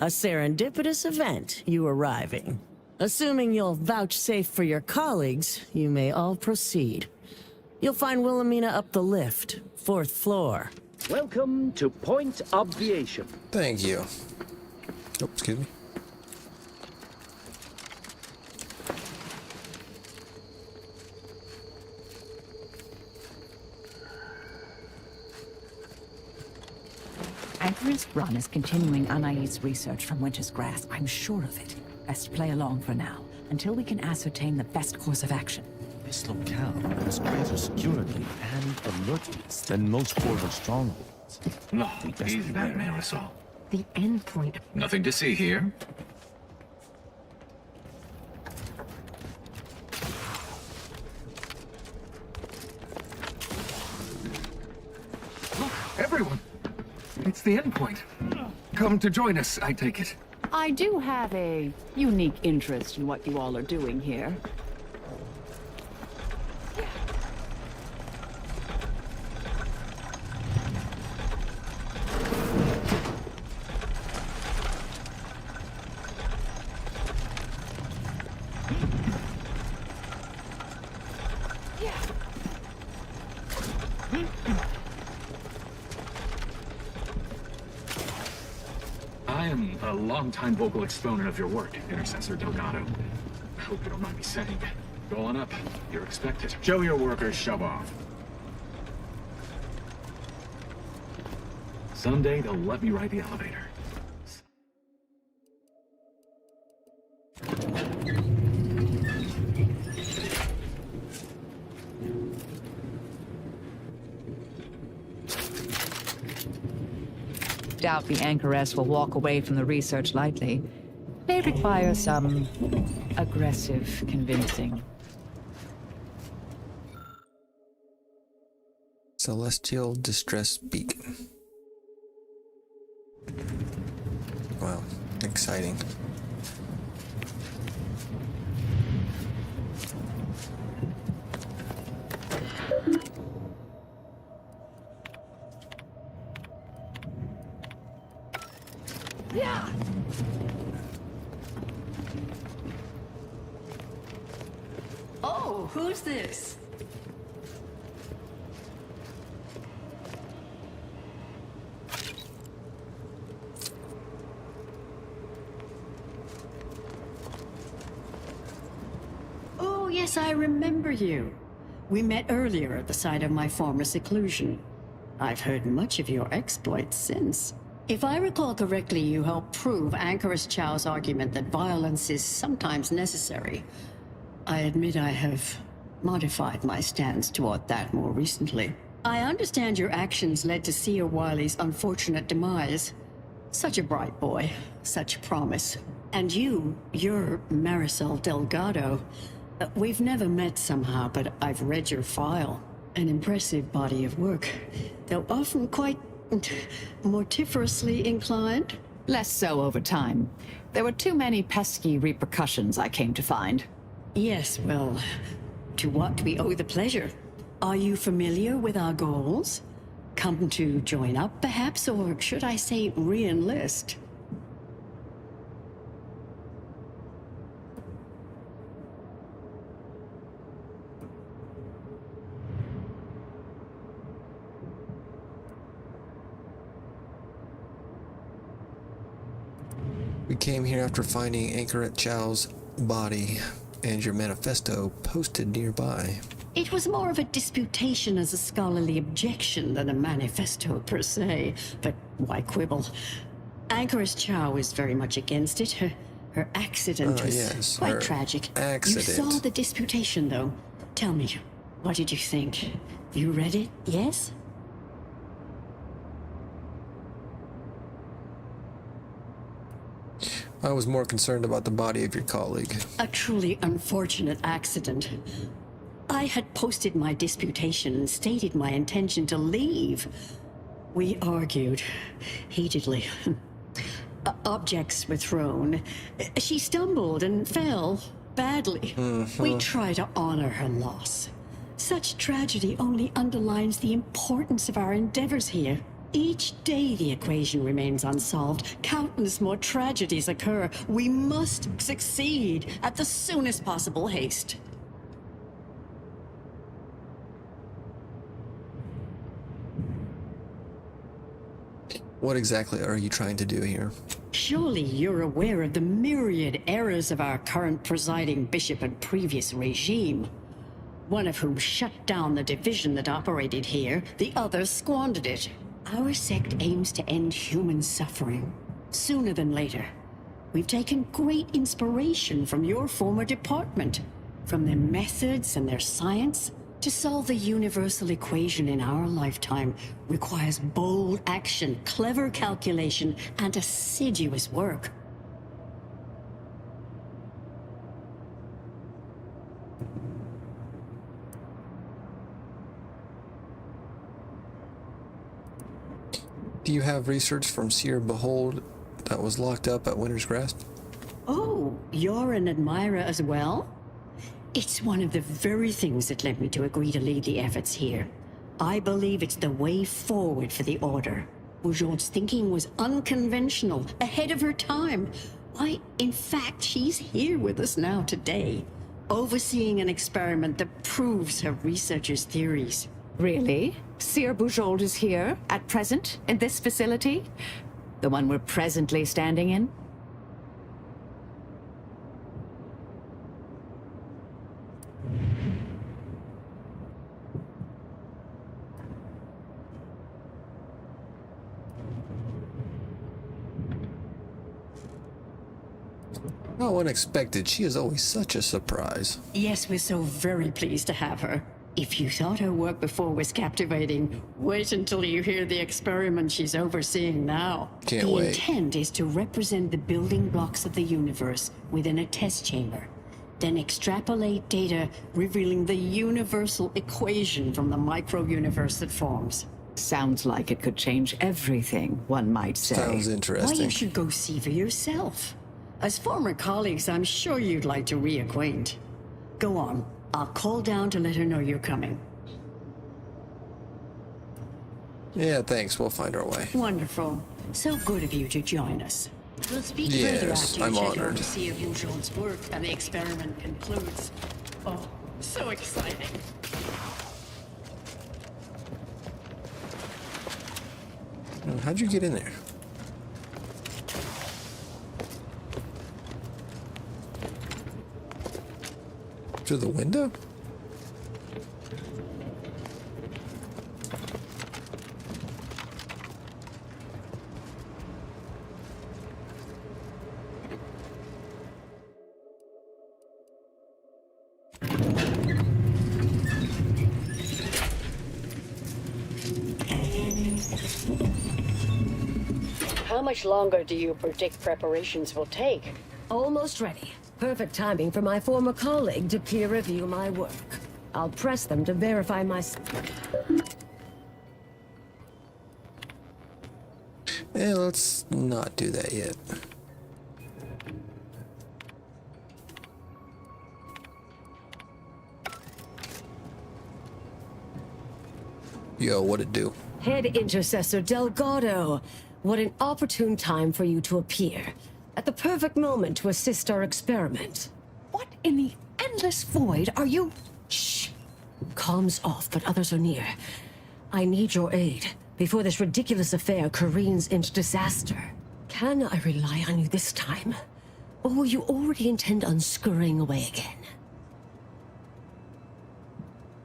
A serendipitous event, you arriving. Assuming you'll vouchsafe for your colleagues, you may all proceed. You'll find Wilhelmina up the lift, 4th floor. Welcome to Point Obviation. Thank you. Oh, excuse me. Ancrus Brun is continuing Anais' research from Winter's Grass. I'm sure of it. Best play along for now, until we can ascertain the best course of action. This locale has greater security and alertness than most forward strongholds. No, easy there, Marisol. The endpoint. Nothing to see here. Look, everyone! It's the endpoint. Come to join us, I take it. I do have a unique interest in what you all are doing here. I am a long-time vocal exponent of your work, Intercessor Delgado. I hope you don't mind me saying. Go on up. You're expected. Show your workers shove off. Someday they'll let me ride the elevator. Doubt the Anchoress will walk away from the research lightly. May require some aggressive convincing. Celestial Distress Beacon. Wow, exciting. Yeah. Oh, who's this? Oh, yes, I remember you. We met earlier at the site of my former seclusion. I've heard much of your exploits since. If I recall correctly, you helped prove Anchoress Chow's argument that violence is sometimes necessary. I admit I have modified my stance toward that more recently. I understand your actions led to Seer Wiley's unfortunate demise. Such a bright boy, such promise. And you're Marisol Delgado. We've never met somehow, but I've read your file. An impressive body of work, though often quite mortiferously inclined. Less so over time. There were too many pesky repercussions, I came to find. Yes, well, to what we owe the pleasure. Are you familiar with our goals? Come to join up, perhaps, or should I say re-enlist? We came here after finding Anchoret Chow's body and your manifesto posted nearby. It was more of a disputation as a scholarly objection than a manifesto per se, but why quibble? Anchoress Chow is very much against it. Her accident was yes, quite her tragic. accident. You saw the disputation, though. Tell me, what did you think? You read it, yes? I was more concerned about the body of your colleague. A truly unfortunate accident. I had posted my disputation and stated my intention to leave. We argued heatedly. Objects were thrown. She stumbled and fell badly. We try to honor her loss. Such tragedy only underlines the importance of our endeavors here. Each day the equation remains unsolved. Countless more tragedies occur. We must succeed at the soonest possible haste. What exactly are you trying to do here? Surely you're aware of the myriad errors of our current presiding bishop and previous regime. One of whom shut down the division that operated here, the other squandered it. Our sect aims to end human suffering, sooner than later. We've taken great inspiration from your former department, from their methods and their science. To solve the universal equation in our lifetime requires bold action, clever calculation, and assiduous work. Do you have research from Seer Behold that was locked up at Winter's Grasp? Oh, you're an admirer as well? It's one of the very things that led me to agree to lead the efforts here. I believe it's the way forward for the Order. Bujold's thinking was unconventional, ahead of her time. Why, in fact, she's here with us now today, overseeing an experiment that proves her researchers' theories. Really? Seer Bujold is here, at present, in this facility? The one we're presently standing in? How unexpected. She is always such a surprise. Yes, we're so very pleased to have her. If you thought her work before was captivating, wait until you hear the experiment she's overseeing now. Can't the wait. intent is to represent the building blocks of the universe within a test chamber, then extrapolate data revealing the universal equation from the micro-universe it forms. Sounds like it could change everything, one might say. Sounds Why, interesting. you should go see for yourself. As former colleagues, I'm sure you'd like to reacquaint. Go on. I'll call down to let her know you're coming. Yeah, thanks. We'll find our way. Wonderful. So good of you to join us. We'll speak further Yes, after you I'm check out honored. to see if Bujold's work and the experiment concludes. Oh, so exciting. How'd you get in there? Through the window? How much longer do you predict preparations will take? Almost ready. Perfect timing for my former colleague to peer review my work. I'll press them to verify my... Yeah, let's not do that yet. Yo, what it do? Head Intercessor Delgado. What an opportune time for you to appear. At the perfect moment to assist our experiment. What in the endless void are you... Shh. Comms off, but others are near. I need your aid before this ridiculous affair careens into disaster. Can I rely on you this time? Or will you already intend on scurrying away again?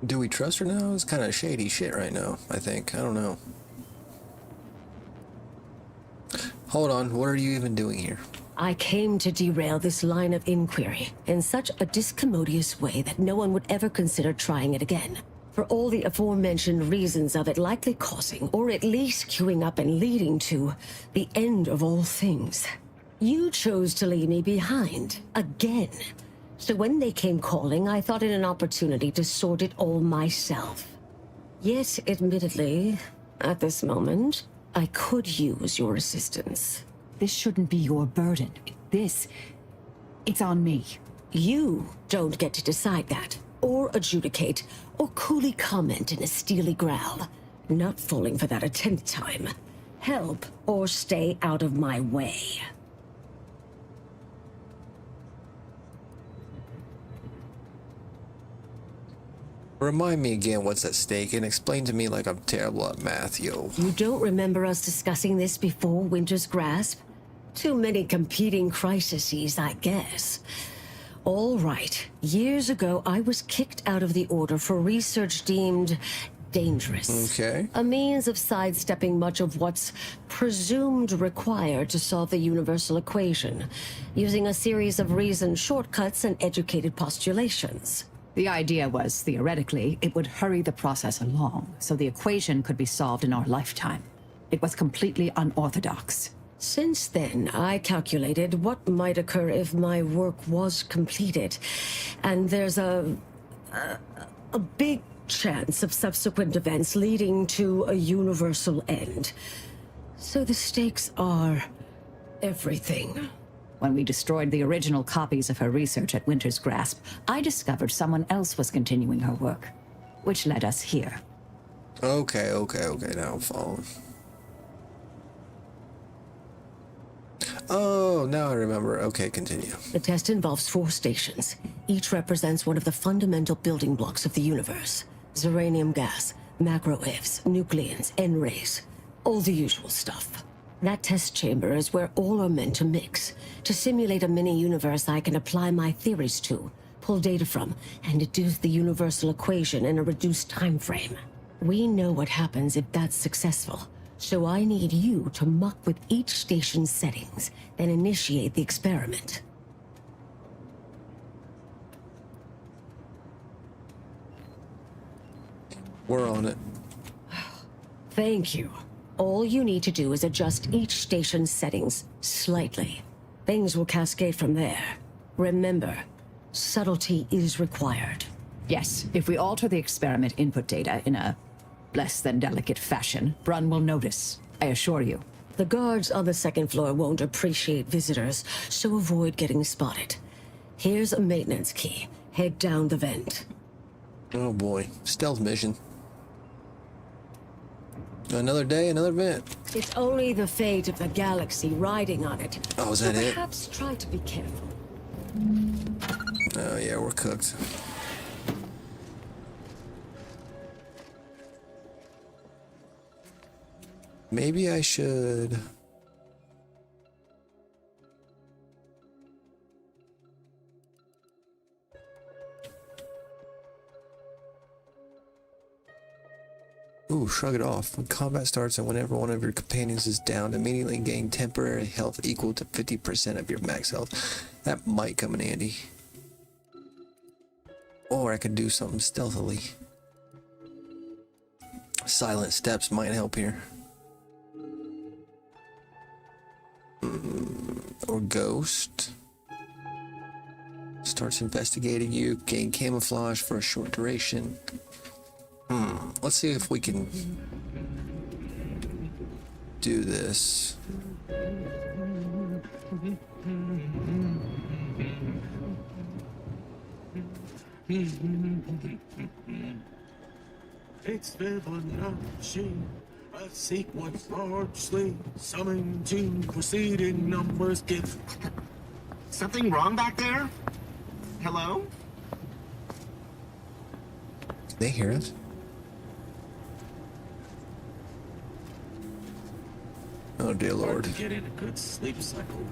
Do we trust her now? It's kind of shady shit right now, I think. I don't know. Hold on, what are you even doing here? I came to derail this line of inquiry in such a discommodious way that no one would ever consider trying it again. For all the aforementioned reasons of it likely causing, or at least queuing up and leading to, the end of all things. You chose to leave me behind, again. So when they came calling, I thought it an opportunity to sort it all myself. Yet, admittedly, at this moment, I could use your assistance. This shouldn't be your burden. It's on me. You don't get to decide that, or adjudicate, or coolly comment in a steely growl. Not falling for that a 10th time. Help, or stay out of my way. Remind me again what's at stake and explain to me like I'm terrible at math, yo. You don't remember us discussing this before Winter's Grasp? Too many competing crises, I guess. All right. Years ago, I was kicked out of the Order for research deemed dangerous. Okay. A means of sidestepping much of what's presumed required to solve the universal equation, using a series of reasoned shortcuts and educated postulations. The idea was, theoretically, it would hurry the process along, so the equation could be solved in our lifetime. It was completely unorthodox. Since then, I calculated what might occur if my work was completed. And there's a big chance of subsequent events leading to a universal end. So the stakes are everything. When we destroyed the original copies of her research at Winter's Grasp, I discovered someone else was continuing her work, which led us here. Okay, now I'm following. Oh, now I remember. Okay, continue. The test involves 4 stations. Each represents one of the fundamental building blocks of the universe. Zeranium gas, macro-IVs, nucleons, N-rays. All the usual stuff. That test chamber is where all are meant to mix. To simulate a mini-universe I can apply my theories to, pull data from, and deduce the universal equation in a reduced time frame. We know what happens if that's successful. So I need you to muck with each station's settings, then initiate the experiment. We're on it. Thank you. All you need to do is adjust each station's settings slightly. Things will cascade from there. Remember, subtlety is required. Yes, if we alter the experiment input data in a less than delicate fashion, Brunn will notice, I assure you. The guards on the 2nd floor won't appreciate visitors, so avoid getting spotted. Here's a maintenance key. Head down the vent. Oh boy, stealth mission. Another day, another vent. It's only the fate of the galaxy riding on it. Oh, is that it? Perhaps try to be careful. Oh yeah, we're cooked. Maybe I should... Ooh, shrug it off. When combat starts and whenever one of your companions is down, immediately gain temporary health equal to 50% of your max health. That might come in handy. Or I could do something stealthily. Silent steps might help here. Or ghost. Starts investigating you, gain camouflage for a short duration. Let's see if we can do this. It's Fibonacci, a sequence largely summing to preceding numbers give. Something wrong back there? Hello? Can they hear us? Oh dear Lord. To get in a good sleep cycle.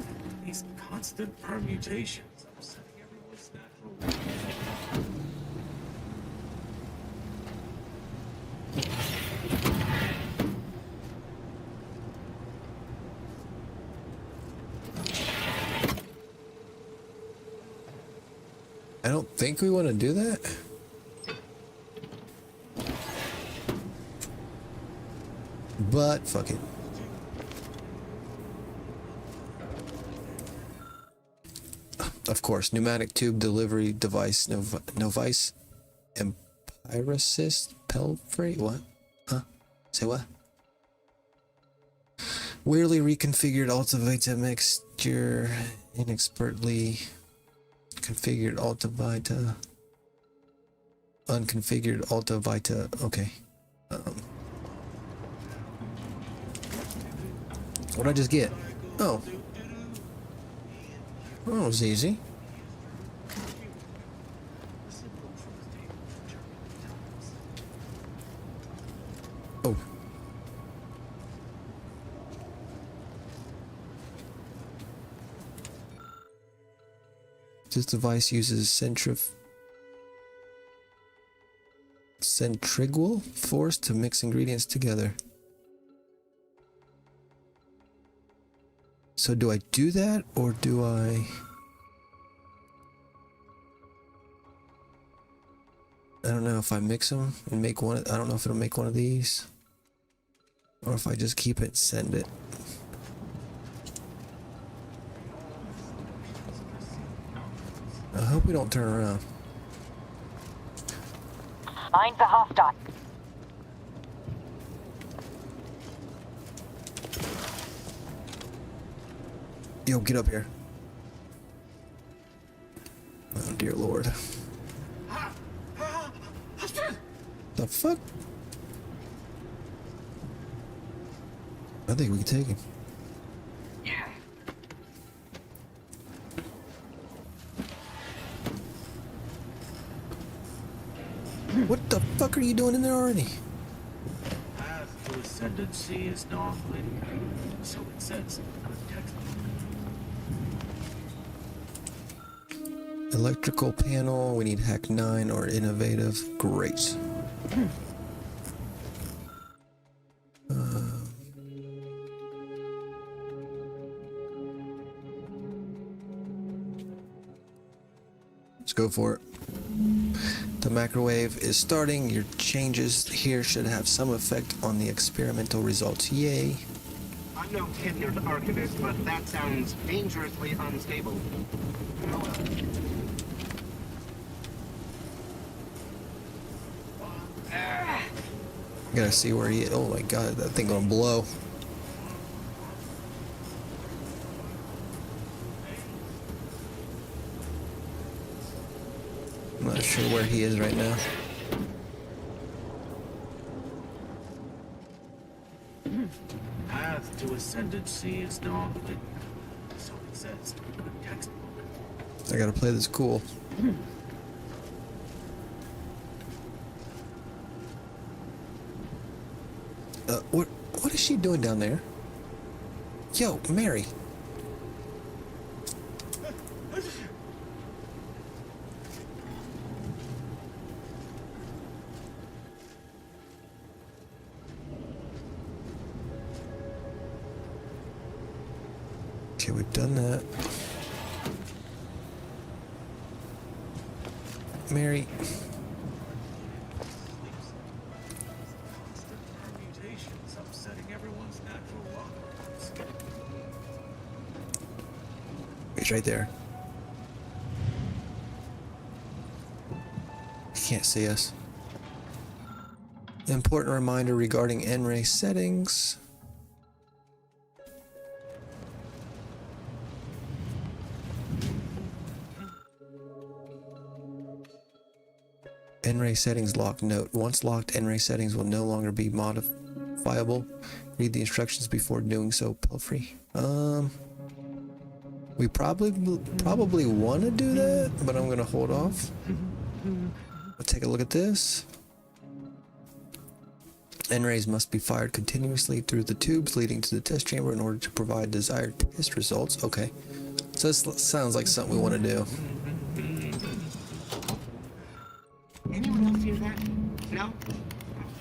These constant permutations upsetting everyone's natural. I don't think we want to do that. But fuck it. Of course, pneumatic tube delivery device, Novice Empiricist Pelfrey? What? Huh? Say what? Weirdly reconfigured Altavita mixture, inexpertly configured Altavita, unconfigured Altavita. Okay. What'd I just get? Oh. Oh, it was easy. Oh. This device uses centrifugal force to mix ingredients together. So do I do that, or do I don't know if I mix them and make one. I don't know if it'll make one of these, or if I just keep it and send it. I hope we don't turn around. Mind the hostile. Yo, get up here. Oh dear Lord. The fuck? I think we can take him. What the fuck are you doing in there already? Path to ascendancy is non-linear, so it says on the textbook. Electrical panel, we need Hack 9 or Innovative. Great. Let's go for it. The microwave is starting. Your changes here should have some effect on the experimental results. Yay. I'm no tenured archivist, but that sounds dangerously unstable. Gotta see where he is. Oh my god, that thing gonna blow. I'm not sure where he is right now. Path to ascendancy is non-linear, so it says on the textbook. I gotta play this cool. What is she doing down there? Yo, Mary. Okay, we've done that. Mary. He's right there. He can't see us. Important reminder regarding N-ray settings. N-ray settings locked. Note: once locked, N-ray settings will no longer be modifiable. Read the instructions before doing so. Pelfrey. We probably want to do that, but I'm gonna hold off. Let's take a look at this. N-rays must be fired continuously through the tubes leading to the test chamber in order to provide desired test results. Okay. So this sounds like something we want to do. Anyone else hear that? No?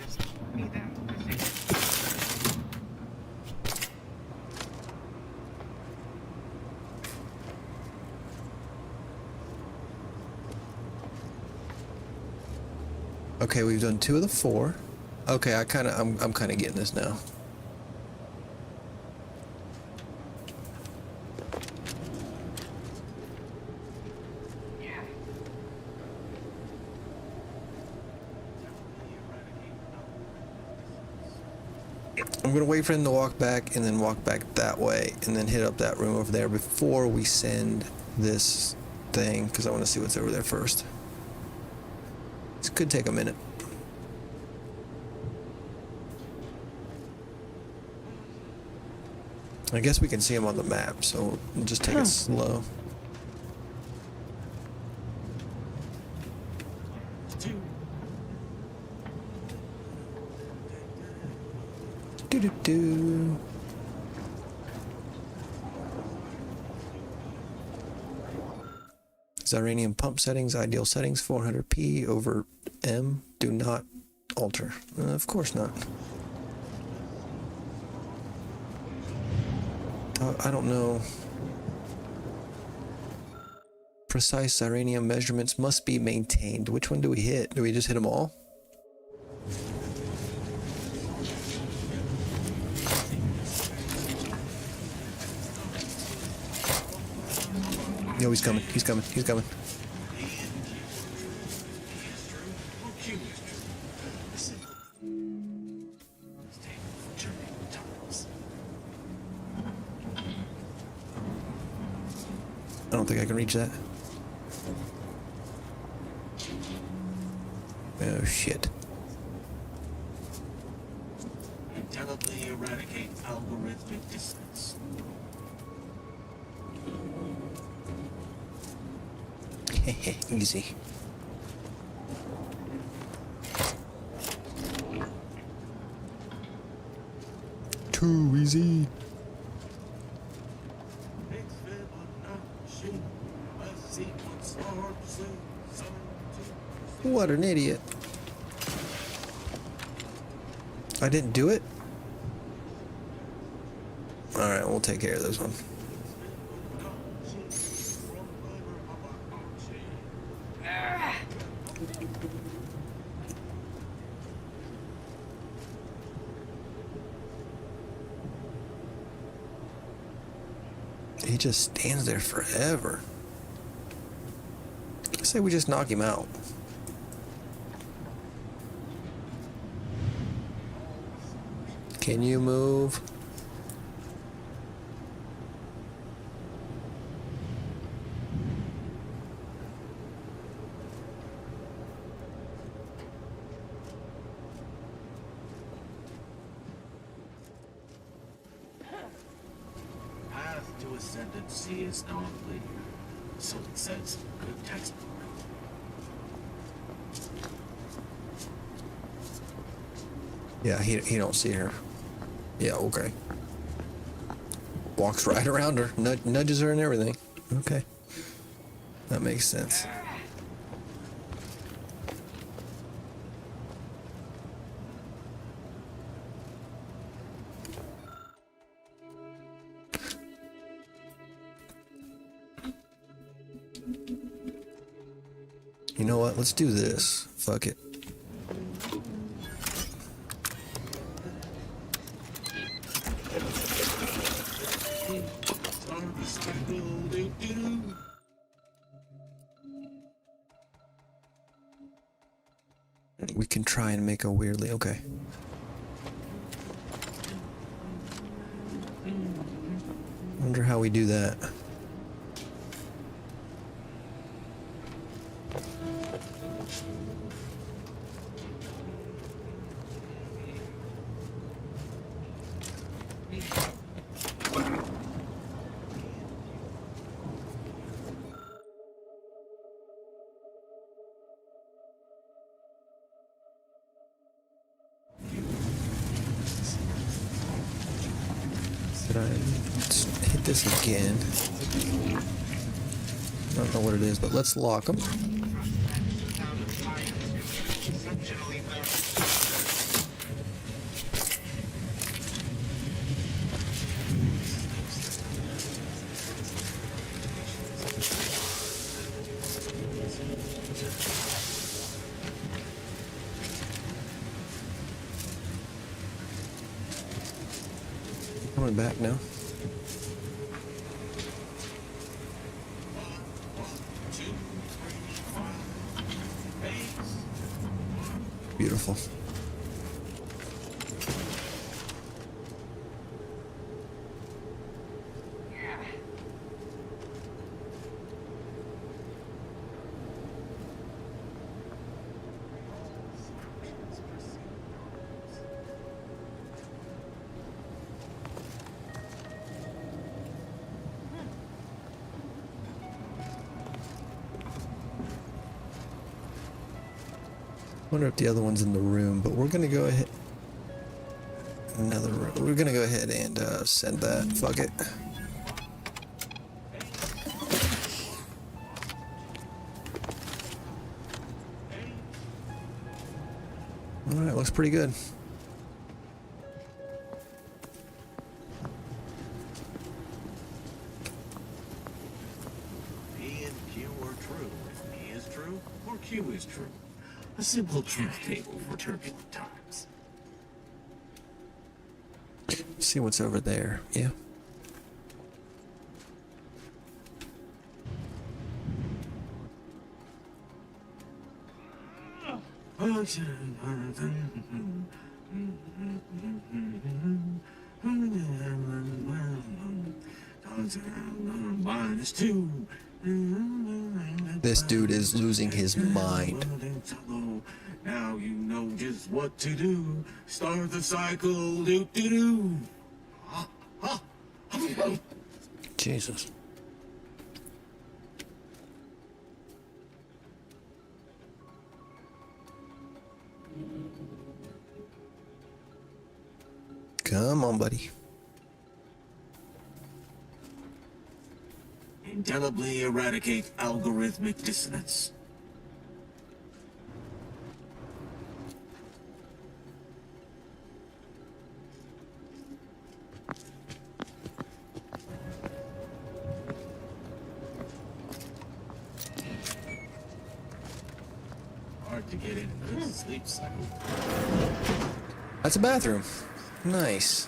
Just me then. Okay, we've done 2 of the 4. Okay, I'm kind of getting this now. I'm gonna wait for him to walk back and then walk back that way and then hit up that room over there before we send this thing, because I want to see what's over there first. This could take a minute. I guess we can see him on the map, so we'll just take it slow. Do-do-do. Xyranium pump settings, ideal settings, 400p over M. Do not alter. Of course not. I don't know. Precise Xyranium measurements must be maintained. Which one do we hit? Do we just hit them all? Yo, he's coming. He's coming. He's coming. I don't think I can reach that. Oh shit. Indelibly eradicate algorithmic distance. Easy. Too easy. What an idiot. I didn't do it? Alright, we'll take care of this one. He just stands there forever. I say we just knock him out. Can you move? Path to ascendancy is now unclear. So it says, good textbook. Yeah, he don't see her. Yeah, okay. Walks right around her, nudges her and everything. Okay. That makes sense. You know what? Let's do this. Fuck it. We can try and make a weirdly okay. Wonder how we do that. Did I hit this again? I don't know what it is, but let's lock them. Coming back now. Beautiful. Wonder if the other one's in the room, but we're gonna go ahead. Another room. We're gonna go ahead and send that. Fuck it. All right, looks pretty good. P and Q are true. If P is true, or Q is true. A simple truth table for turbulent times. See what's over there. Yeah. -2. This dude is losing his mind. Now you know just what to do. Start the cycle. Do do do. Jesus. Come on, buddy. Indelibly eradicate algorithmic dissonance. Hard to get into the sleep cycle. That's a bathroom. Nice.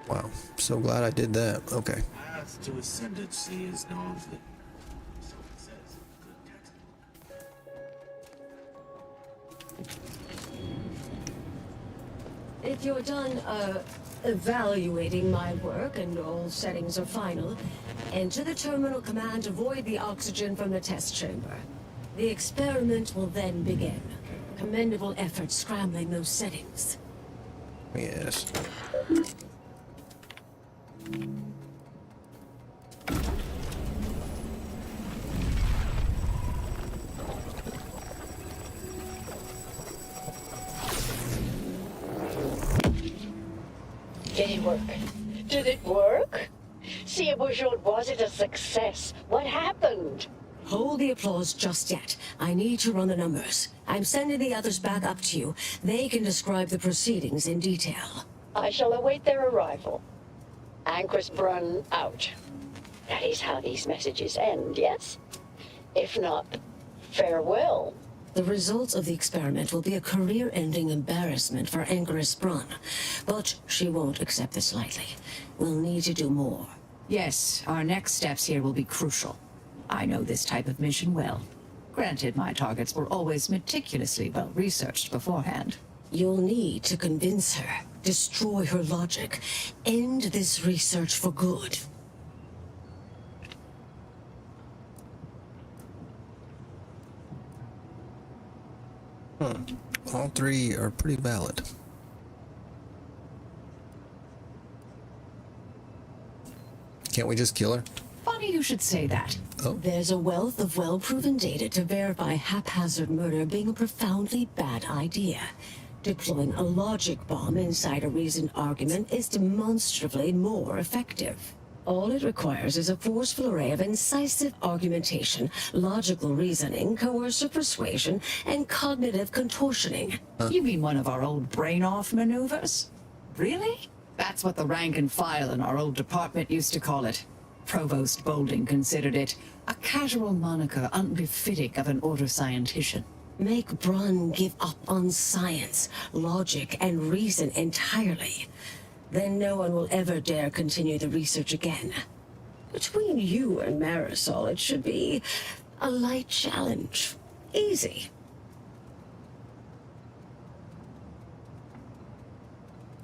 Wow, so glad I did that. Okay. Path to ascendancy is known. So it says. Good textbook. If you're done, evaluating my work and all settings are final, enter the terminal command to void the oxygen from the test chamber. The experiment will then begin. Commendable effort scrambling those settings. Yes. Did it work? Did it work? See, was it a success? What happened? Hold the applause just yet. I need to run the numbers. I'm sending the others back up to you. They can describe the proceedings in detail. I shall await their arrival. Anchor's Brun out. That is how these messages end, yes? If not, farewell. The results of the experiment will be a career-ending embarrassment for Anchoress Brun, but she won't accept this lightly. We'll need to do more. Yes, our next steps here will be crucial. I know this type of mission well. Granted, my targets were always meticulously well-researched beforehand. You'll need to convince her, destroy her logic, end this research for good. All three are pretty valid. Can't we just kill her? Funny you should say that. There's a wealth of well-proven data to verify haphazard murder being a profoundly bad idea. Deploying a logic bomb inside a reasoned argument is demonstrably more effective. All it requires is a forceful array of incisive argumentation, logical reasoning, coercive persuasion, and cognitive contortioning. You mean one of our old brain-off maneuvers? Really? That's what the rank and file in our old department used to call it. Provost Bolding considered it a casual moniker unbefitting of an order scientician. Make Brunn give up on science, logic, and reason entirely. Then no one will ever dare continue the research again. Between you and Marisol, it should be a light challenge. Easy.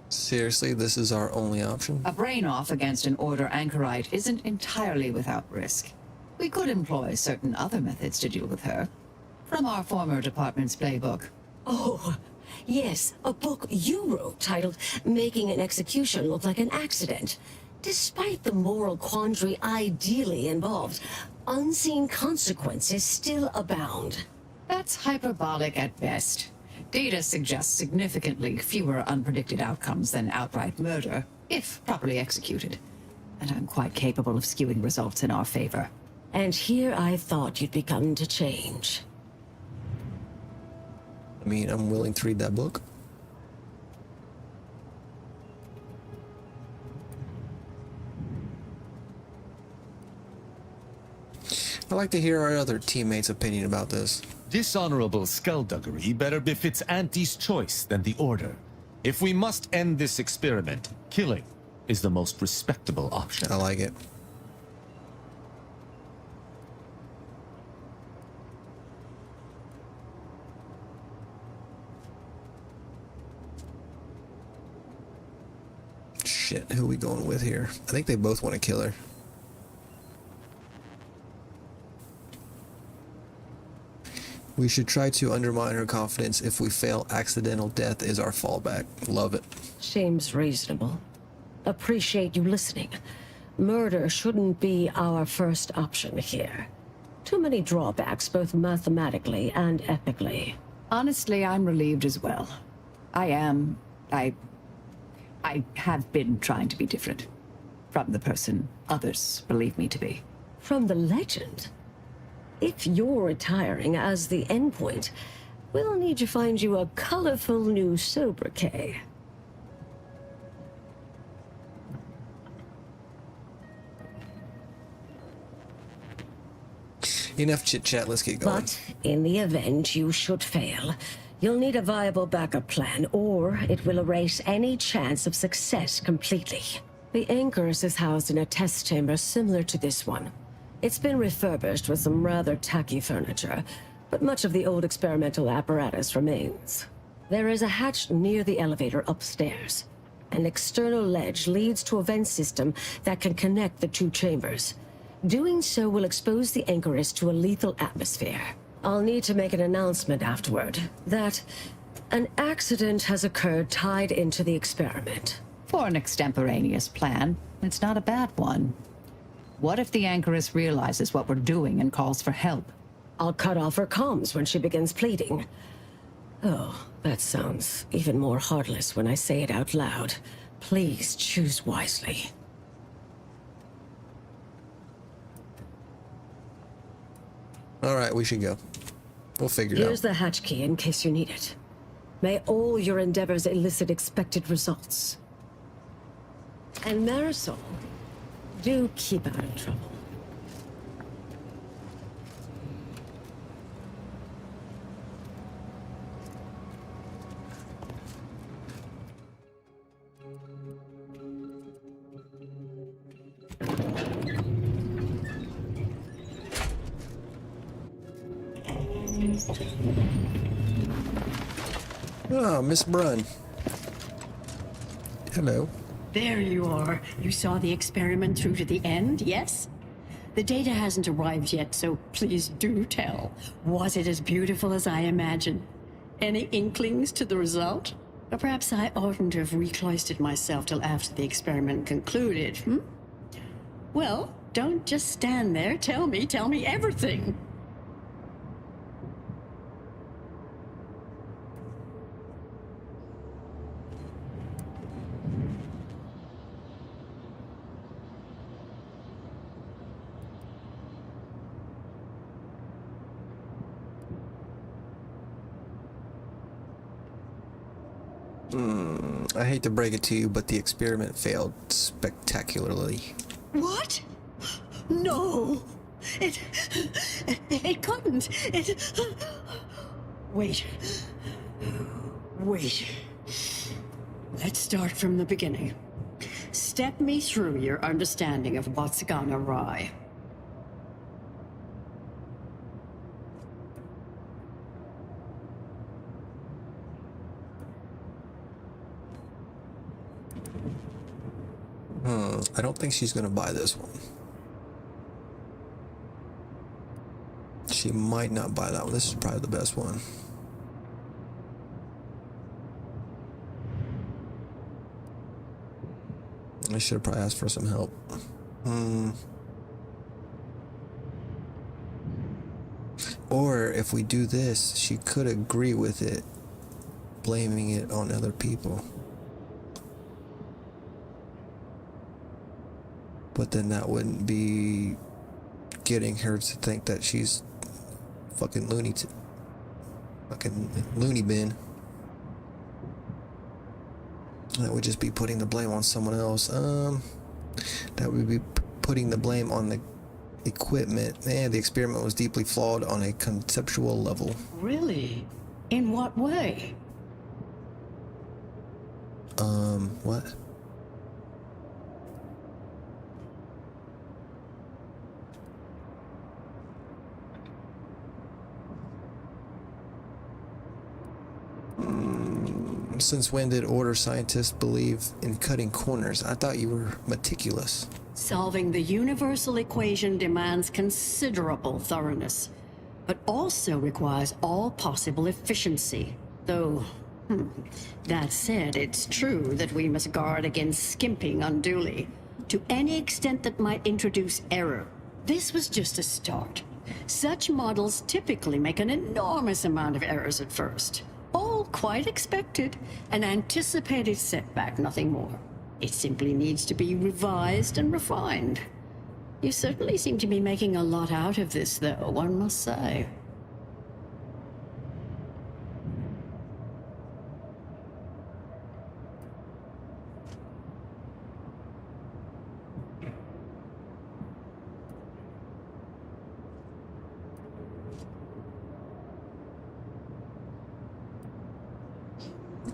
Seriously, this is our only option? A brain-off against an order anchorite isn't entirely without risk. We could employ certain other methods to deal with her. From our former department's playbook. Oh, yes, a book you wrote titled Making an Execution Look Like an Accident. Despite the moral quandary ideally involved, unseen consequences still abound. That's hyperbolic at best. Data suggests significantly fewer unpredicted outcomes than outright murder, if properly executed. And I'm quite capable of skewing results in our favor. And here I thought you'd begun to change. I mean, I'm willing to read that book. I'd like to hear our other teammates' opinion about this. Dishonorable skullduggery better befits Auntie's choice than the Order. If we must end this experiment, killing is the most respectable option. I like it. Shit, who are we going with here? I think they both want to kill her. We should try to undermine her confidence. If we fail, accidental death is our fallback. Love it. Seems reasonable. Appreciate you listening. Murder shouldn't be our first option here. Too many drawbacks, both mathematically and ethically. Honestly, I'm relieved as well. I have been trying to be different. From the person others believe me to be. From the legend? If you're retiring as the endpoint, we'll need to find you a colorful new sobriquet. Enough chit-chat, let's get going. But in the event you should fail, you'll need a viable backup plan, or it will erase any chance of success completely. The Anchorus is housed in a test chamber similar to this one. It's been refurbished with some rather tacky furniture, but much of the old experimental apparatus remains. There is a hatch near the elevator upstairs. An external ledge leads to a vent system that can connect the two chambers. Doing so will expose the Anchorus to a lethal atmosphere. I'll need to make an announcement afterward that an accident has occurred tied into the experiment. For an extemporaneous plan, it's not a bad one. What if the Anchoress realizes what we're doing and calls for help? I'll cut off her comms when she begins pleading. Oh, that sounds even more heartless when I say it out loud. Please choose wisely. All right, we should go. We'll figure it out. Here's the hatch key in case you need it. May all your endeavors elicit expected results. And Marisol, do keep out of trouble. Oh, Miss Brunn. Hello. There you are. You saw the experiment through to the end, yes? The data hasn't arrived yet, so please do tell. Was it as beautiful as I imagined? Any inklings to the result? Or perhaps I oughtn't to have recloistered myself till after the experiment concluded, Well, Don't just stand there. Tell me everything. I hate to break it to you, but the experiment failed spectacularly. What? No. It couldn't. Wait. Let's start from the beginning. Step me through your understanding of what's gone awry. I don't think she's gonna buy this one. She might not buy that one. This is probably the best one. I should have probably asked for some help. Or if we do this, she could agree with it, blaming it on other people. But then that wouldn't be getting her to think that she's fucking loony bin. That would just be putting the blame on someone else. That would be putting the blame on the equipment. The experiment was deeply flawed on a conceptual level. Really? In what way? What? Since when did Order scientists believe in cutting corners? I thought you were meticulous. Solving the universal equation demands considerable thoroughness, but also requires all possible efficiency. Though, that said, it's true that we must guard against skimping unduly, to any extent that might introduce error. This was just a start. Such models typically make an enormous amount of errors at first. All quite expected, an anticipated setback, nothing more. It simply needs to be revised and refined. You certainly seem to be making a lot out of this, though, one must say.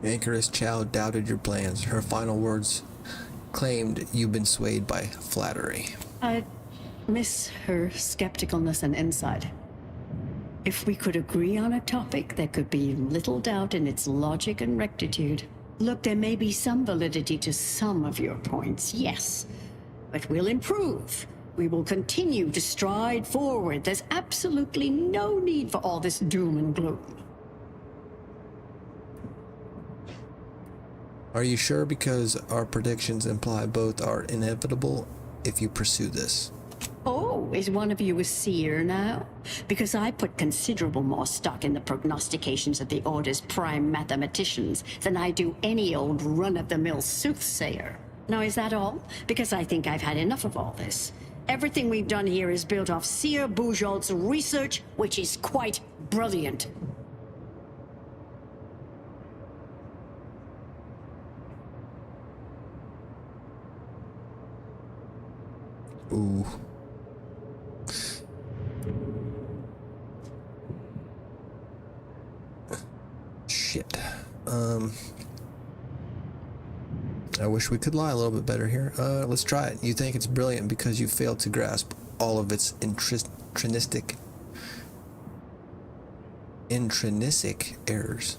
Anchoress Chow doubted your plans. Her final words claimed you've been swayed by flattery. I miss her skepticalness and insight. If we could agree on a topic, there could be little doubt in its logic and rectitude. Look, there may be some validity to some of your points, yes. But we'll improve. We will continue to stride forward. There's absolutely no need for all this doom and gloom. Are you sure? Because our predictions imply both are inevitable if you pursue this. Oh, is one of you a seer now? Because I put considerable more stock in the prognostications of the Order's prime mathematicians than I do any old run-of-the-mill soothsayer. Now, is that all? Because I think I've had enough of all this. Everything we've done here is built off Seer Bujold's research, which is quite brilliant. Ooh. Shit. I wish we could lie a little bit better here. Let's try it. You think it's brilliant because you failed to grasp all of its intrinsic errors.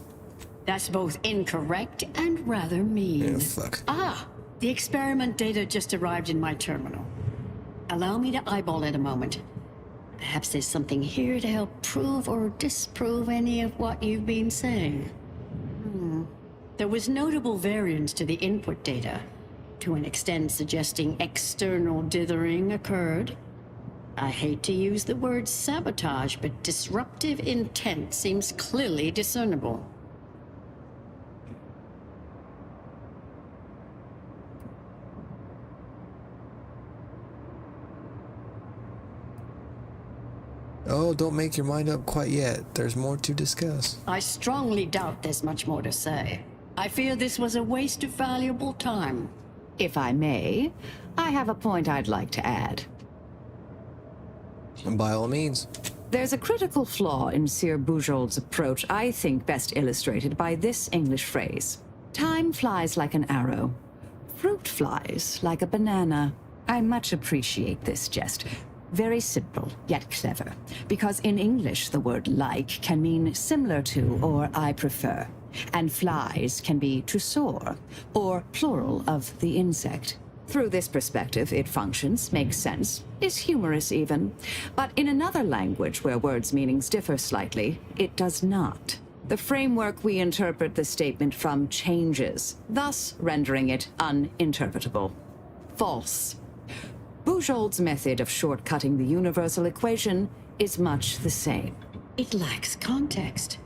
That's both incorrect and rather mean. Yeah, fuck. Ah, the experiment data just arrived in my terminal. Allow me to eyeball it a moment. Perhaps there's something here to help prove or disprove any of what you've been saying. There was notable variance to the input data. to an extent suggesting external dithering occurred. I hate to use the word sabotage, but disruptive intent seems clearly discernible. Oh, don't make your mind up quite yet. There's more to discuss. I strongly doubt there's much more to say. I fear this was a waste of valuable time. If I may, I have a point I'd like to add. By all means. There's a critical flaw in Sir Bujold's approach I think best illustrated by this English phrase. Time flies like an arrow. Fruit flies like a banana. I much appreciate this jest. Very simple, yet clever. Because in English, the word like can mean similar to or I prefer. And flies can be to soar, or plural of the insect. Through this perspective, it functions, makes sense, is humorous even. But in another language where words' meanings differ slightly, it does not. The framework we interpret the statement from changes, thus rendering it uninterpretable. False. Bujold's method of shortcutting the universal equation is much the same. It lacks context.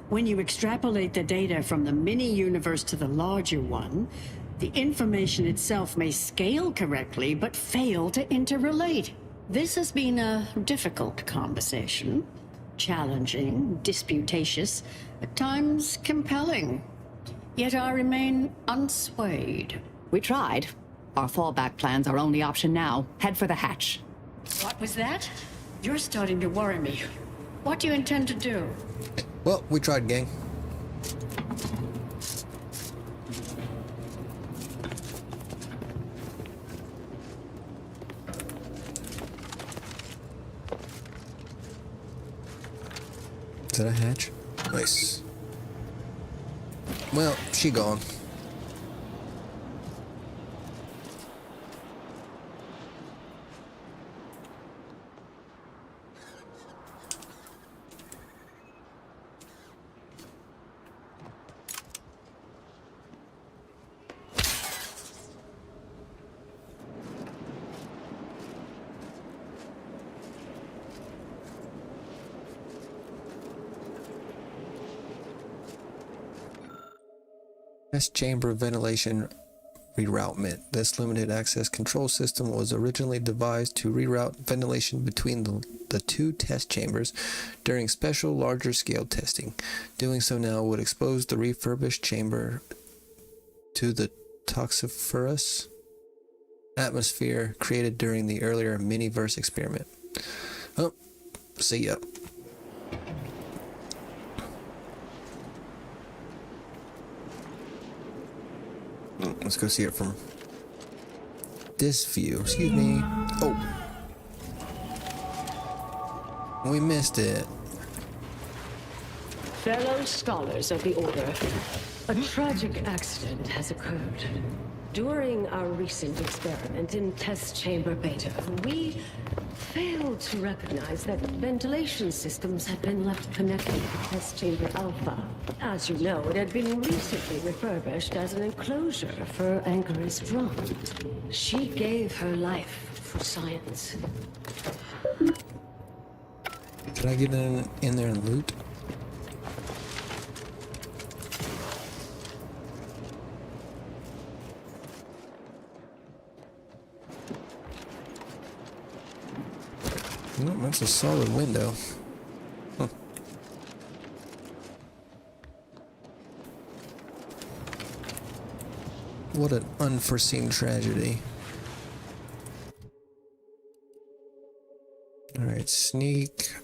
When you extrapolate the data from the mini-universe to the larger one, the information itself may scale correctly, but fail to interrelate. This has been a difficult conversation. Challenging, disputatious, at times compelling. Yet I remain unswayed. We tried. Our fallback plan's our only option now. Head for the hatch. What was that? You're starting to worry me. What do you intend to do? Well, we tried, gang. Is that a hatch? Nice. Well, she gone. Test chamber ventilation reroutement. This limited access control system was originally devised to reroute ventilation between the two test chambers during special larger scale testing. Doing so now would expose the refurbished chamber to the toxiferous atmosphere created during the earlier Miniverse experiment. Oh, see ya. Let's go see it from this view. Excuse me. Oh. We missed it. Fellow scholars of the Order, a tragic accident has occurred. During our recent experiment in Test Chamber Beta, we failed to recognize that ventilation systems had been left connected to Test Chamber Alpha. As you know, it had been recently refurbished as an enclosure for Anchoress Brun. She gave her life for science. Can I get in there and loot? No, that's a solid window. Huh. What an unforeseen tragedy. Alright, sneak.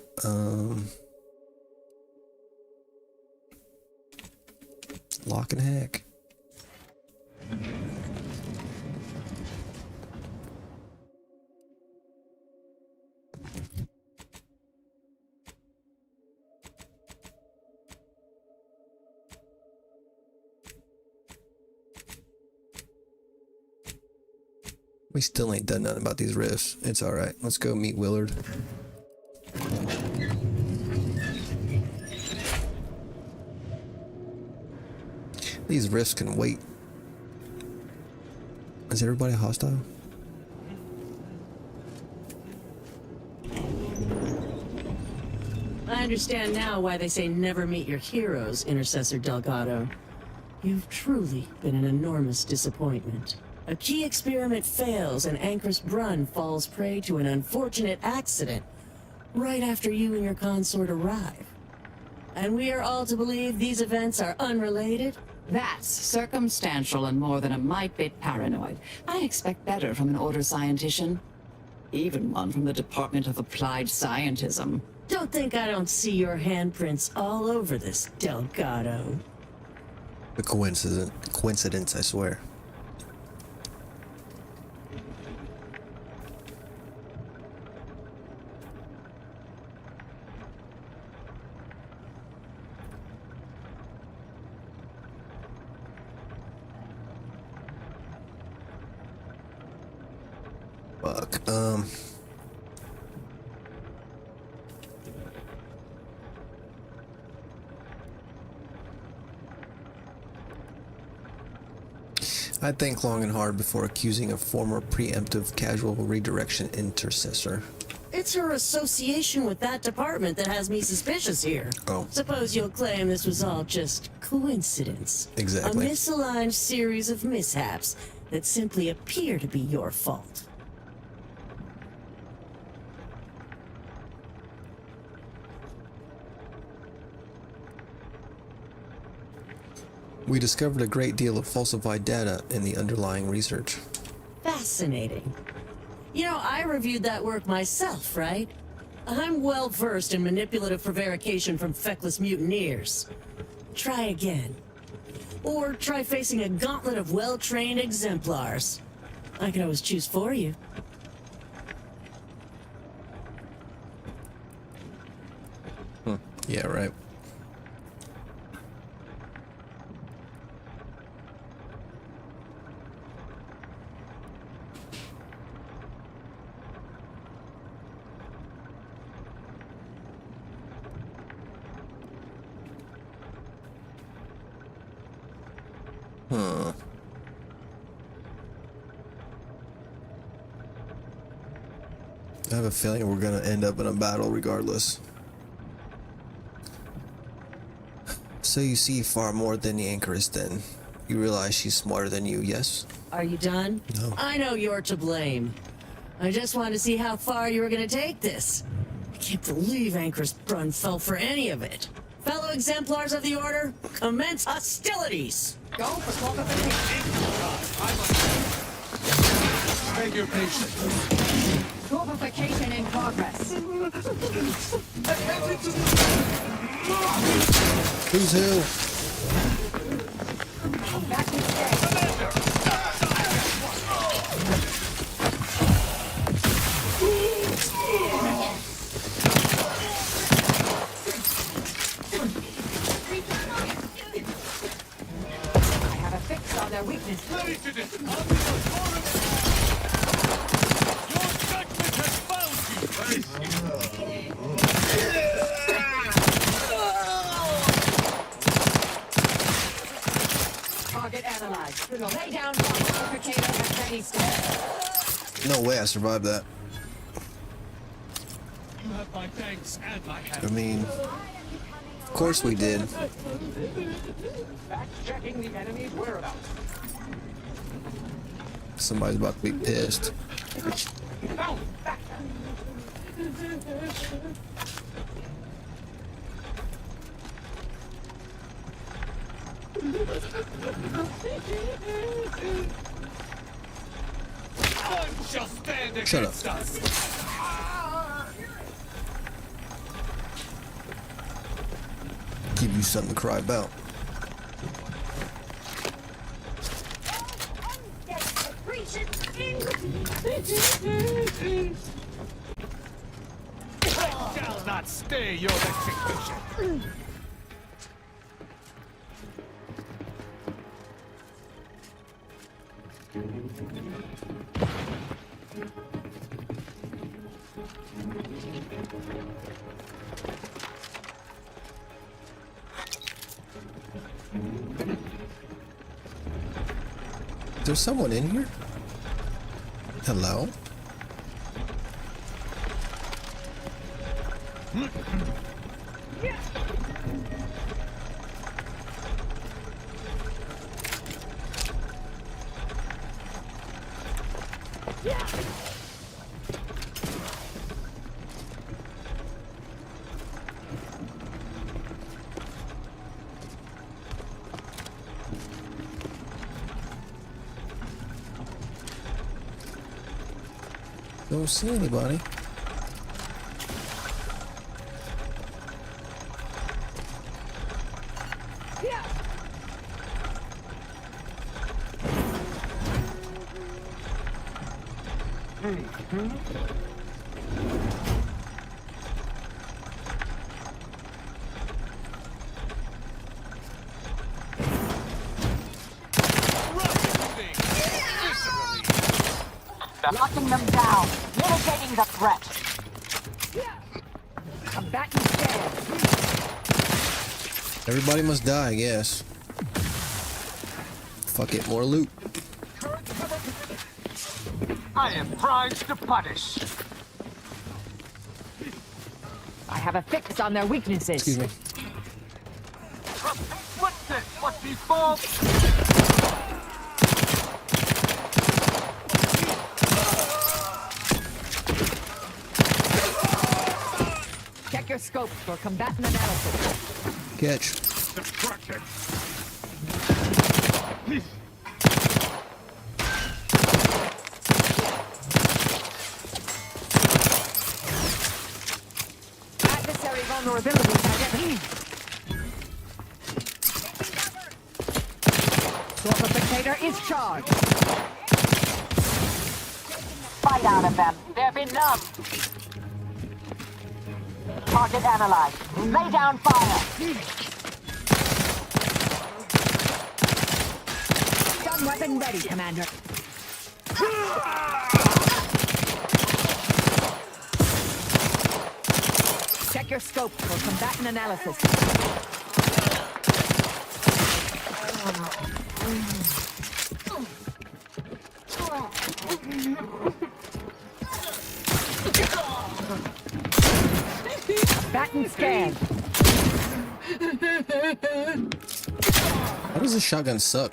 Lock and hack. We still ain't done nothing about these rifts. It's alright. Let's go meet Willard. These rifts can wait. Is everybody hostile? I understand now why they say never meet your heroes, Intercessor Delgado. You've truly been an enormous disappointment. A key experiment fails and Anchor's Brunn falls prey to an unfortunate accident right after you and your consort arrive. And we are all to believe these events are unrelated? That's circumstantial and more than a mite bit paranoid. I expect better from an Order scientician. Even one from the Department of Applied Scientism. Don't think I don't see your handprints all over this, Delgado. A coincidence, I swear. Fuck, I'd think long and hard before accusing a former preemptive casual redirection intercessor. It's her association with that department that has me suspicious here. Oh. Suppose you'll claim this was all just coincidence. Exactly. A misaligned series of mishaps that simply appear to be your fault. We discovered a great deal of falsified data in the underlying research. Fascinating. You know, I reviewed that work myself, right? I'm well versed in manipulative prevarication from feckless mutineers. Try again. Or try facing a gauntlet of well-trained exemplars. I can always choose for you. Yeah, right. Huh. I have a feeling we're gonna end up in a battle regardless. So you see far more than the Anchoress then. You realize she's smarter than you, yes? Are you done? No. I know you're to blame. I just wanted to see how far you were going to take this. I can't believe Anchor's Brunn fell for any of it. Fellow exemplars of the Order, commence hostilities! Go for qualification. Beg your patience. Qualification in progress. Who's who? Back to stay. I have a fix on their weakness. Target analyzed. Lay down qualification at ready stand. No way I survived that. You have my thanks and my I hand. mean, of course we did. Back checking the enemy's whereabouts. Somebody's about to be pissed. Bounce back. None shall stand Shut against up. us. Give you something to cry about. Shall not stay your execution. There's someone in here? Hello? Don't see anybody. Locking them down, mitigating the threat. Combatant dead. Everybody must die, I guess. Fuck it, more loot. I am primed to punish. I have a fix on their weaknesses. Excuse me. What's this? What before? Check your scope for combatant analysis. Catch. Destruction. Adversary vulnerabilities identified. Fortificator is charged. Fight out of them. They've been numb. Target analyzed. Lay down fire. Stun weapon ready, Commander. Check your scope for combatant analysis. Combatant scan. How does this shotgun suck?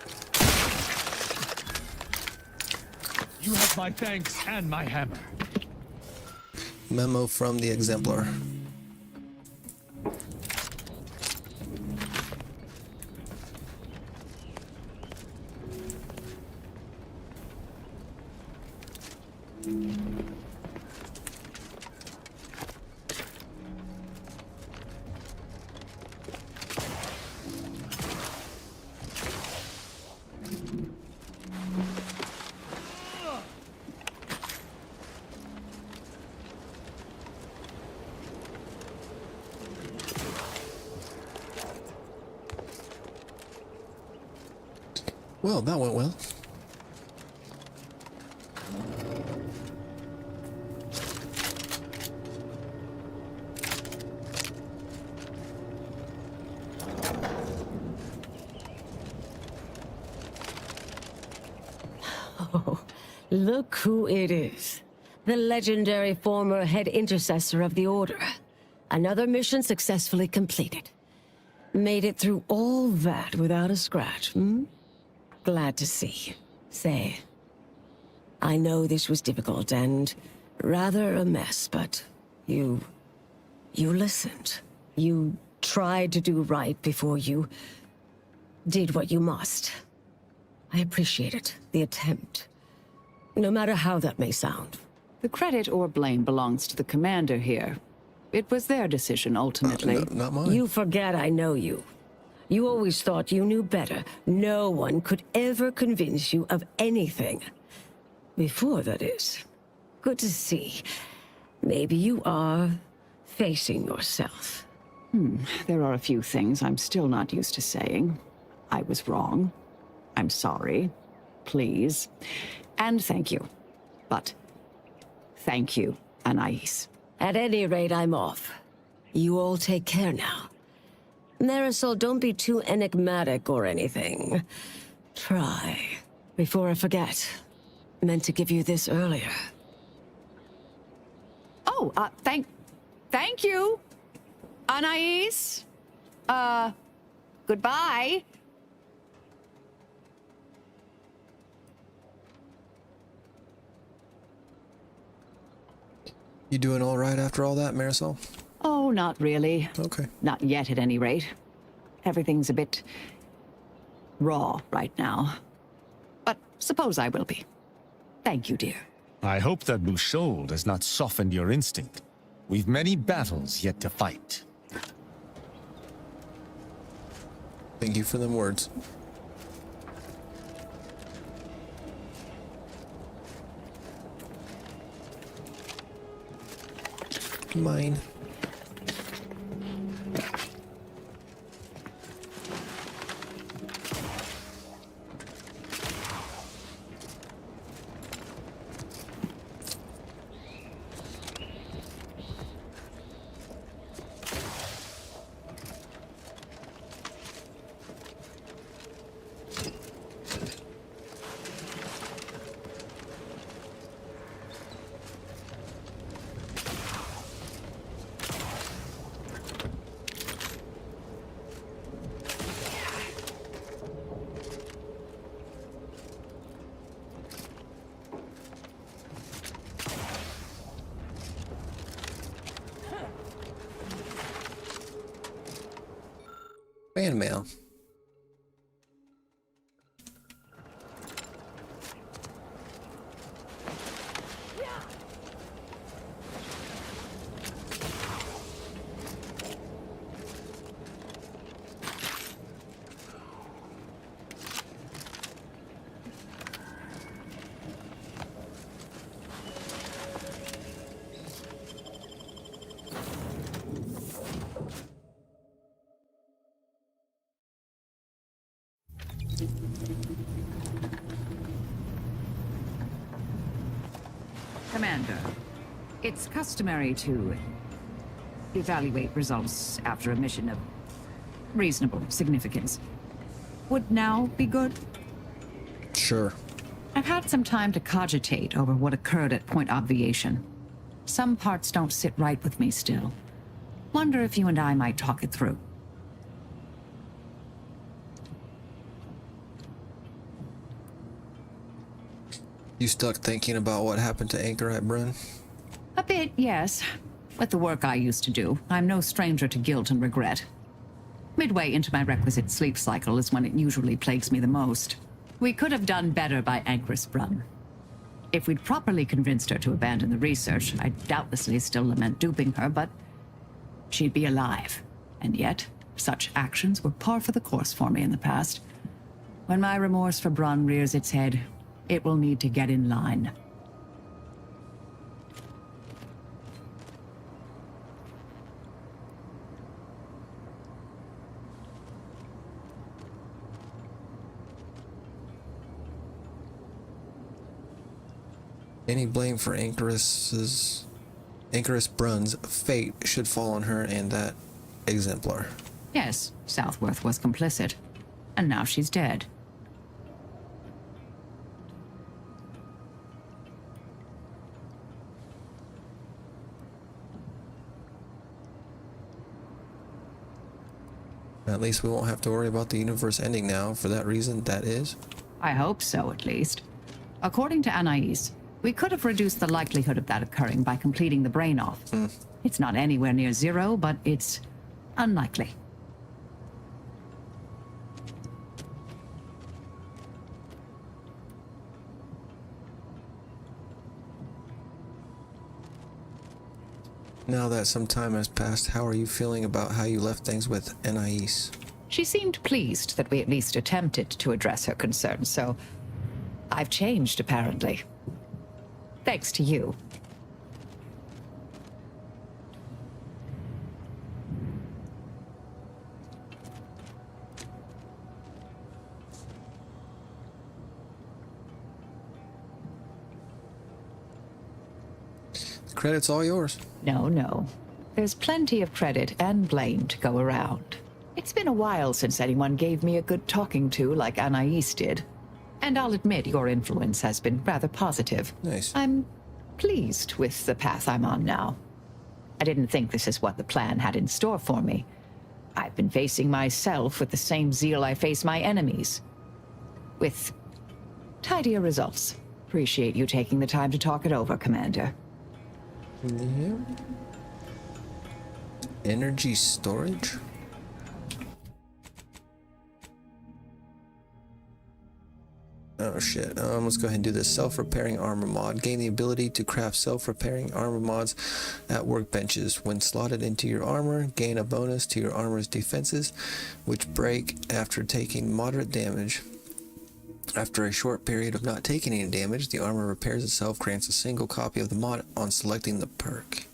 You have my thanks and my hammer. Memo from the Exemplar. Well, that went well. Oh, look who it is. The legendary former head intercessor of the Order. Another mission successfully completed. Made it through all that without a scratch, hmm? Glad to see. Say, I know this was difficult and rather a mess, but you listened. You tried to do right before you did what you must. I appreciate it, the attempt. No matter how that may sound. The credit or blame belongs to the commander here. It was their decision, ultimately. Not mine. You forget I know you. You always thought you knew better. No one could ever convince you of anything. Before, that is. Good to see. Maybe you are facing yourself. There are a few things I'm still not used to saying. I was wrong. I'm sorry. Please. And thank you. But thank you, Anais. At any rate, I'm off. You all take care now. Marisol, don't be too enigmatic or anything. Try, before I forget. meant to give you this earlier. Oh, thank you, Anais. Goodbye. You doing all right after all that, Marisol? Oh, not really. Okay. Not yet, at any rate. Everything's a bit raw right now. But suppose I will be. Thank you, dear. I hope that Bouchard has not softened your instinct. We've many battles yet to fight. Thank you for them words. Mine. Fan mail. Commander, it's customary to evaluate results after a mission of reasonable significance. Would now be good? Sure. I've had some time to cogitate over what occurred at Point Obviation. Some parts don't sit right with me still. Wonder if you and I might talk it through. You stuck thinking about what happened to Anchor at Brun? A bit, yes. With the work I used to do, I'm no stranger to guilt and regret. Midway into my requisite sleep cycle is when it usually plagues me the most. We could have done better by Anchoress Brun. If we'd properly convinced her to abandon the research, I'd doubtlessly still lament duping her, but she'd be alive. And yet, such actions were par for the course for me in the past. When my remorse for Brun rears its head, it will need to get in line. Any blame for Anchoress Brun's fate should fall on her and that exemplar. Yes, Southworth was complicit. And now she's dead. At least we won't have to worry about the universe ending now, for that reason, that is. I hope so, at least. According to Anais, we could have reduced the likelihood of that occurring by completing the brain off. It's not anywhere near zero, but it's unlikely. Now that some time has passed, how are you feeling about how you left things with Anais? She seemed pleased that we at least attempted to address her concerns, so I've changed, apparently. Thanks to you. The credit's all yours. No. There's plenty of credit and blame to go around. It's been a while since anyone gave me a good talking to like Anais did. And I'll admit your influence has been rather positive. Nice. I'm pleased with the path I'm on now. I didn't think this is what the plan had in store for me. I've been facing myself with the same zeal I face my enemies. With tidier results. Appreciate you taking the time to talk it over, Commander. Yeah. Energy storage? Oh shit. Let's go ahead and do this. Self-repairing armor mod. Gain the ability to craft self-repairing armor mods at workbenches. When slotted into your armor, gain a bonus to your armor's defenses, which break after taking moderate damage. After a short period of not taking any damage, the armor repairs itself, grants a single copy of the mod on selecting the perk.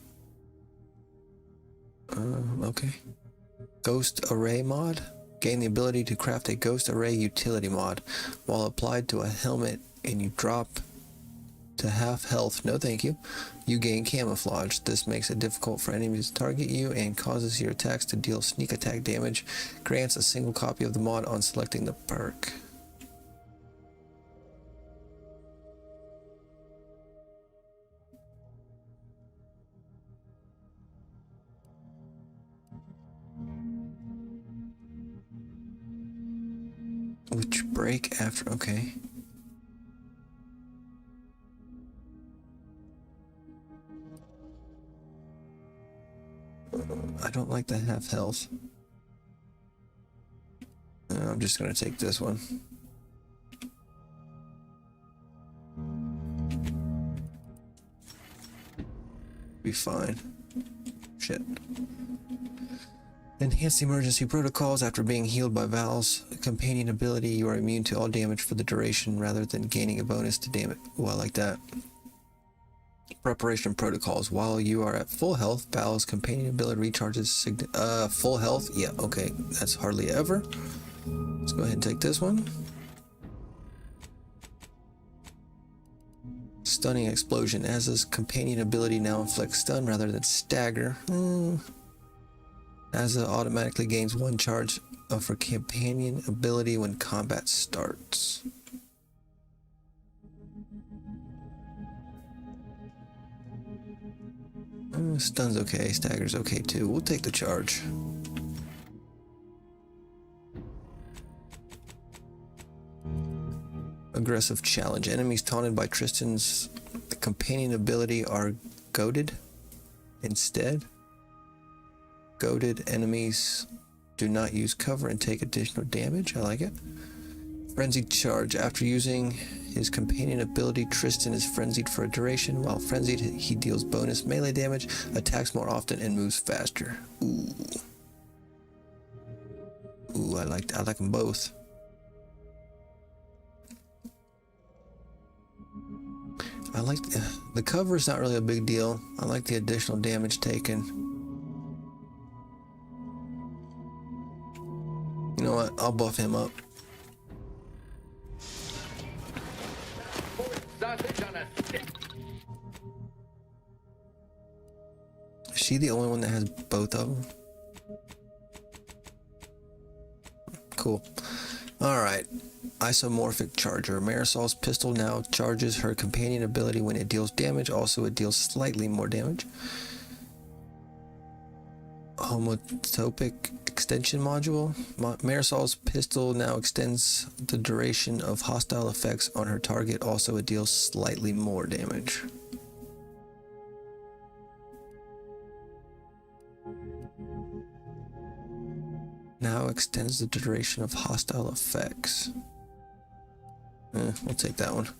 Okay. Ghost Array mod. Gain the ability to craft a Ghost Array utility mod. While applied to a helmet and you drop to half health, no thank you, you gain camouflage. This makes it difficult for enemies to target you and causes your attacks to deal sneak attack damage. Grants a single copy of the mod on selecting the perk. Which break after, okay. I don't like the half health. I'm just gonna take this one. Be fine. Shit. Enhance emergency protocols. After being healed by Val's companion ability, you are immune to all damage for the duration rather than gaining a bonus to damage. Well, I like that. Preparation protocols. While you are at full health, Val's companion ability recharges full health. Yeah, okay. That's hardly ever. Let's go ahead and take this one. Stunning explosion. As his companion ability now inflicts stun rather than stagger. Asa automatically gains 1 charge of her companion ability when combat starts. Stun's okay, stagger's okay too. We'll take the charge. Aggressive challenge. Enemies taunted by Tristan's companion ability are goaded instead. Goaded enemies do not use cover and take additional damage. I like it. Frenzied charge. After using his companion ability, Tristan is frenzied for a duration. While frenzied, he deals bonus melee damage, attacks more often, and moves faster. Ooh. Ooh, I like them both. I like the cover is not really a big deal. I like the additional damage taken. You know what? I'll buff him up. Is she the only one that has both of them? Cool. Alright. Isomorphic charger. Marisol's pistol now charges her companion ability when it deals damage. Also, it deals slightly more damage. Homotopic extension module. Marisol's pistol now extends the duration of hostile effects on her target. Also, it deals slightly more damage. Now extends the duration of hostile effects. We'll take that one.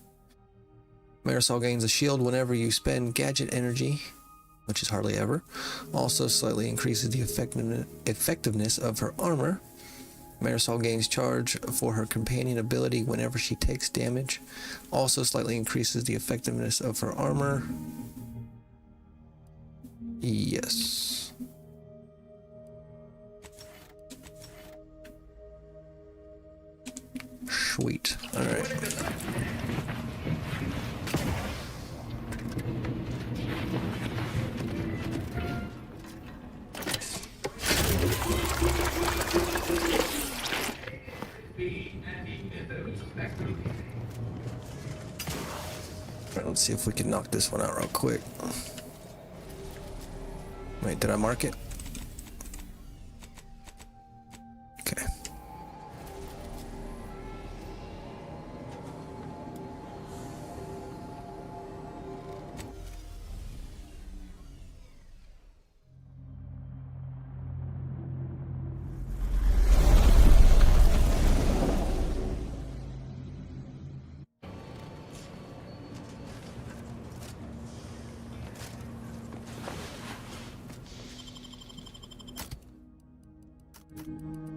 Marisol gains a shield whenever you spend gadget energy, which is hardly ever. Also slightly increases the effectiveness of her armor. Marisol gains charge for her companion ability whenever she takes damage. Also slightly increases the effectiveness of her armor. Yes. Sweet. All right. Let's see if we can knock this one out real quick. Wait, did I mark it? Okay.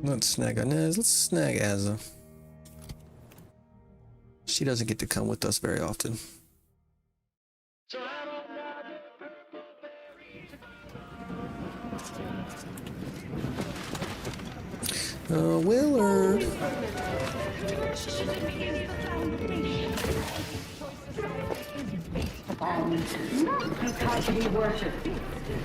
Let's snag Inez. Let's snag Azza. She doesn't get to come with us very often. Willard. Not because we worship it,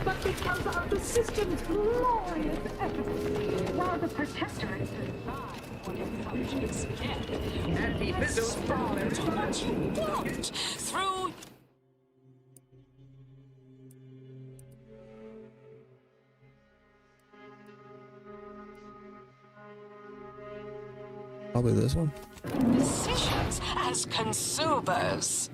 but because of the system's glorious efficacy. While the Protectorate survives what assumptions get, and the missiles sprawling to what you want, through Probably this one. decisions as consumers.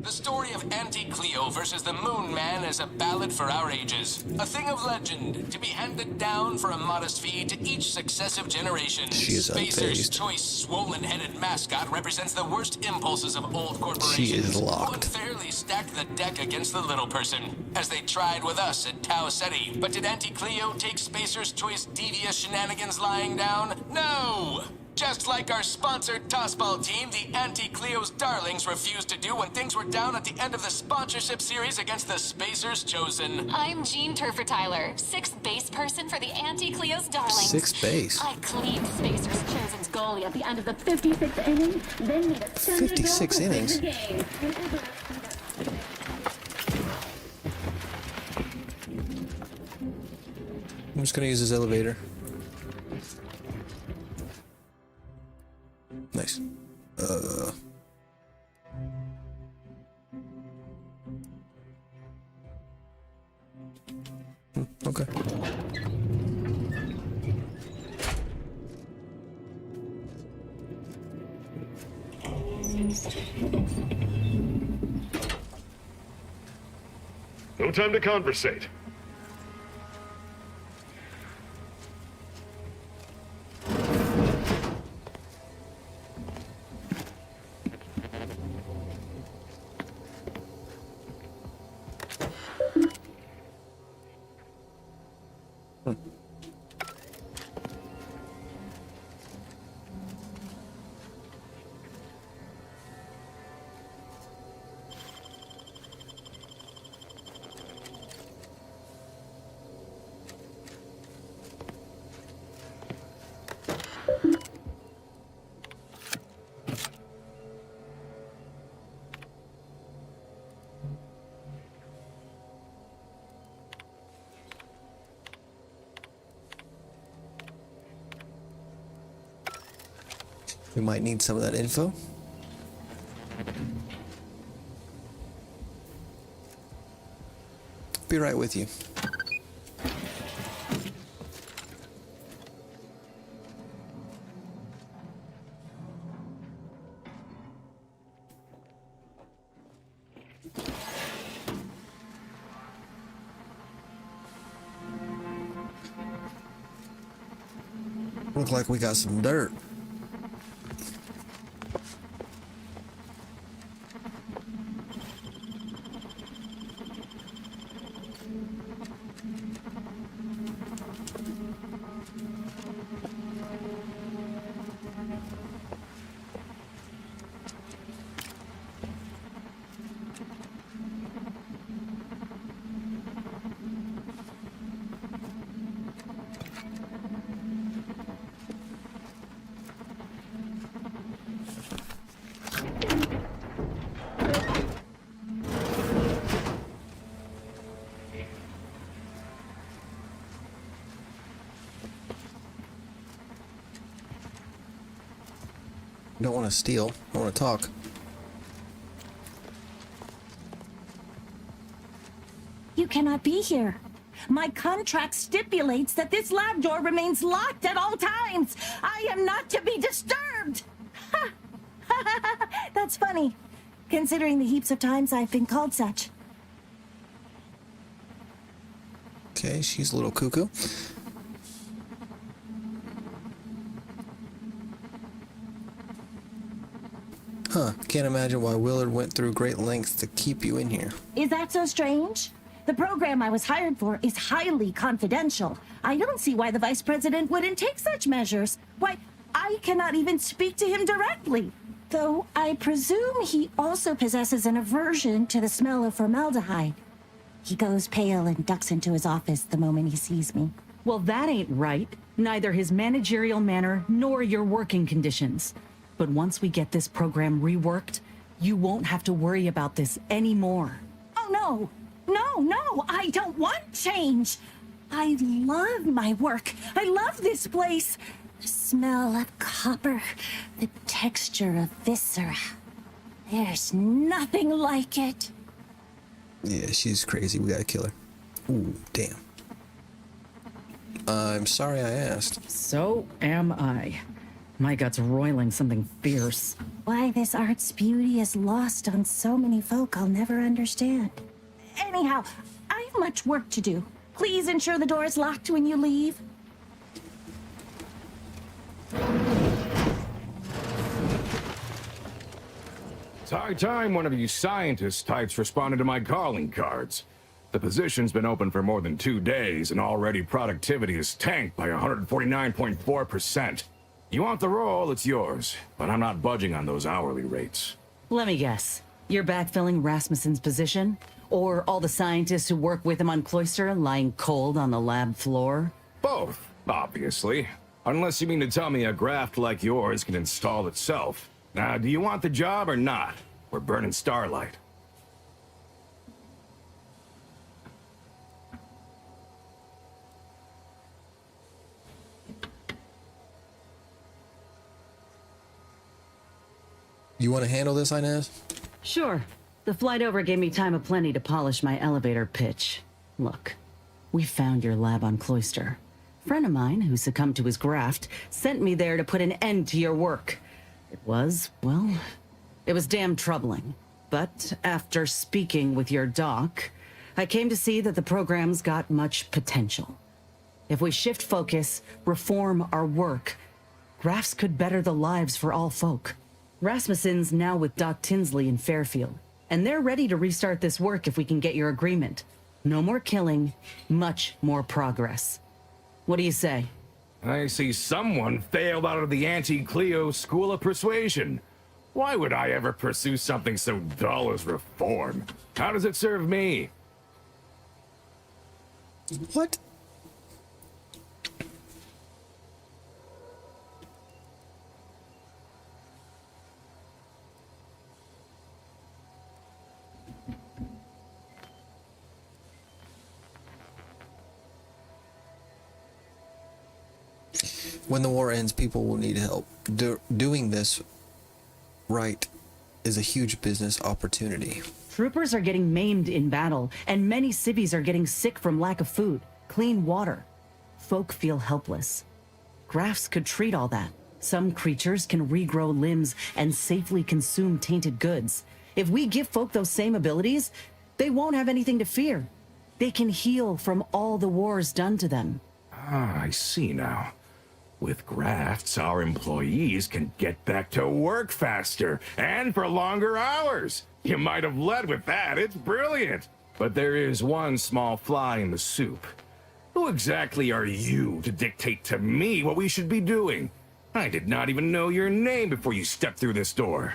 The story of Auntie Cleo versus the Moon Man is a ballad for our ages. A thing of legend, to be handed down for a modest fee to each successive generation. She is Spacer's unfazed. choice swollen-headed mascot represents the worst impulses of old corporations. She is locked. Unfairly stacked the deck against the little person, as they tried with us at Tau Ceti. But did Auntie Cleo take Spacer's choice devious shenanigans lying down? No! Just like our sponsored tossball team, the Anti-Cleo's Darlings refused to do when things were down at the end of the sponsorship series against the Spacers Chosen. I'm Jean Turfer Tyler, 6th base person for the Anti-Cleo's Darlings. 6th base. I cleaved Spacers Chosen's goalie at the end of the 56th inning, then made a 56 innings? game. I'm just gonna use this elevator. Nice. Okay. No time to conversate. We might need some of that info. Be right with you. Look like we got some dirt. Don't want to steal. I want to talk. You cannot be here. My contract stipulates that this lab door remains locked at all times. I am not to be disturbed. Ha! That's funny, considering the heaps of times I've been called such. Okay, she's a little cuckoo. Huh, can't imagine why Willard went through great lengths to keep you in here. Is that so strange? The program I was hired for is highly confidential. I don't see why the vice president wouldn't take such measures. Why, I cannot even speak to him directly. Though I presume he also possesses an aversion to the smell of formaldehyde. He goes pale and ducks into his office the moment he sees me. Well, that ain't right. Neither his managerial manner nor your working conditions. But once we get this program reworked, you won't have to worry about this anymore. Oh, no. No, I don't want change. I love my work. I love this place. The smell of copper, the texture of viscera. There's nothing like it. Yeah, she's crazy. We gotta kill her. Ooh, damn. I'm sorry I asked. So am I. My gut's roiling something fierce. Why this art's beauty is lost on so many folk I'll never understand. Anyhow, I have much work to do. Please ensure the door is locked when you leave. It's high time one of you scientist types responded to my calling cards. The position's been open for more than 2 days, and already productivity is tanked by 149.4%. You want the role, it's yours, but I'm not budging on those hourly rates. Let me guess. You're backfilling Rasmussen's position? Or all the scientists who work with him on Cloister lying cold on the lab floor? Both, obviously. Unless you mean to tell me a graft like yours can install itself. Now, do you want the job or not? We're burning starlight. You want to handle this, Inez? Sure. The flight over gave me time aplenty to polish my elevator pitch. Look, we found your lab on Cloister. A friend of mine who succumbed to his graft sent me there to put an end to your work. It was damn troubling. But after speaking with your doc, I came to see that the program's got much potential. If we shift focus, reform our work, grafts could better the lives for all folk. Rasmussen's now with Doc Tinsley in Fairfield, and they're ready to restart this work if we can get your agreement. No more killing, much more progress. What do you say? I see someone failed out of the anti-Cleo School of Persuasion. Why would I ever pursue something so dull as reform? How does it serve me? What? When the war ends, people will need help. Doing this right is a huge business opportunity. Troopers are getting maimed in battle, and many civvies are getting sick from lack of food, clean water. Folk feel helpless. Grafts could treat all that. Some creatures can regrow limbs and safely consume tainted goods. If we give folk those same abilities, they won't have anything to fear. They can heal from all the wars done to them. Ah, I see now. With grafts, our employees can get back to work faster and for longer hours. You might have led with that. It's brilliant. But there is one small fly in the soup. Who exactly are you to dictate to me what we should be doing? I did not even know your name before you stepped through this door.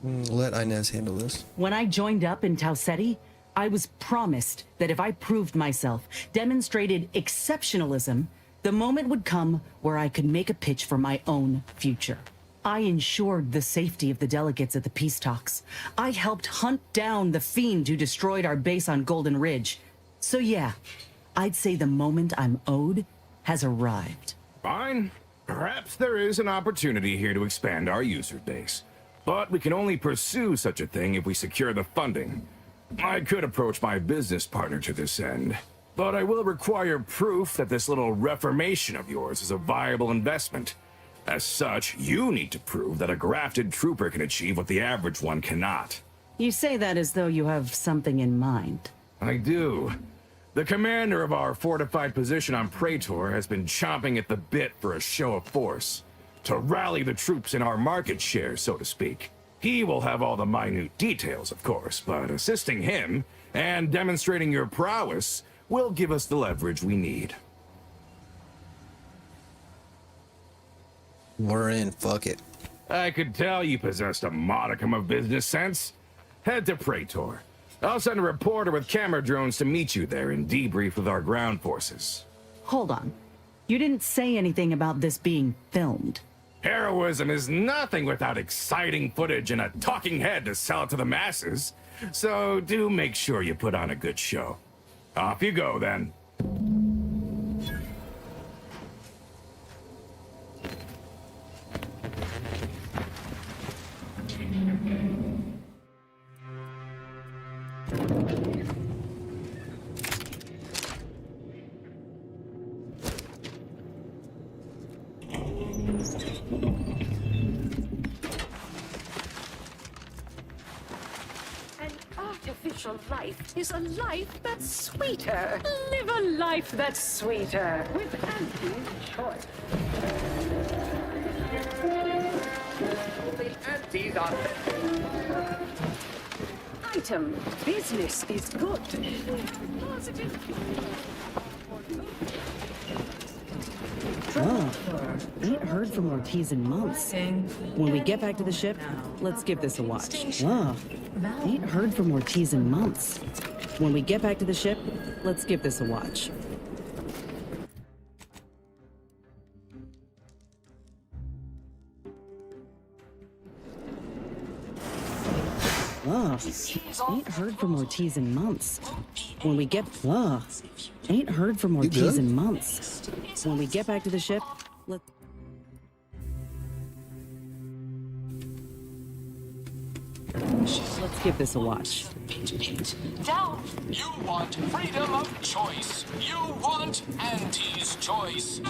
Let Inez handle this. When I joined up in Tau Ceti, I was promised that if I proved myself, demonstrated exceptionalism, the moment would come where I could make a pitch for my own future. I ensured the safety of the delegates at the peace talks. I helped hunt down the fiend who destroyed our base on Golden Ridge. So yeah, I'd say the moment I'm owed has arrived. Fine. Perhaps there is an opportunity here to expand our user base. But we can only pursue such a thing if we secure the funding. I could approach my business partner to this end, but I will require proof that this little reformation of yours is a viable investment. As such, you need to prove that a grafted trooper can achieve what the average one cannot. You say that as though you have something in mind. I do. The commander of our fortified position on Praetor has been chomping at the bit for a show of force. To rally the troops in our market share, so to speak. He will have all the minute details, of course, but assisting him and demonstrating your prowess will give us the leverage we need. We're in, fuck it. I could tell you possessed a modicum of business sense. Head to Praetor. I'll send a reporter with camera drones to meet you there and debrief with our ground forces. Hold on. You didn't say anything about this being filmed. Heroism is nothing without exciting footage and a talking head to sell it to the masses. So do make sure you put on a good show. Off you go, then. Artificial life is a life that's sweeter. Live a life that's sweeter with Auntie's choice. The Aunties are item. Business is good. Oh, ain't heard from Ortiz in months. When we get back to the ship, let's give this a watch. Oh, ain't heard from Ortiz in months. When we get back to the ship, let's give this a watch. Oh, ain't heard from Ortiz in months. When we get... Oh, ain't heard from Ortiz in months. When we get back to the ship, let's give this a watch. Down! You want freedom of choice. You want Auntie's choice.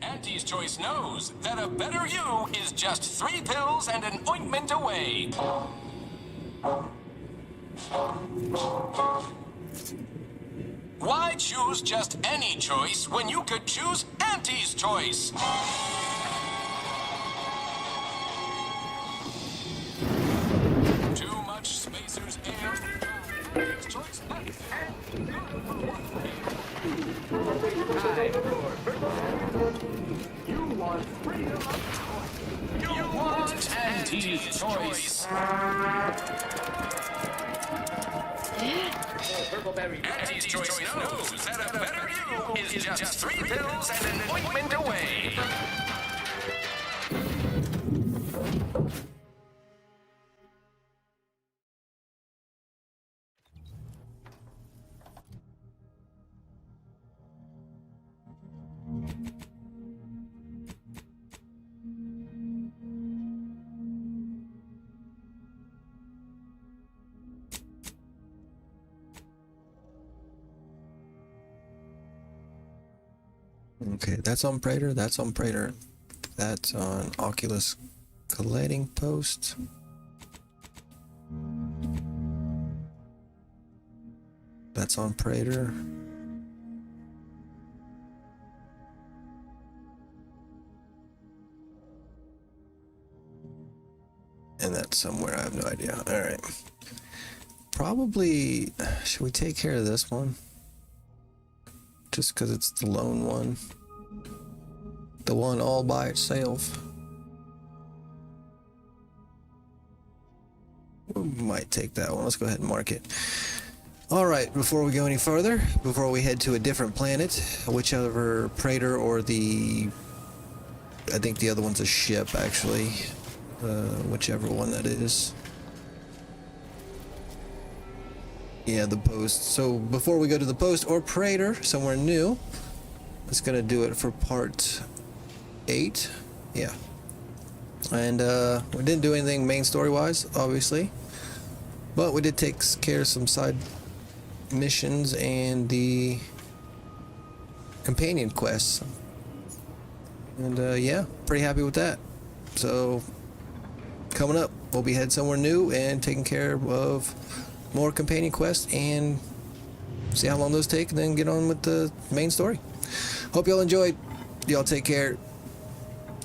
Auntie's choice knows that a better you is just 3 pills and an ointment away. Why choose just any choice when you could choose Auntie's choice? Too much Spacer's air. Auntie's choice. You want freedom of choice. You want Auntie's choice. Auntie's choice knows that a better you is just 3 pills and an ointment away. Okay, that's on Praetor, that's on Praetor. That's on Oculus Collating Post. That's on Praetor. And that's somewhere, I have no idea. Alright. Probably, should we take care of this one? Just because it's the lone one. The one all by itself. We might take that one. Let's go ahead and mark it. Alright, before we go any further, before we head to a different planet, whichever Praetor or the... I think the other one's a ship, actually. Whichever one that is. Yeah, the post. So before we go to the post or Praetor, somewhere new, it's gonna do it for part 8. Yeah. And we didn't do anything main story wise, obviously, but we did take care of some side missions and the companion quests. And yeah, pretty happy with that. So coming up, we'll be heading somewhere new and taking care of more companion quests and see how long those take, and then get on with the main story. Hope y'all enjoyed. Y'all take care.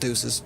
Deuces.